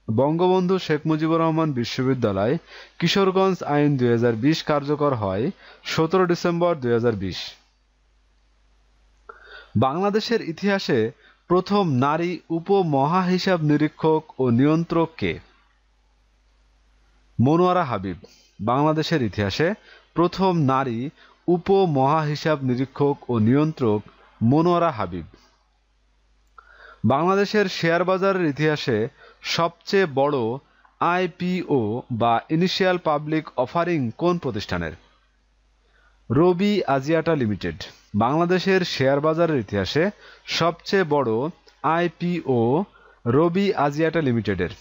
বঙ্গবন্ধু শেখ মুজিবুর রহমান বিশ্ববিদ্যালয় কিশোরগঞ্জ আইন 2020 কার্যকর হয় 17 ডিসেম্বর 2020। বাংলাদেশের ইতিহাসে প্রথম নারী উপমহাহিসাব নিরীক্ষক ও নিয়ন্ত্রক কে? মনোয়ারা হাবিব। বাংলাদেশের ইতিহাসে প্রথম নারী উপমহাহিসাব নিরীক্ষক ও নিয়ন্ত্রক মনোয়ারা হাবিব। বাংলাদেশের শেয়ার বাজারের ইতিহাসে সবচেয়ে বড় আইপিও বা ইনিশিয়াল পাবলিক অফারিং কোন প্রতিষ্ঠানের? রবি আজিয়াটা লিমিটেড। বাংলাদেশের শেয়ার বাজারের ইতিহাসে সবচেয়ে বড় আইপিও রবি আজিয়াটা লিমিটেডের।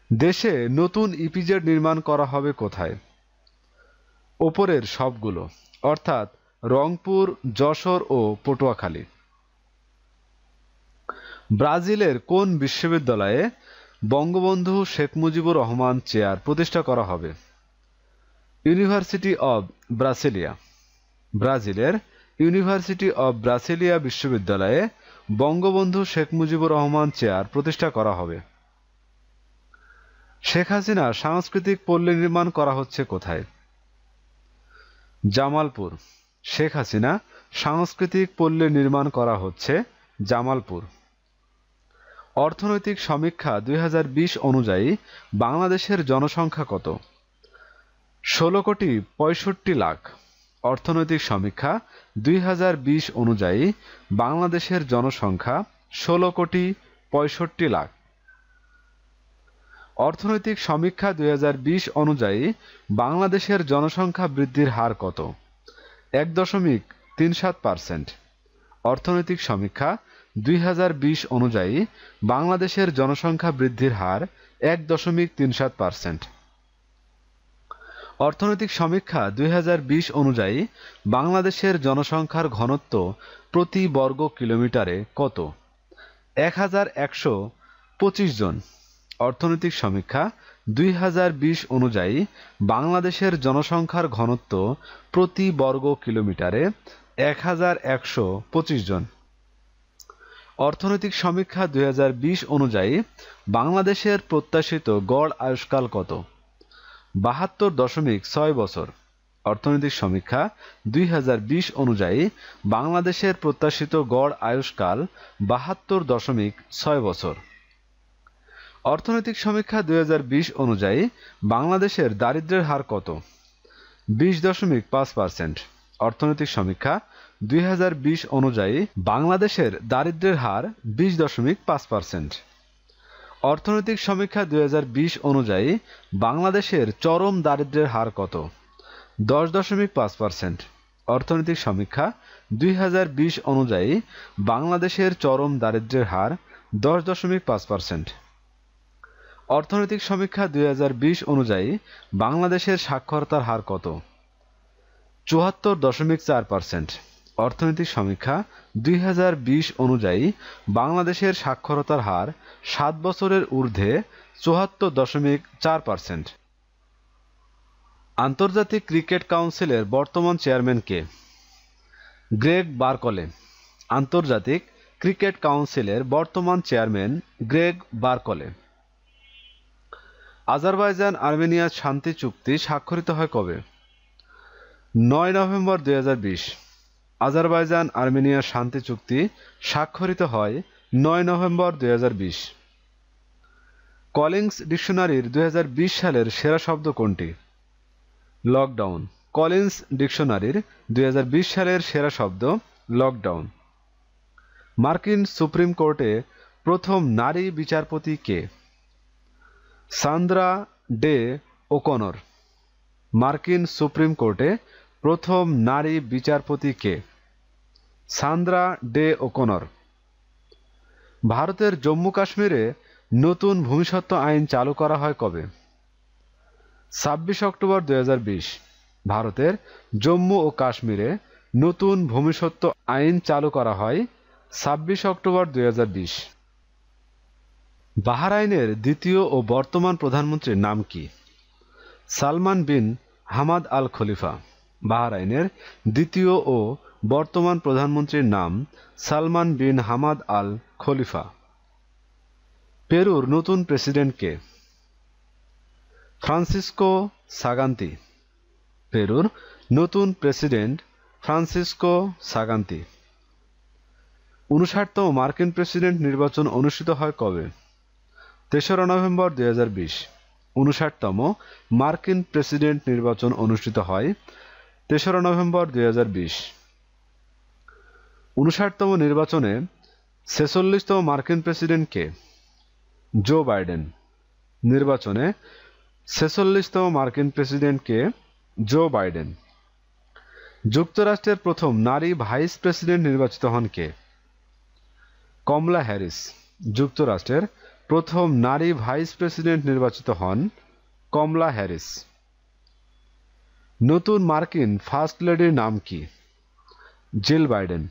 দেশে নতুন ইপিজেড নির্মাণ করা হবে কোথায়? ওপরের সবগুলো, অর্থাৎ রংপুর, যশোর ও পটুয়াখালী। ব্রাজিলের কোন বিশ্ববিদ্যালয়ে বঙ্গবন্ধু শেখ মুজিবুর রহমান চেয়ার প্রতিষ্ঠা করা হবে? University of Brasilia. ব্রাজিলের ইউনিভার্সিটি অব ব্রাসিলিয়া বিশ্ববিদ্যালয়ে বঙ্গবন্ধু শেখ মুজিবুর রহমান চেয়ার প্রতিষ্ঠা করা হবে। শেখ হাসিনা সাংস্কৃতিক পল্লী নির্মাণ করা হচ্ছে কোথায়? জামালপুর। শেখ হাসিনা সাংস্কৃতিক পল্লী নির্মাণ করা হচ্ছে জামালপুর। অর্থনৈতিক সমীক্ষা 2020 অনুযায়ী বাংলাদেশের জনসংখ্যা কত? 16,65,00,000। অর্থনৈতিক সমীক্ষা 2020 অনুযায়ী বাংলাদেশের জনসংখ্যা 16,65,00,000। অর্থনৈতিক সমীক্ষা 2020 অনুযায়ী বাংলাদেশের জনসংখ্যা বৃদ্ধির হার কত? 1.37%। অর্থনৈতিক সমীক্ষা 2020 অনুযায়ী বাংলাদেশের জনসংখ্যা বৃদ্ধির হার 1.37%। অর্থনৈতিক সমীক্ষা 2020 অনুযায়ী বাংলাদেশের জনসংখ্যার ঘনত্ব প্রতি বর্গ কিলোমিটারে কত? 1125 জন। অর্থনৈতিক সমীক্ষা 2020 অনুযায়ী বাংলাদেশের জনসংখ্যার ঘনত্ব প্রতি বর্গ কিলোমিটারে 1125 জন। অর্থনৈতিক সমীক্ষা 2020 অনুযায়ী বাংলাদেশের প্রত্যাশিত গড় আয়ুষ্কাল কত? 72.6 বছর। অর্থনৈতিক সমীক্ষা 2020 অনুযায়ী বাংলাদেশের প্রত্যাশিত গড় আয়ুষ্কাল 72.6 বছর। অর্থনৈতিক সমীক্ষা 2020 অনুযায়ী বাংলাদেশের দারিদ্র্যের হার কত? 20.5%। অর্থনৈতিক সমীক্ষা 2020 অনুযায়ী বাংলাদেশের দারিদ্র্যের হার 20.5%। অর্থনৈতিক সমীক্ষা 2020 অনুযায়ী বাংলাদেশের চরম দারিদ্র্যের হার কত? 10.5%। অর্থনৈতিক সমীক্ষা 2020 অনুযায়ী বাংলাদেশের চরম দারিদ্র্যের হার 10.5%। অর্থনৈতিক সমীক্ষা 2020 অনুযায়ী বাংলাদেশের সাক্ষরতার হার কত? 74.4%। অর্থনৈতিক সমীক্ষা 2020 অনুযায়ী বাংলাদেশের সাক্ষরতার হার 7 বছরের ঊর্ধ্বে 74.4%। আন্তর্জাতিক ক্রিকেট কাউন্সিলের বর্তমান চেয়ারম্যান কে? গ্রেগ বারকলে। আন্তর্জাতিক ক্রিকেট কাউন্সিলের বর্তমান চেয়ারম্যান গ্রেগ বারকলে। আজারবাইজান আর্মেনিয়া শান্তি চুক্তি স্বাক্ষরিত হয় কবে? 9 নভেম্বর 2020। আজারবাইজান আর্মেনিয়া শান্তি চুক্তি স্বাক্ষরিত হয় 9 নভেম্বর 2020। কলিন্স ডিকশনারির 2020 সালের সেরা শব্দ কোনটি? লকডাউন। কলিন্স ডিকশনারির 2020 সালের সেরা শব্দ লকডাউন। মার্কিন সুপ্রিম কোর্টে প্রথম নারী বিচারপতি কে? Sandra day ওকনর। মার্কিন সুপ্রিম কোর্টে প্রথম নারী বিচারপতি কে? Sandra day ওকনর। ভারতের জম্মু কাশ্মীরে নতুন ভূমিস্বত্ব আইন চালু করা হয় কবে? 26 অক্টোবর 2020। ভারতের জম্মু ও কাশ্মীরে নতুন ভূমিস্বত্ব আইন চালু করা হয় 26 অক্টোবর 2020। বাহরাইনের দ্বিতীয় ও বর্তমান প্রধানমন্ত্রীর নাম কি? সালমান বিন হামাদ আল খলিফা। বাহরাইনের দ্বিতীয় ও বর্তমান প্রধানমন্ত্রীর নাম সালমান বিন হামাদ আল খলিফা। পেরুর নতুন প্রেসিডেন্ট কে? ফ্রান্সিসকো সাগান্তি। পেরুর নতুন প্রেসিডেন্ট ফ্রান্সিসকো সাগান্তি। 59তম মার্কিন প্রেসিডেন্ট নির্বাচন অনুষ্ঠিত হয় কবে? 3 নভেম্বর 2020। 59তম মার্কিন প্রেসিডেন্ট নির্বাচন অনুষ্ঠিত হয় 3 নভেম্বর 2020। 59তম নির্বাচনে 46তম মার্কিন প্রেসিডেন্ট কে? Joe Biden. নির্বাচনে 46তম মার্কিন প্রেসিডেন্ট কে? Joe Biden. যুক্তরাষ্ট্রের প্রথম নারী ভাইস প্রেসিডেন্ট নির্বাচিত হন কে? কমলা হ্যারিস। যুক্তরাষ্ট্রের প্রথম নারী ভাইস প্রেসিডেন্ট নির্বাচিত হন কমলা হ্যারিস। নতুন মার্কিন ফার্স্ট লেডির নাম কি? Jill Biden.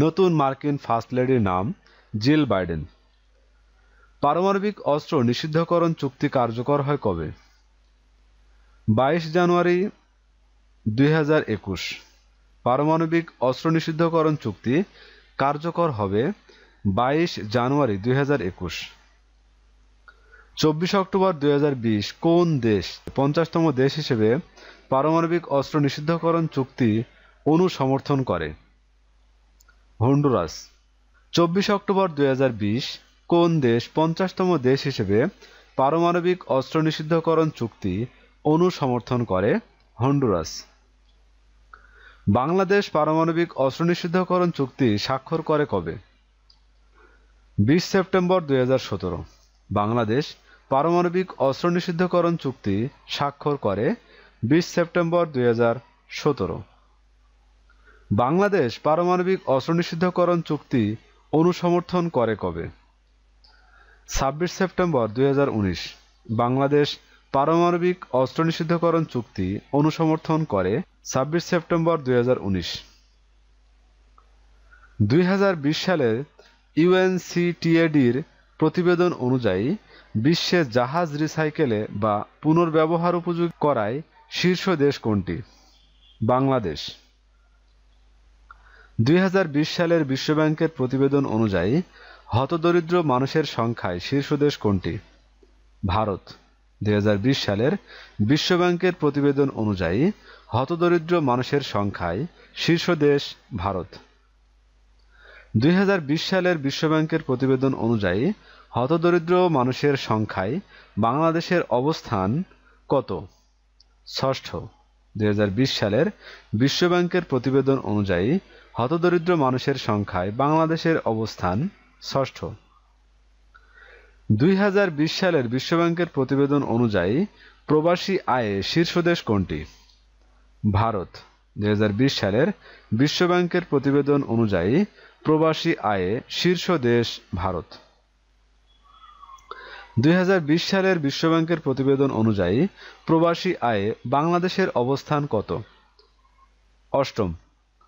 নতুন মার্কিন ফার্স্ট লেডির নাম জিল বাইডেন। পারমাণবিক অস্ত্র নিষিদ্ধকরণ চুক্তি কার্যকর হয় কবে? 22 জানুয়ারি 2021। পারমাণবিক অস্ত্র নিষিদ্ধকরণ চুক্তি কার্যকর হবে 22 জানুয়ারি 2021। 24 অক্টোবর 2020 কোন দেশ 50তম দেশ হিসেবে পারমাণবিক অস্ত্র নিষিদ্ধকরণ চুক্তি অনুসমর্থন করে? হন্ডুরাস। 24 অক্টোবর 2020 কোন দেশ 50তম দেশ হিসেবে পারমাণবিক অস্ত্র নিষিদ্ধকরণ চুক্তি অনুসমর্থন করে? হন্ডুরাস। বাংলাদেশ পারমাণবিক অস্ত্র নিষিদ্ধকরণ চুক্তি স্বাক্ষর করে কবে? 20 সেপ্টেম্বর 2017। বাংলাদেশ পারমাণবিক অস্ত্র নিষিদ্ধকরণ চুক্তি স্বাক্ষর করে 20 সেপ্টেম্বর 2017। বাংলাদেশ পারমাণবিক অস্ত্র নিষিদ্ধকরণ চুক্তি অনুসমর্থন করে কবে? 26 সেপ্টেম্বর 2019। বাংলাদেশ পারমাণবিক অস্ত্র নিষিদ্ধকরণ চুক্তি অনুসমর্থন করে 26 সেপ্টেম্বর 2019। 2020 সালের ইউএনসিটিএডির প্রতিবেদন অনুযায়ী বিশ্বে জাহাজ রিসাইকেলে বা পুনর্ব্যবহার উপযোগী করায় শীর্ষ দেশ কোনটি? বাংলাদেশ। 2020 সালের বিশ্বব্যাংকের প্রতিবেদন অনুযায়ী হতদরিদ্র মানুষের সংখ্যায় শীর্ষ দেশ কোনটি? ভারত। 2020 সালের বিশ্বব্যাংকের প্রতিবেদন অনুযায়ী হতদরিদ্র মানুষের সংখ্যায় শীর্ষ দেশ ভারত। 2020 সালের বিশ্বব্যাংকের প্রতিবেদন অনুযায়ী হতদরিদ্র মানুষের সংখ্যায় বাংলাদেশের অবস্থান কত? ষষ্ঠ। 2020 সালের বিশ্বব্যাংকের প্রতিবেদন অনুযায়ী হতদরিদ্র মানুষের সংখ্যায় বাংলাদেশের অবস্থান ষষ্ঠ। 2020 সালের বিশ্বব্যাংকের প্রতিবেদন অনুযায়ী প্রবাসী আয়ে শীর্ষ দেশ কোনটি? ভারত। 2020 সালের বিশ্বব্যাংকের প্রতিবেদন অনুযায়ী প্রবাসী আয়ে শীর্ষ দেশ ভারত। 2020 সালের বিশ্বব্যাংকের প্রতিবেদন অনুযায়ী প্রবাসী আয়ে বাংলাদেশের অবস্থান কত? অষ্টম।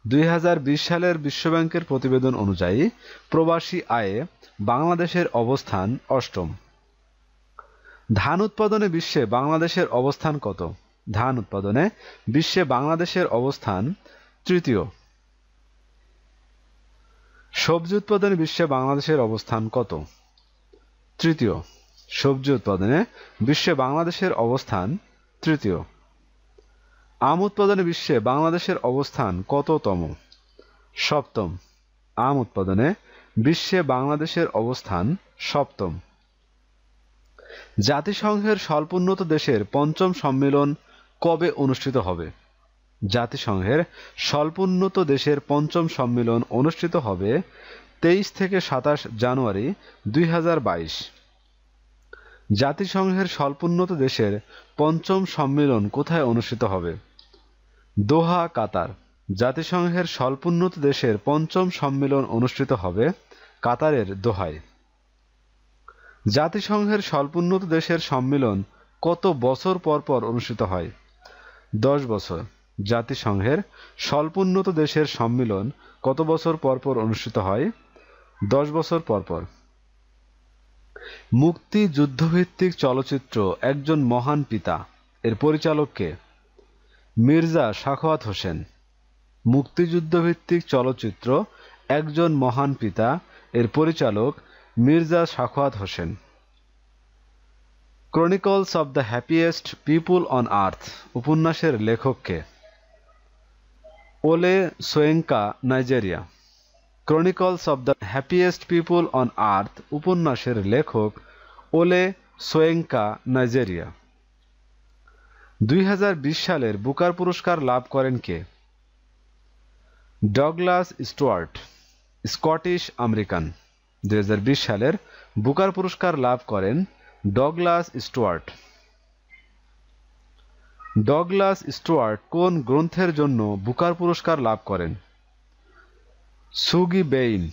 2020 সালের বিশ্বব্যাংকের প্রতিবেদন অনুযায়ী প্রবাসী আয়ে বাংলাদেশের অবস্থান অষ্টম। ধান উৎপাদনে বিশ্বে বাংলাদেশের অবস্থান কত? ধান উৎপাদনে বিশ্বে বাংলাদেশের অবস্থান তৃতীয়। সবজি উৎপাদনে বিশ্বে বাংলাদেশের অবস্থান কত? তৃতীয়। সবজি উৎপাদনে বিশ্বে বাংলাদেশের অবস্থান তৃতীয়। আম উৎপাদনে বিশ্বে বাংলাদেশের অবস্থান কততম? সপ্তম। আম উৎপাদনে বিশ্বে বাংলাদেশের অবস্থান সপ্তম। জাতিসংঘের স্বল্পোন্নত দেশের পঞ্চম সম্মেলন কবে অনুষ্ঠিত হবে? জাতিসংঘের স্বল্পোন্নত দেশের পঞ্চম সম্মেলন অনুষ্ঠিত হবে 23 থেকে 27 জানুয়ারি 2022। জাতিসংঘের স্বল্পোন্নত দেশের পঞ্চম সম্মেলন কোথায় অনুষ্ঠিত হবে? দোহা, কাতার। জাতিসংঘের স্বল্পোন্নত দেশের পঞ্চম সম্মেলন অনুষ্ঠিত হবে কাতারের দোহায়। জাতিসংঘের স্বল্পোন্নত দেশের সম্মেলন কত বছর পর পর অনুষ্ঠিত হয়? 10 বছর। জাতিসংঘের স্বল্পোন্নত দেশের সম্মেলন কত বছর পর পর অনুষ্ঠিত হয়? 10 বছর পর পর। মুক্তিযুদ্ধভিত্তিক চলচ্চিত্র একজন মহান পিতা এর পরিচালক কে? মির্জা সাখাওয়াত হোসেন। মুক্তিযুদ্ধভিত্তিক চলচ্চিত্র একজন মহান পিতা এর পরিচালক Mirza Sakhawat Hossain. Chronicles of the Happiest People on Earth উপন্যাসের লেখক কে? Wole Soyinka, Nigeria. Chronicles of the Happiest People on Earth উপন্যাসের লেখক ওলে সোয়েঙ্কা, নাইজেরিয়া। 2020 সালের বুকার পুরস্কার লাভ করেন কে? Douglas Stuart, Scottish American. 2020 সালের বুকার পুরস্কার লাভ করেন ডগলাস স্টুয়ার্ট। ডগলাস স্টুয়ার্ট কোন গ্রন্থের জন্য বুকার পুরস্কার লাভ করেন? সুগি বেইন।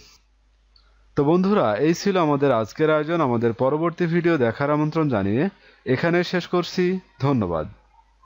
তো বন্ধুরা, এই ছিল আমাদের আজকের আয়োজন। আমাদের পরবর্তী ভিডিও দেখার আমন্ত্রণ জানিয়ে এখানে শেষ করছি। ধন্যবাদ।